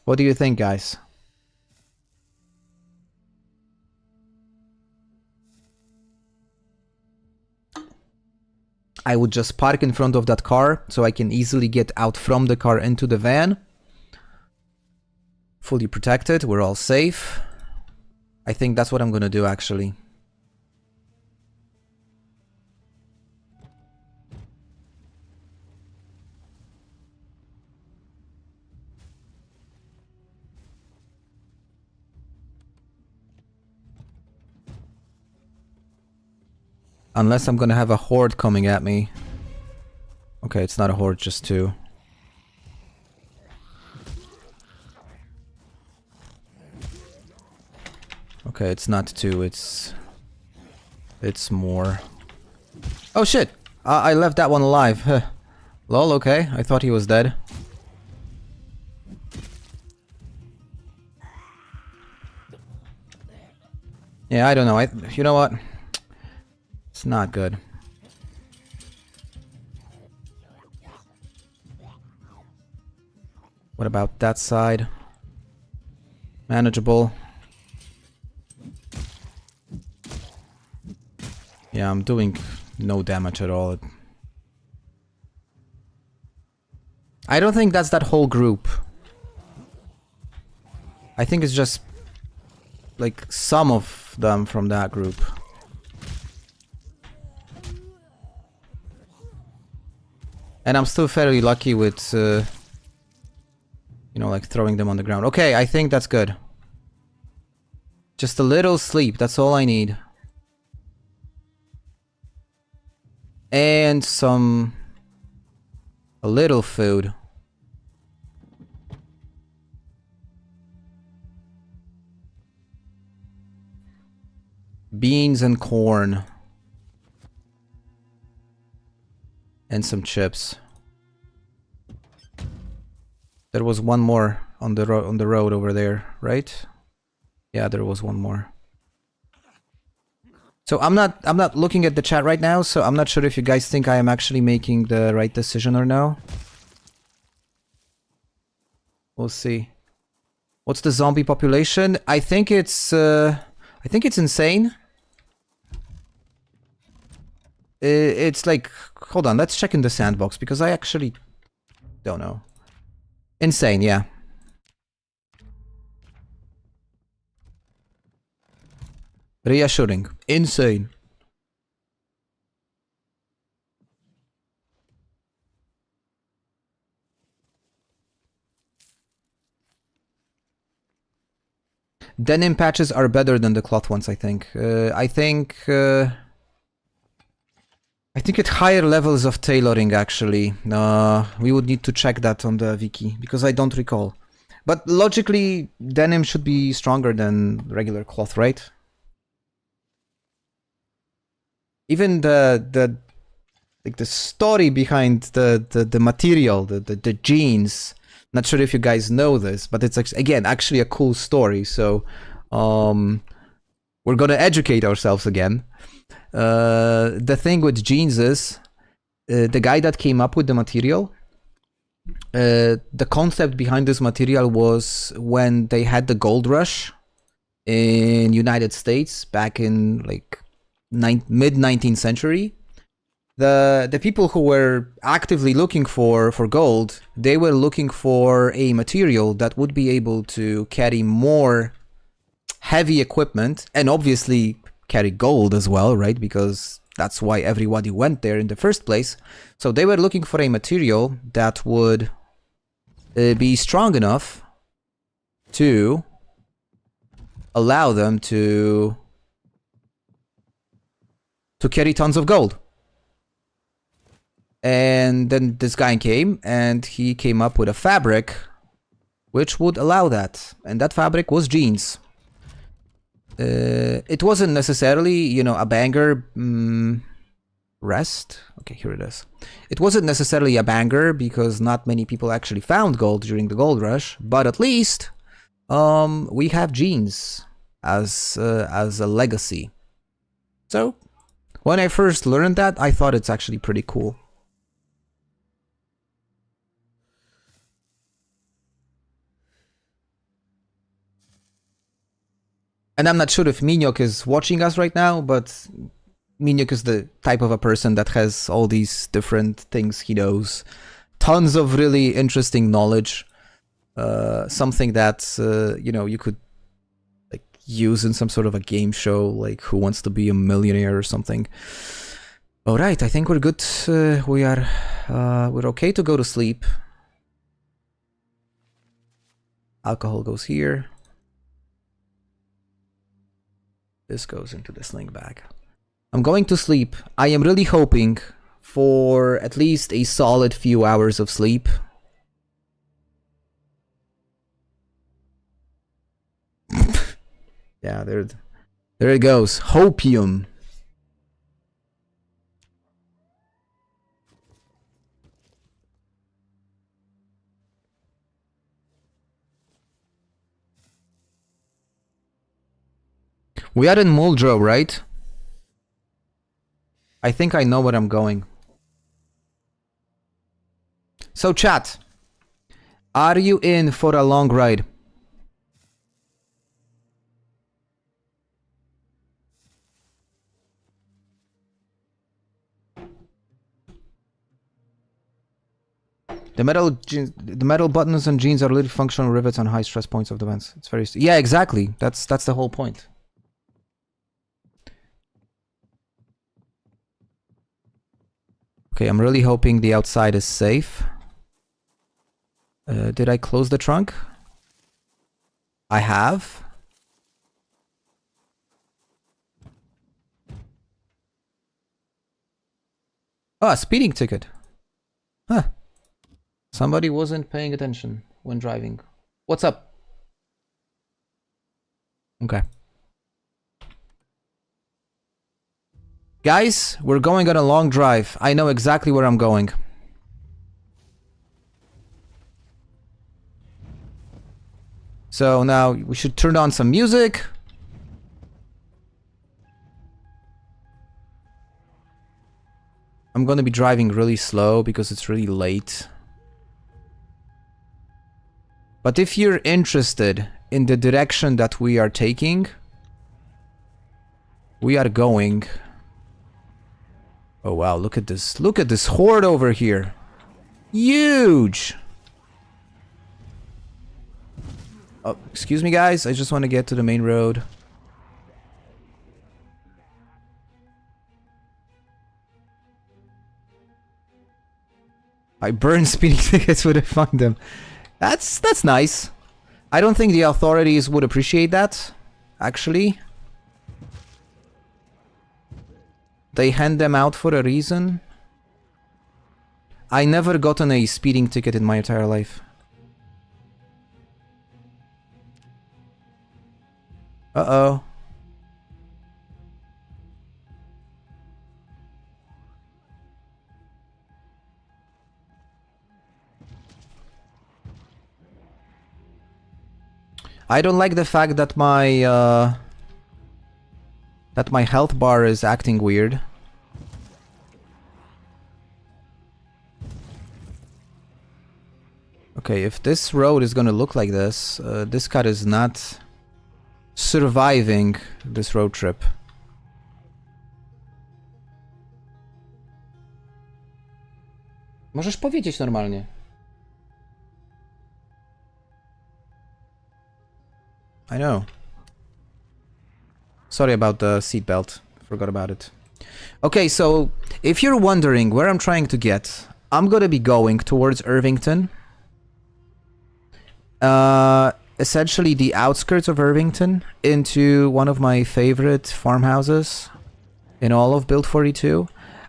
What do you think, guys? I would just park in front of that car so I can easily get out from the car into the van. Fully protected, we're all safe. I think that's what I'm gonna do, actually. Unless I'm gonna have a horde coming at me. Okay, it's not a horde, just two. Okay, it's not two, it's more. Oh shit! I left that one alive. Huh. Lol, okay. I thought he was dead. Yeah, I don't know. You know what? It's not good. What about that side? Manageable. Yeah, I'm doing no damage at all. I don't think that's that whole group. I think it's just like some of them from that group. And I'm still fairly lucky with, you know, like throwing them on the ground. Okay, I think that's good. Just a little sleep, that's all I need. And a little food. Beans and corn. And some chips. There was one more on the road over there, right? Yeah, there was one more. So I'm not looking at the chat right now, so I'm not sure if you guys think I am actually making the right decision or no. We'll see. What's the zombie population? I think it's insane. It's like, hold on, let's check in the sandbox because I actually don't know. Insane, yeah. Reassuring. Insane. Denim patches are better than the cloth ones, I think. I think at higher levels of tailoring, actually. We would need to check that on the wiki, because I don't recall. But logically, denim should be stronger than regular cloth, right? Even the story behind the material, the jeans. Not sure if you guys know this, but it's again actually a cool story. So we're gonna educate ourselves again. The thing with jeans is the guy that came up with the material. The concept behind this material was when they had the gold rush in United States back in like mid 19th century. The people who were actively looking for gold, they were looking for a material that would be able to carry more heavy equipment and obviously carry gold as well, right? Because that's why everybody went there in the first place. So they were looking for a material that would be strong enough to allow them to carry tons of gold. And then this guy came and he came up with a fabric which would allow that. And that fabric was jeans. It wasn't necessarily, you know, a banger. Rest? Okay, here it is. It wasn't necessarily a banger because not many people actually found gold during the gold rush. But at least we have jeans as a legacy. So when I first learned that, I thought it's actually pretty cool. And I'm not sure if Miniok is watching us right now, but Miniok is the type of a person that has all these different things he knows. Tons of really interesting knowledge. Something that, you know, you could like use in some sort of a game show, like Who Wants to Be a Millionaire or something. All right, I think we're good. We're okay to go to sleep. Alcohol goes here. This goes into the sling bag. I'm going to sleep. I am really hoping for at least a solid few hours of sleep. Yeah, there it goes. Hopium. We are in Muldrow, right? I think I know where I'm going. So chat, are you in for a long ride? The metal buttons and jeans are literally functional rivets on high stress points of the vents. It's very... Yeah, exactly. That's the whole point. Okay, I'm really hoping the outside is safe. Did I close the trunk? I have. Oh, a speeding ticket. Huh. Somebody wasn't paying attention when driving. What's up? Okay. Guys, we're going on a long drive. I know exactly where I'm going. So now we should turn on some music. I'm gonna be driving really slow because it's really late. But if you're interested in the direction that we are taking, we are going... Oh wow, look at this. Look at this horde over here. Huge! Oh, excuse me guys, I just want to get to the main road. I burn speeding tickets when I find them. That's nice. I don't think the authorities would appreciate that, actually. They hand them out for a reason. I never gotten a speeding ticket in my entire life. Uh-oh. I don't like the fact that my health bar is acting weird. Okay, if this road is gonna look like this, this car is not surviving this road trip. Możesz powiedzieć normalnie. I know. Sorry about the seatbelt. Forgot about it. Okay, so if you're wondering where I'm trying to get, I'm gonna be going towards Irvington. Essentially the outskirts of Irvington, into one of my favorite farmhouses in all of Build 42.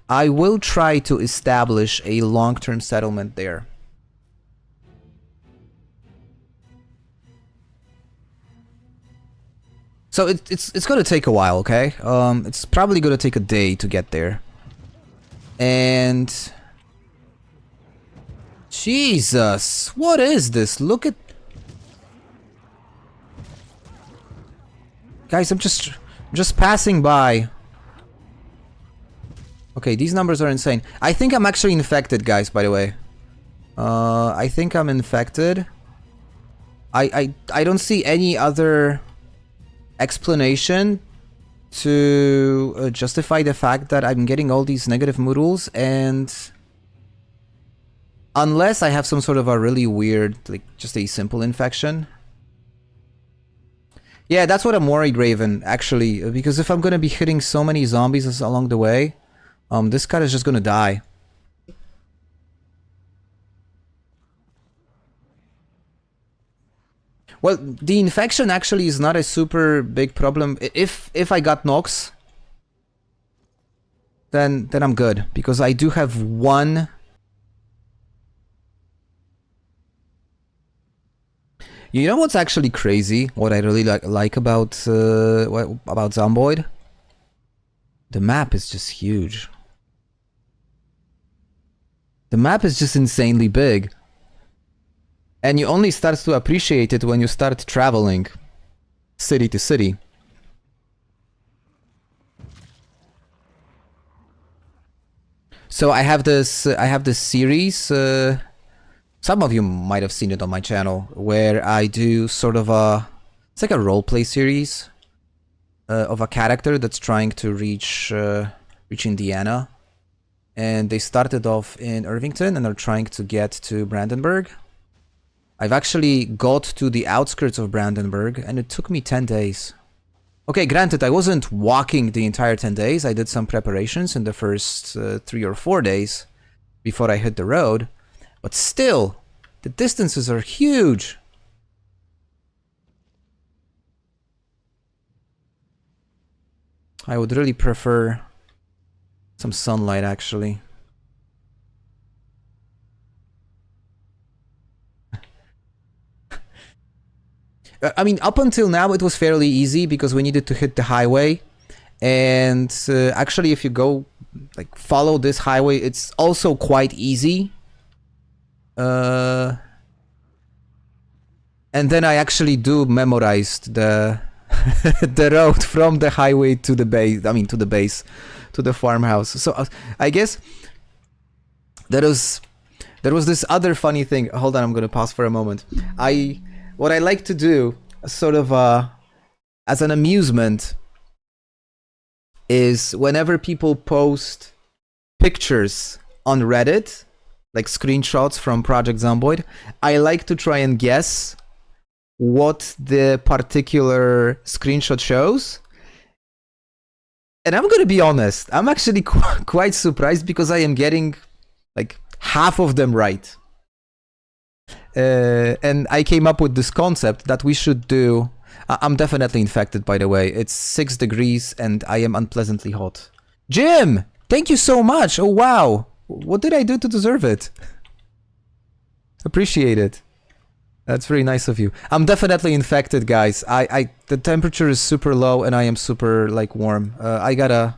I will try to establish a long-term settlement there. So it's gonna take a while, okay? It's probably gonna take a day to get there. And... Jesus! What is this? Look at... Guys, I'm just passing by. Okay, these numbers are insane. I think I'm actually infected, guys, by the way. I think I'm infected. I don't see any other explanation to justify the fact that I'm getting all these negative moodles, and unless I have some sort of a really weird, like, just a simple infection. Yeah, that's what I'm worried, Raven, actually, because if I'm gonna be hitting so many zombies along the way, this cat is just gonna die. Well, the infection actually is not a super big problem. If I got Knox, then I'm good, because I do have one. You know what's actually crazy? What I really like about Zomboid? The map is just huge. The map is just insanely big. And you only start to appreciate it when you start traveling city to city. So I have this series, some of you might have seen it on my channel, where I do sort of it's like a roleplay series of a character that's trying to reach Indiana. And they started off in Irvington and are trying to get to Brandenburg. I've actually got to the outskirts of Brandenburg and it took me 10 days. Okay, granted, I wasn't walking the entire 10 days. I did some preparations in the first 3 or 4 days before I hit the road. But still, the distances are huge. I would really prefer some sunlight, actually. I mean, up until now, it was fairly easy because we needed to hit the highway. And actually, if you go, like, follow this highway, it's also quite easy. And then I actually do memorize the the road from the highway to the base. I mean, to the base, to the farmhouse. So I guess there was this other funny thing. Hold on, I'm gonna pause for a moment. What I like to do, sort of as an amusement, is whenever people post pictures on Reddit, like screenshots from Project Zomboid, I like to try and guess what the particular screenshot shows. And I'm gonna be honest, I'm actually quite surprised because I am getting like half of them right. And I came up with this concept that we should do. I'm definitely infected, by the way. It's 6 degrees and I am unpleasantly hot. Jim, thank you so much. Oh wow, what did I do to deserve it? Appreciate it. That's very nice of you. I'm definitely infected, guys. The temperature is super low and I am super like warm. I gotta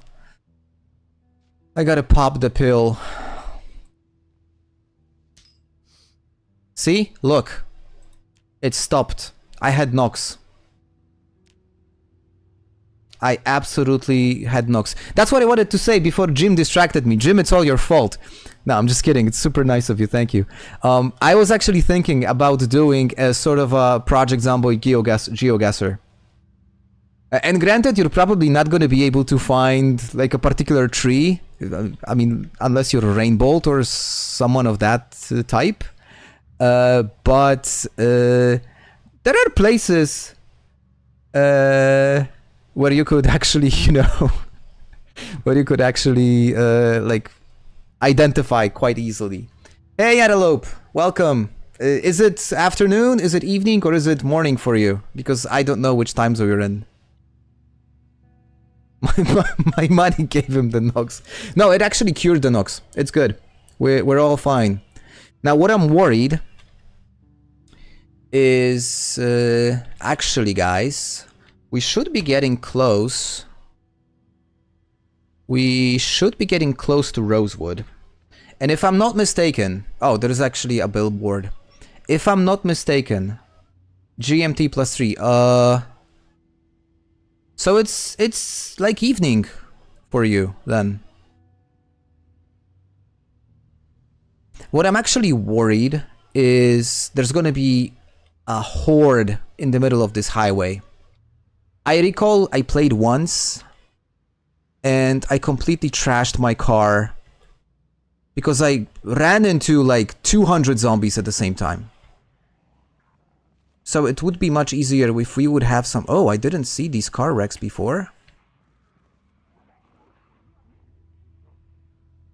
pop the pill. See? Look. It stopped. I had Knox. I absolutely had Knox. That's what I wanted to say before Jim distracted me. Jim, it's all your fault. No, I'm just kidding. It's super nice of you. Thank you. I was actually thinking about doing a sort of a Project Zomboid geogasser. And granted, you're probably not going to be able to find like a particular tree. I mean, unless you're Rainbolt or someone of that type. But there are places where you could actually, you know, where you could actually like identify quite easily. Hey, Antelope, welcome. Is it afternoon? Is it evening? Or is it morning for you? Because I don't know which time zone you're in. My money gave him the Knox. No, it actually cured the Knox. It's good. We're all fine. Now, what I'm worried is actually, guys, we should be getting close. We should be getting close to Rosewood. And if I'm not mistaken, oh, there's actually a billboard. If I'm not mistaken, GMT +3. So it's like evening for you then. What I'm actually worried is there's gonna be a horde in the middle of this highway. I recall I played once and I completely trashed my car because I ran into like 200 zombies at the same time. So it would be much easier if we would have some... Oh, I didn't see these car wrecks before.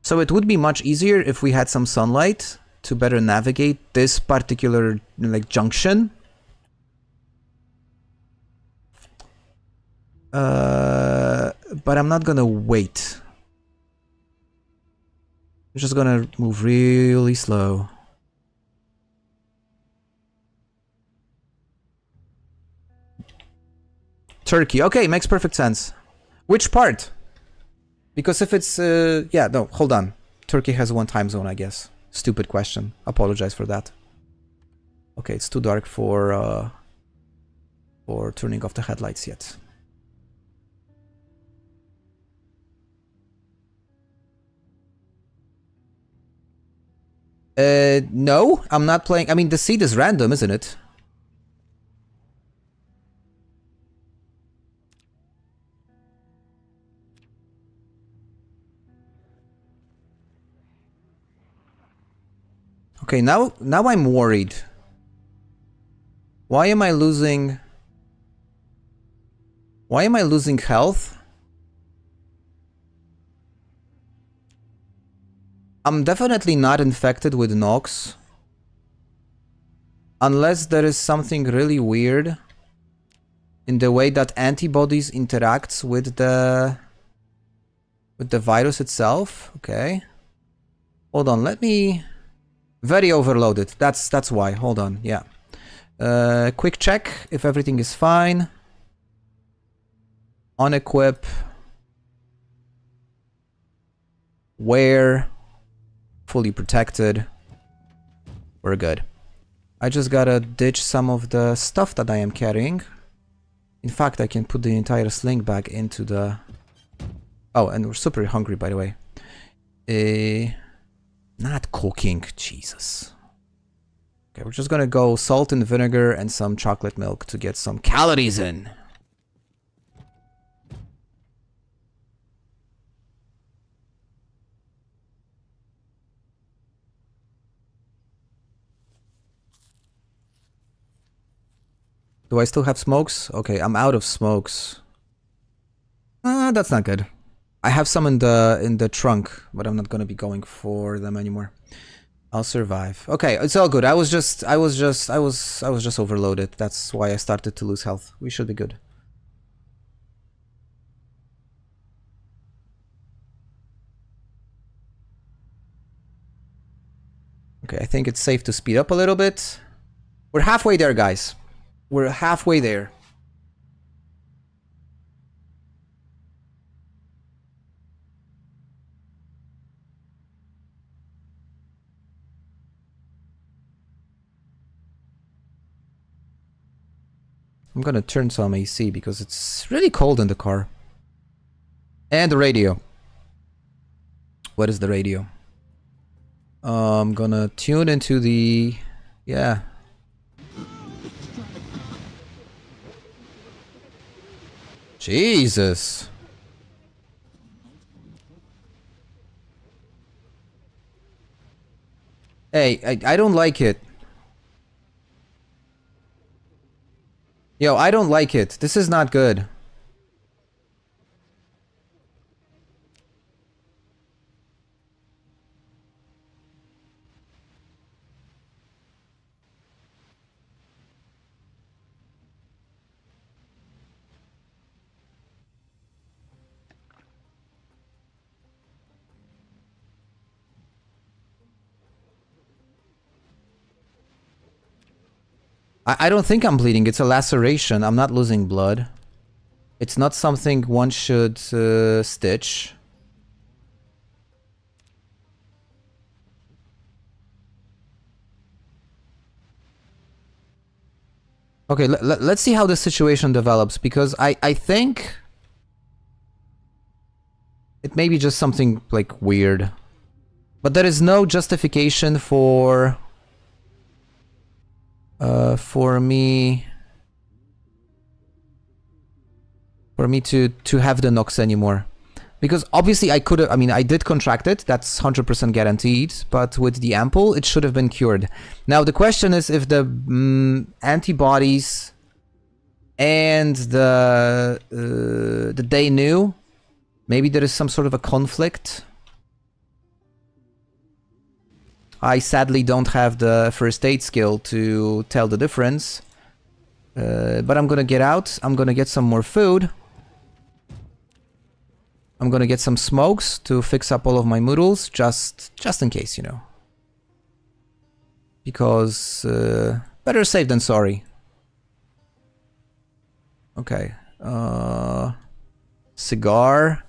So it would be much easier if we had some sunlight to better navigate this particular like junction. But I'm not gonna wait. We're just gonna move really slow. Turkey. Okay, makes perfect sense. Which part? Because if it's... yeah, no, hold on. Turkey has one time zone, I guess. Stupid question. Apologize for that. Okay, it's too dark for turning off the headlights yet. No, I'm not playing... I mean, the seed is random, isn't it? Okay, now I'm worried. Why am I losing... Why am I losing health? I'm definitely not infected with Knox. Unless there is something really weird in the way that antibodies interacts with the virus itself. Okay. Hold on, let me... Very overloaded. That's why. Hold on, yeah. Quick check if everything is fine. Unequip. Wear. Fully protected. We're good. I just gotta ditch some of the stuff that I am carrying. In fact, I can put the entire sling bag into the... Oh, and we're super hungry, by the way. Not cooking, Jesus. Okay, we're just gonna go salt and vinegar and some chocolate milk to get some calories in. Do I still have smokes? Okay, I'm out of smokes. That's not good. I have some in the trunk, but I'm not gonna be going for them anymore. I'll survive. Okay, it's all good. I was just overloaded. That's why I started to lose health. We should be good. Okay, I think it's safe to speed up a little bit. We're halfway there, guys. We're halfway there. I'm gonna turn some AC because it's really cold in the car. And the radio. What is the radio? I'm gonna tune into the... Yeah. Jesus. Hey, I don't like it. Yo, I don't like it. This is not good. I don't think I'm bleeding. It's a laceration. I'm not losing blood. It's not something one should stitch. Okay, let's see how the situation develops, because I think it may be just something like weird. But there is no justification for me to have the Knox anymore. Because obviously I could have, I mean, I did contract it, that's 100% guaranteed, but with the ample, it should have been cured. Now the question is if the antibodies and the day new, maybe there is some sort of a conflict. I sadly don't have the first aid skill to tell the difference. But I'm gonna get out, I'm gonna get some more food. I'm gonna get some smokes to fix up all of my noodles, just in case, you know. Because better safe than sorry. Okay. Cigar.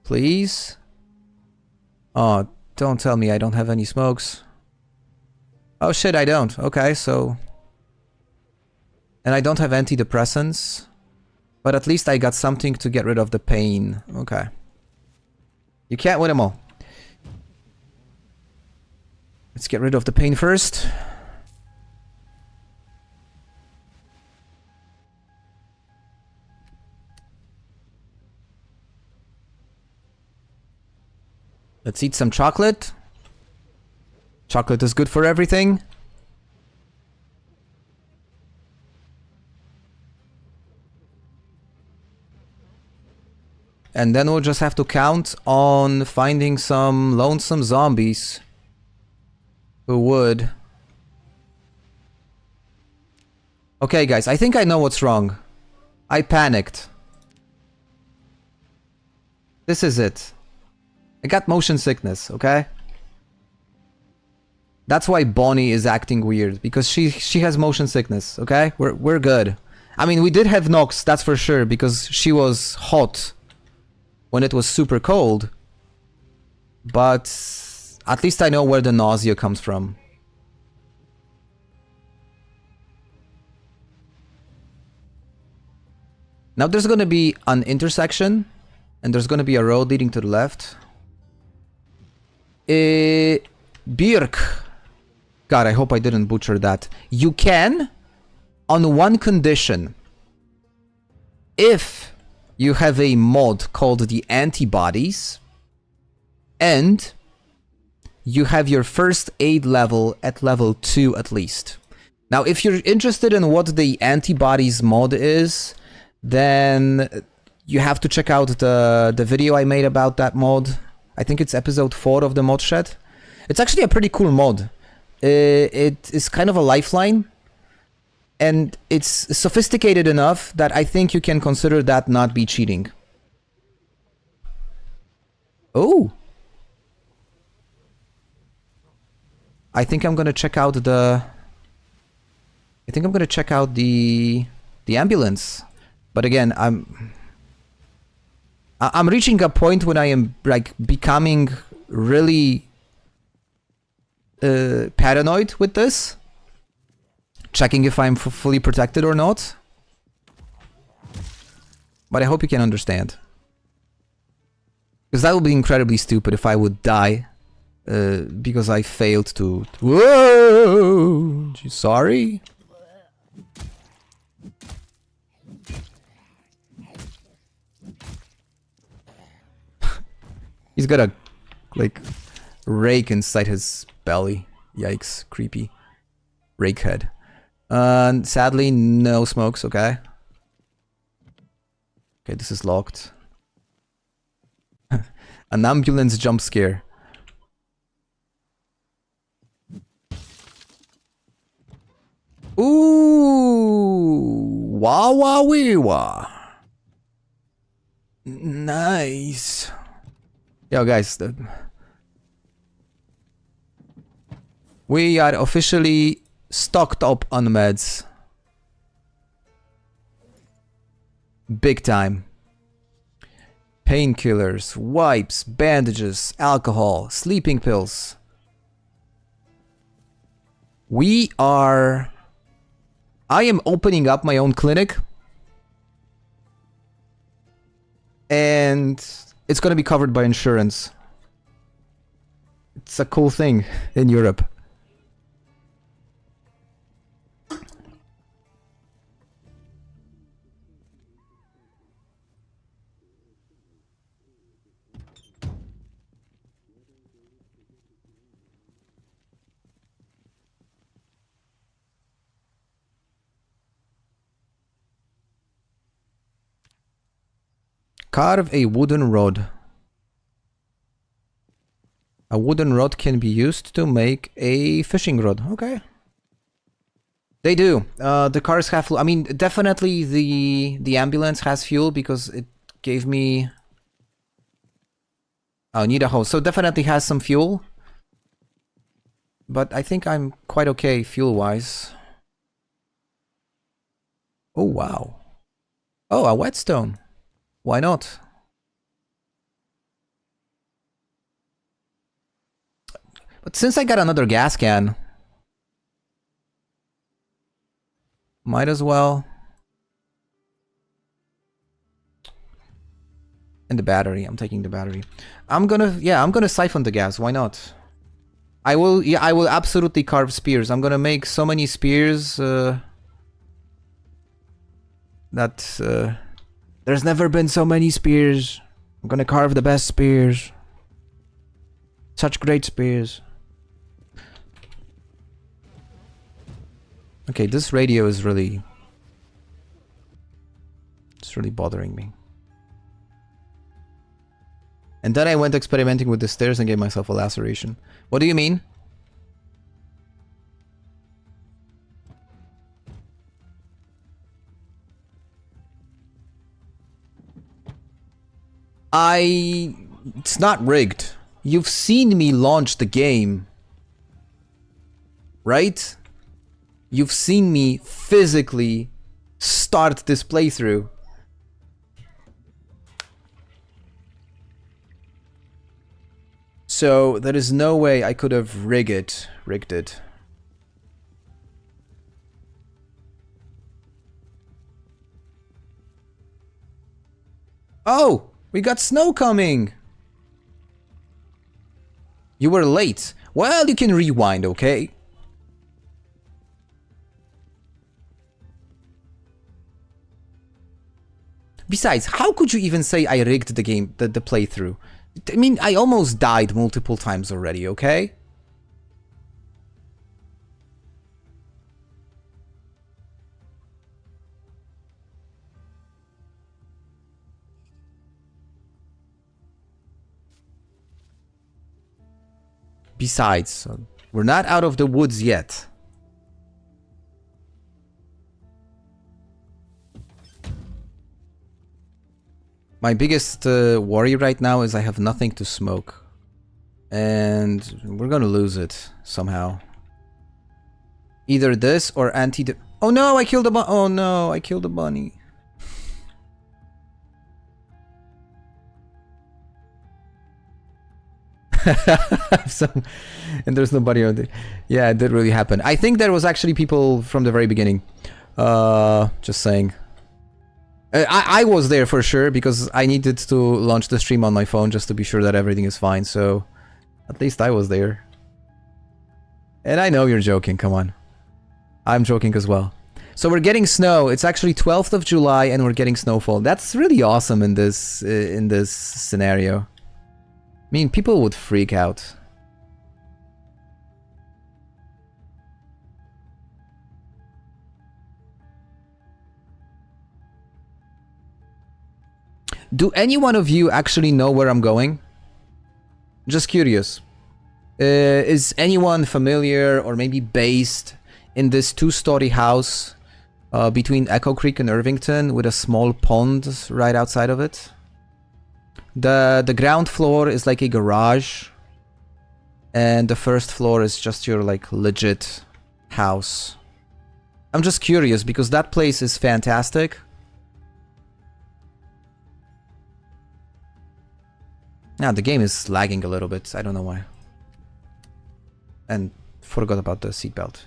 Please. Oh, don't tell me I don't have any smokes. Oh shit, I don't. Okay, so... And I don't have antidepressants. But at least I got something to get rid of the pain. Okay. You can't win them all. Let's get rid of the pain first. Let's eat some chocolate. Chocolate is good for everything. And then we'll just have to count on finding some lonesome zombies who would. Okay, guys, I think I know what's wrong. I panicked. This is it. I got motion sickness, okay? That's why Bonnie is acting weird, because she has motion sickness, okay? We're good. I mean, we did have Knox, that's for sure, because she was hot when it was super cold. But at least I know where the nausea comes from. Now there's gonna be an intersection, and there's gonna be a road leading to the left. Birk. God, I hope I didn't butcher that. You can, on one condition. If you have a mod called the antibodies, and you have your first aid level at level 2 at least. Now, if you're interested in what the antibodies mod is, then you have to check out the video I made about that mod. I think it's episode 4 of the mod shed. It's actually a pretty cool mod. It is kind of a lifeline. And it's sophisticated enough that I think you can consider that not be cheating. Oh. I think I'm gonna check out the... I think I'm gonna check out the ambulance. But again, I'm reaching a point when I am like becoming really paranoid with this. Checking if I'm fully protected or not. But I hope you can understand. Because that would be incredibly stupid if I would die because I failed to... Whoa! Sorry? He's got a, like, rake inside his belly. Yikes, creepy. Rake head. Sadly, no smokes, okay. Okay, this is locked. An ambulance jump scare. Ooh! Wah wah wee wah. Nice. Yo, guys. We are officially stocked up on meds. Big time. Painkillers, wipes, bandages, alcohol, sleeping pills. I am opening up my own clinic. And it's gonna be covered by insurance. It's a cool thing in Europe. Carve a wooden rod. A wooden rod can be used to make a fishing rod. Okay. They do. The cars have... I mean, definitely the ambulance has fuel because it gave me... Oh, need a hose. So definitely has some fuel. But I think I'm quite okay fuel-wise. Oh, wow. Oh, a whetstone. Why not? But since I got another gas can, might as well. And the battery. I'm taking the battery. I'm gonna siphon the gas. Why not? I will absolutely carve spears. I'm gonna make so many spears that there's never been so many spears. I'm gonna carve the best spears. Such great spears. Okay, this radio is really... It's really bothering me. And then I went experimenting with the stairs and gave myself a laceration. What do you mean? It's not rigged. You've seen me launch the game. Right? You've seen me physically start this playthrough. So there is no way I could have rigged it. Oh, we got snow coming. You were late. Well, you can rewind, okay? Besides, how could you even say I rigged the game, the playthrough? I mean, I almost died multiple times already, okay? Besides, we're not out of the woods yet. My biggest worry right now is I have nothing to smoke. And we're gonna lose it somehow. Either this or anti... Oh no, I killed a bunny. Oh no, I killed a bunny. And there's nobody on there. Yeah, it did really happen. I think there was actually people from the very beginning. Just saying. I was there for sure because I needed to launch the stream on my phone just to be sure that everything is fine, so at least I was there. And I know you're joking, come on. I'm joking as well. So we're getting snow. It's actually 12th of July and we're getting snowfall. That's really awesome in this scenario. I mean, people would freak out. Do any one of you actually know where I'm going? Just curious. Is anyone familiar or maybe based in this two-story house between Echo Creek and Irvington with a small pond right outside of it? The ground floor is like a garage and the first floor is just your like legit house. I'm just curious because that place is fantastic. Now the game is lagging a little bit. I don't know why. And forgot about the seatbelt.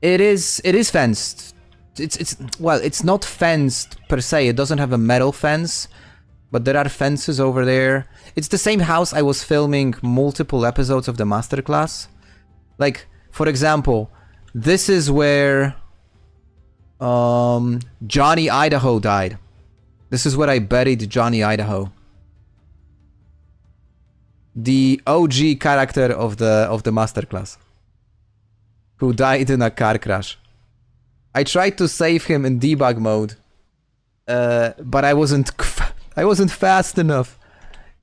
It is fenced. Well, it's not fenced per se. It doesn't have a metal fence, but there are fences over there. It's the same house I was filming multiple episodes of the masterclass. Like, for example, this is where Johnny Idaho died. This is where I buried Johnny Idaho. The OG character of the masterclass, who died in a car crash. I tried to save him in debug mode, but I wasn't fast enough,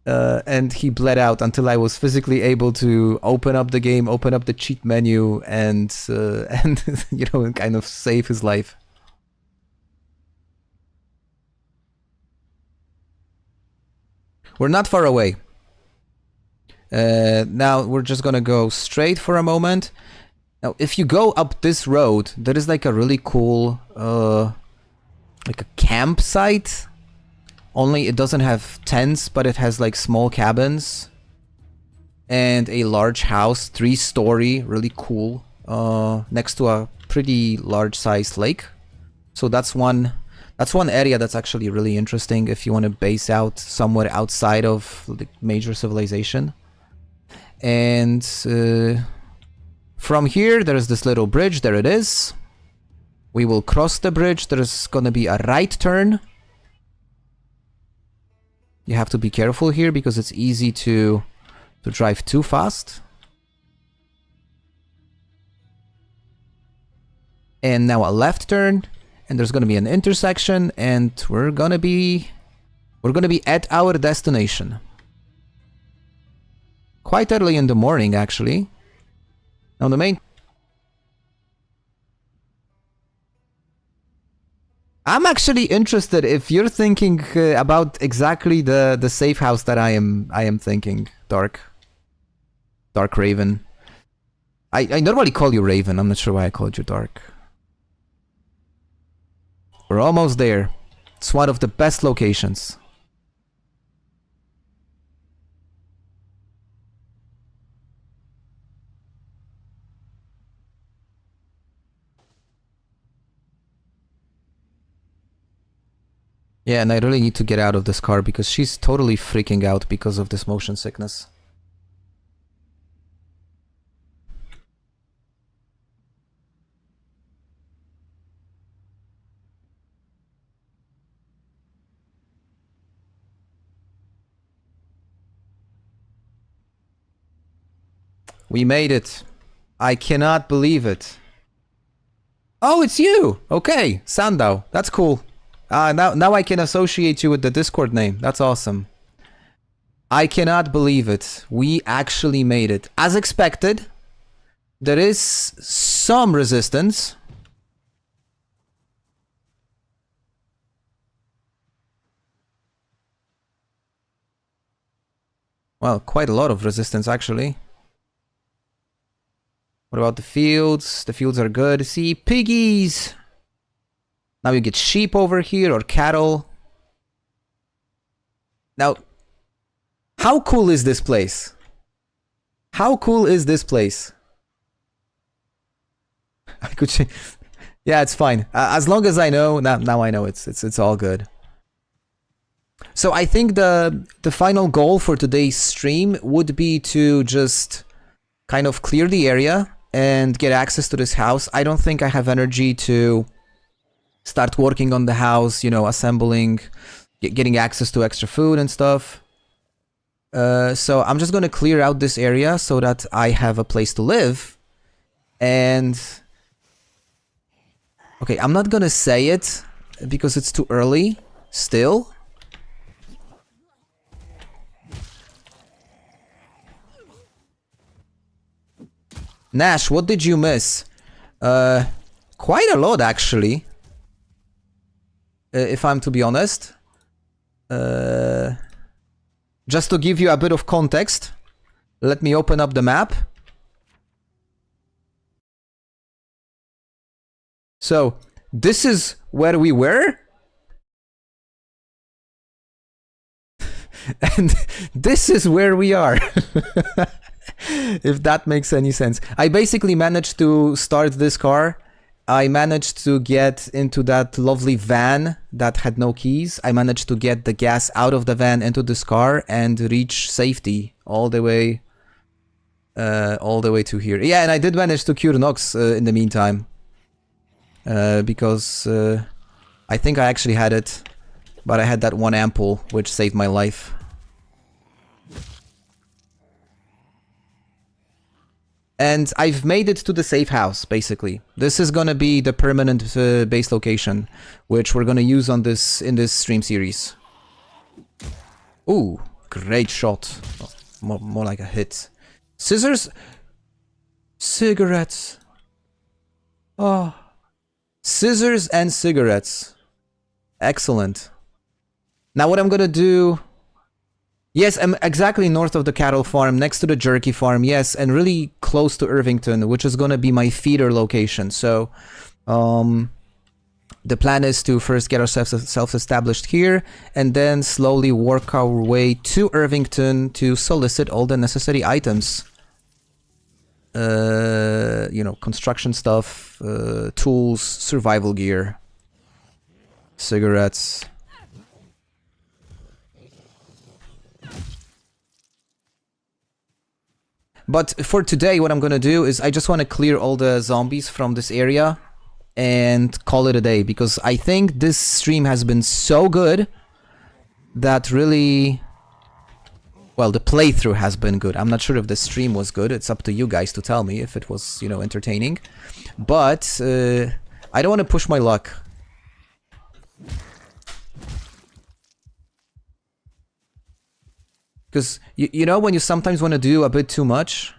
and he bled out until I was physically able to open up the game, open up the cheat menu, and you know, kind of save his life. We're not far away. Now we're just gonna go straight for a moment. Now, if you go up this road, there is like a really cool, like a campsite. Only it doesn't have tents, but it has like small cabins. And a large house, 3-story, really cool, next to a pretty large-sized lake. So that's one area that's actually really interesting if you want to base out somewhere outside of the major civilization. And from here, there's this little bridge. There it is. We will cross the bridge. There's gonna be a right turn. You have to be careful here because it's easy to drive too fast. And now a left turn, and there's gonna be an intersection, and we're gonna be at our destination. Quite early in the morning, actually. Now the main... I'm actually interested if you're thinking about exactly the safe house that I am thinking, Dark Raven. I normally call you Raven. I'm not sure why I called you Dark. We're almost there. It's one of the best locations. Yeah, and I really need to get out of this car because she's totally freaking out because of this motion sickness. We made it. I cannot believe it. Oh, it's you! Okay, Sandow. That's cool. Now I can associate you with the Discord name. That's awesome. I cannot believe it. We actually made it. As expected, there is some resistance. Well, quite a lot of resistance, actually. What about the fields? The fields are good. See, piggies! Now you get sheep over here, or cattle. Now, how cool is this place? How cool is this place? I could change. Yeah, it's fine. As long as I know, now I know it's all good. So I think the final goal for today's stream would be to just kind of clear the area and get access to this house. I don't think I have energy to start working on the house, you know, assembling, getting access to extra food and stuff. So I'm just gonna clear out this area so that I have a place to live. And okay, I'm not gonna say it because it's too early still. Nash, what did you miss? Quite a lot, actually. If I'm to be honest. Just to give you a bit of context, let me open up the map. So, this is where we were. And this is where we are. If that makes any sense. I basically managed to start this car. I managed to get into that lovely van that had no keys. I managed to get the gas out of the van into this car and reach safety all the way to here. Yeah, and I did manage to cure Knox in the meantime. Because I think I actually had it, but I had that one ampoule which saved my life. And I've made it to the safe house, basically. This is gonna be the permanent base location, which we're gonna use on this in this stream series. Ooh, great shot. Oh, more like a hit. Scissors? Cigarettes. Oh. Scissors and cigarettes. Excellent. Now what I'm gonna do Yes, I'm exactly north of the cattle farm, next to the jerky farm, yes, and really close to Irvington, which is gonna be my feeder location. So, the plan is to first get ourselves self-established here, and then slowly work our way to Irvington to solicit all the necessary items. You know, construction stuff, tools, survival gear, cigarettes. But for today, what I'm gonna do is I just want to clear all the zombies from this area and call it a day, because I think this stream has been so good that really... Well, the playthrough has been good. I'm not sure if the stream was good. It's up to you guys to tell me if it was, you know, entertaining. But I don't want to push my luck. Because, you know, when you sometimes want to do a bit too much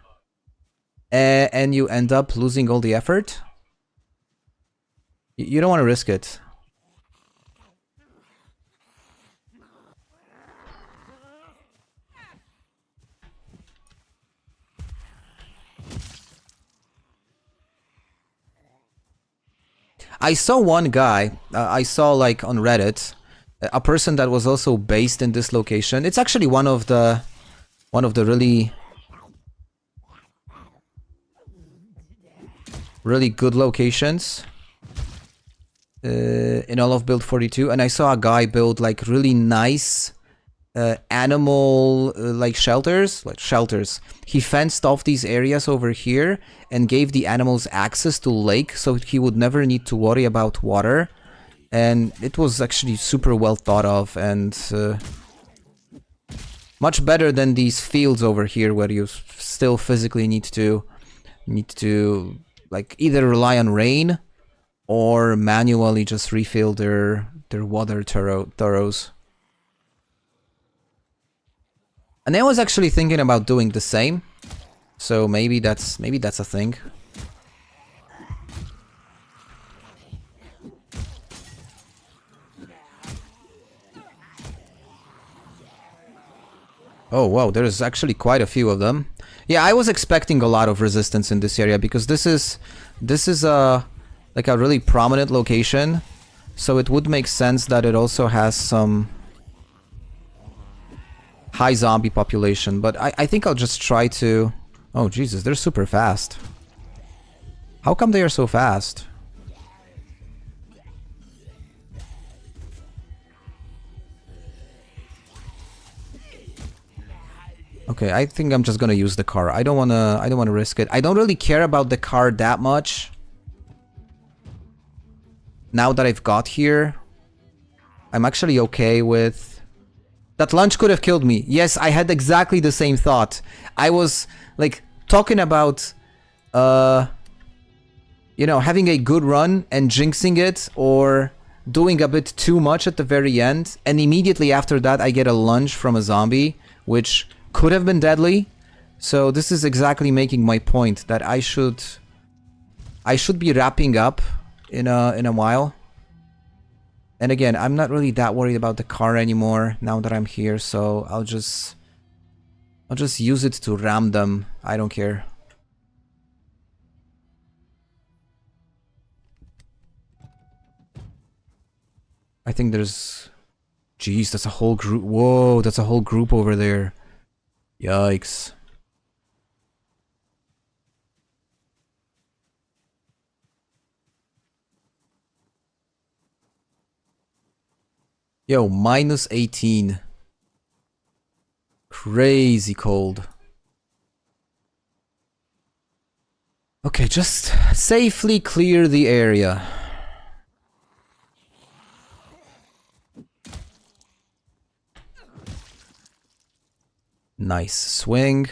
and you end up losing all the effort, you don't want to risk it. I saw one guy, I saw like on Reddit, a person that was also based in this location. It's actually one of the really good locations in all of Build 42, and I saw a guy build like really nice animal like shelters. He fenced off these areas over here and gave the animals access to lake, so he would never need to worry about water. And it was actually super well thought of, and much better than these fields over here where you still physically need to like either rely on rain or manually just refill their water thorough. And I was actually thinking about doing the same, so maybe that's a thing. Oh wow, there's actually quite a few of them. Yeah, I was expecting a lot of resistance in this area because this is like a really prominent location, so it would make sense that it also has some high zombie population. But I think I'll just try to... Oh Jesus, they're super fast. How come they are so fast? Okay, I think I'm just gonna use the car. I don't wanna risk it. I don't really care about the car that much. Now that I've got here, I'm actually okay with... That lunch could have killed me. Yes, I had exactly the same thought. I was like talking about you know, having a good run and jinxing it, or doing a bit too much at the very end, and immediately after that I get a lunge from a zombie, which could have been deadly. So this is exactly making my point that I should be wrapping up in a while. And again, I'm not really that worried about the car anymore now that I'm here, so I'll just use it to ram them. I don't care. I think there's... Jeez, that's a whole group. Whoa, that's a whole group over there. Yikes. Yo, minus 18. Crazy cold. Okay, just safely clear the area. Nice swing.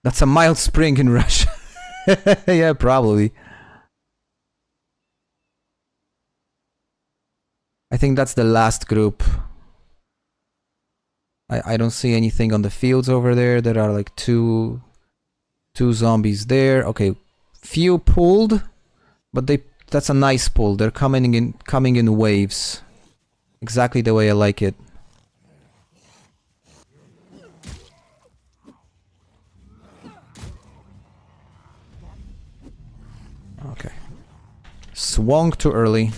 That's a mild spring in Russia. Yeah, probably. I think that's the last group. I don't see anything on the fields over there. There are like two zombies there. Okay, few pulled. But that's a nice pull. They're coming in waves. Exactly the way I like it. Okay. Swung too early.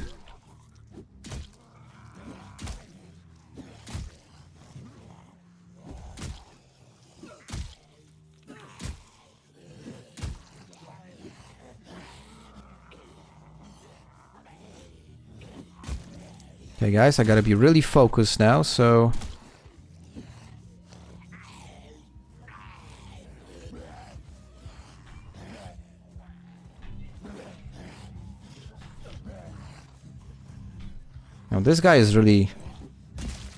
Okay, guys, I gotta be really focused now, so... Now, this guy is really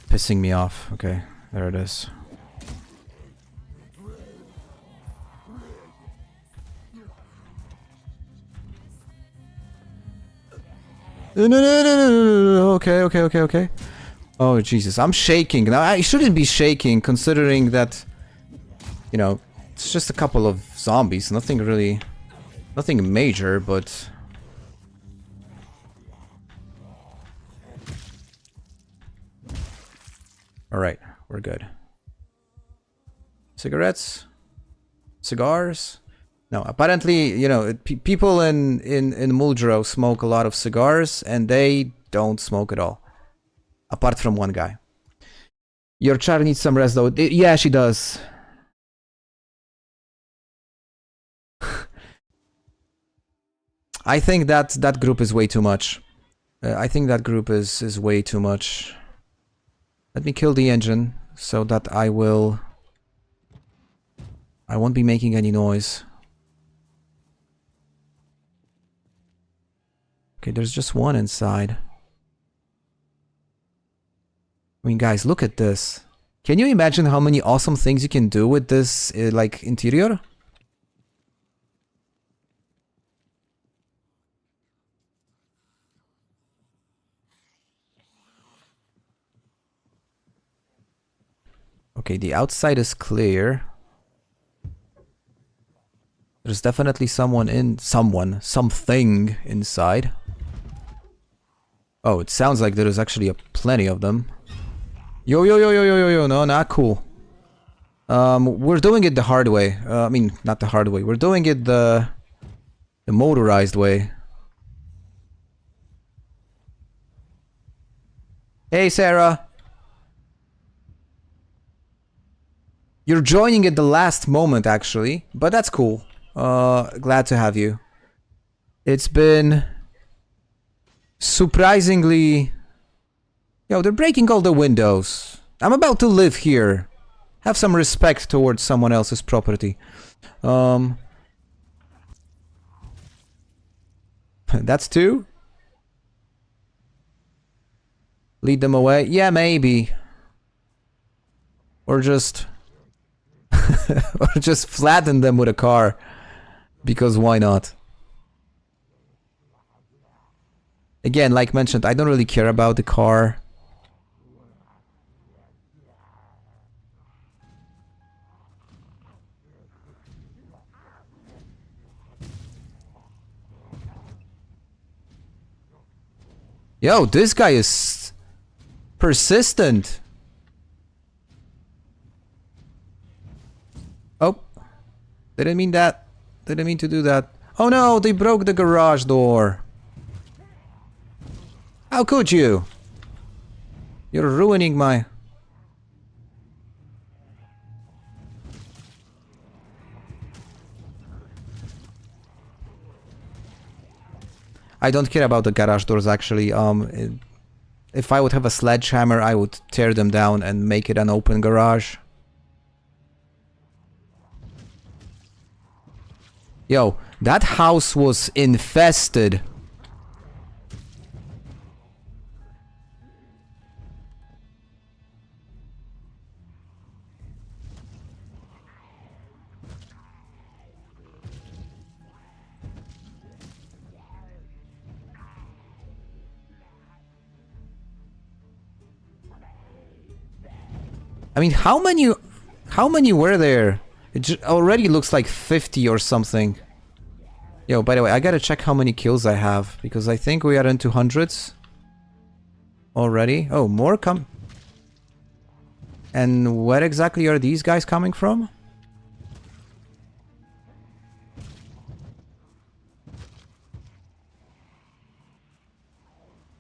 pissing me off. Okay, there it is. No. Okay. Oh, Jesus. I'm shaking. Now, I shouldn't be shaking, considering that, you know, it's just a couple of zombies. Nothing really... Nothing major, but... Alright, we're good. Cigarettes? Cigars? No, apparently, you know, people in Muldrow smoke a lot of cigars, and they don't smoke at all. Apart from one guy. Your char needs some rest, though. Yeah, she does. I think that group is way too much. I think that group is way too much. Let me kill the engine, so that I won't be making any noise. Okay, there's just one inside. I mean, guys, look at this. Can you imagine how many awesome things you can do with this, like, interior? Okay, the outside is clear. There's definitely something inside. Oh, it sounds like there is actually plenty of them. Yo, no, not cool. We're doing it the hard way. I mean, not the hard way. We're doing it the motorized way. Hey, Sarah. You're joining at the last moment, actually, but that's cool. Glad to have you. It's been surprisingly... Yo, they're breaking all the windows. I'm about to live here. Have some respect towards someone else's property. That's two? Lead them away? Yeah, maybe. Or just... or just flatten them with a car. Because why not? Again, like mentioned, I don't really care about the car. Yo, this guy is persistent. Oh, didn't mean that. Didn't mean to do that. Oh no, they broke the garage door. How could you? You're ruining my... I don't care about the garage doors, actually. If I would have a sledgehammer, I would tear them down and make it an open garage. Yo, that house was infested. I mean, how many were there? It already looks like 50 or something. Yo, by the way, I gotta check how many kills I have, because I think we are into hundreds already. Oh, more come. And where exactly are these guys coming from?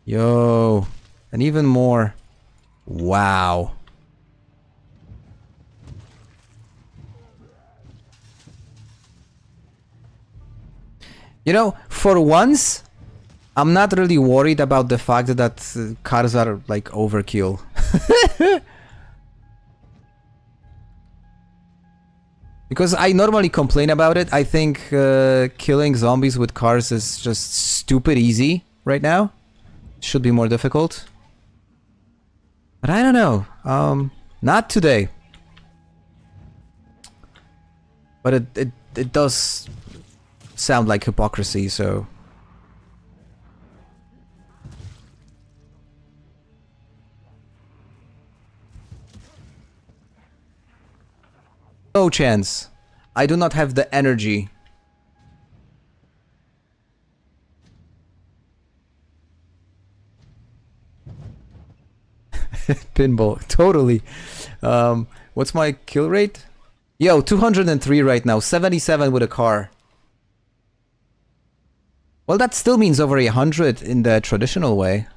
Yo, and even more. Wow. You know, for once, I'm not really worried about the fact that cars are like overkill. Because I normally complain about it. I think killing zombies with cars is just stupid easy right now. Should be more difficult. But I don't know. Not today. But it does sound like hypocrisy, so... No chance. I do not have the energy. Pinball, totally. What's my kill rate? Yo, 203 right now, 77 with a car. Well, that still means over 100 in the traditional way.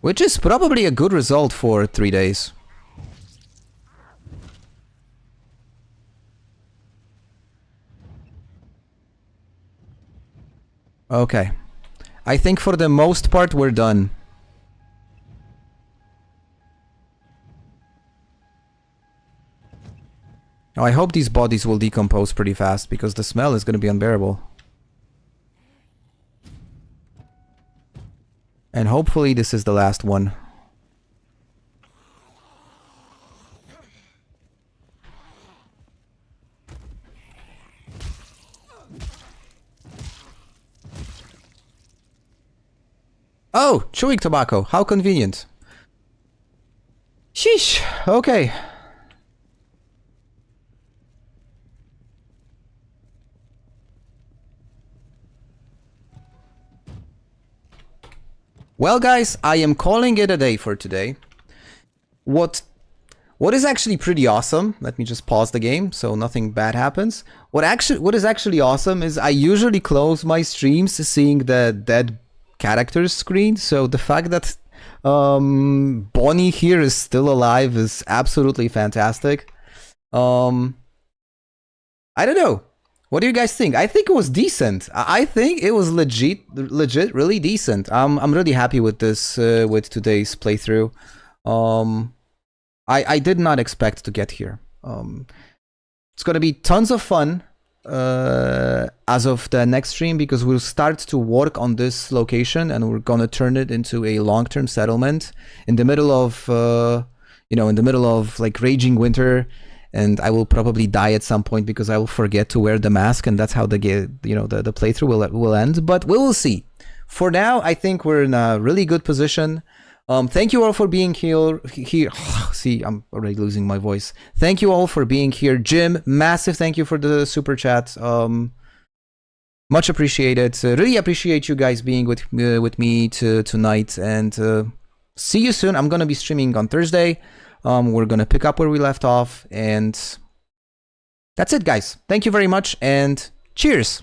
Which is probably a good result for 3 days. Okay. I think for the most part we're done. Oh, I hope these bodies will decompose pretty fast, because the smell is going to be unbearable. And hopefully this is the last one. Oh, chewing tobacco. How convenient. Sheesh. Okay. Well, guys, I am calling it a day for today. What is actually pretty awesome, let me just pause the game so nothing bad happens. What is actually awesome is I usually close my streams seeing the dead characters screen, so the fact that Bonnie here is still alive is absolutely fantastic. I don't know. What do you guys think? I think it was decent. I think it was legit, really decent. I'm really happy with this, with today's playthrough. I did not expect to get here. It's gonna be tons of fun as of the next stream, because we'll start to work on this location and we're gonna turn it into a long-term settlement in the middle of, you know, in the middle of like raging winter. And I will probably die at some point because I will forget to wear the mask, and that's how the playthrough will end. But we will see. For now, I think we're in a really good position. Thank you all for being here. See, I'm already losing my voice. Thank you all for being here. Jim, massive thank you for the super chat. Much appreciated. Really appreciate you guys being with me tonight, and see you soon. I'm gonna be streaming on Thursday. We're gonna pick up where we left off, and that's it, guys. Thank you very much, and cheers.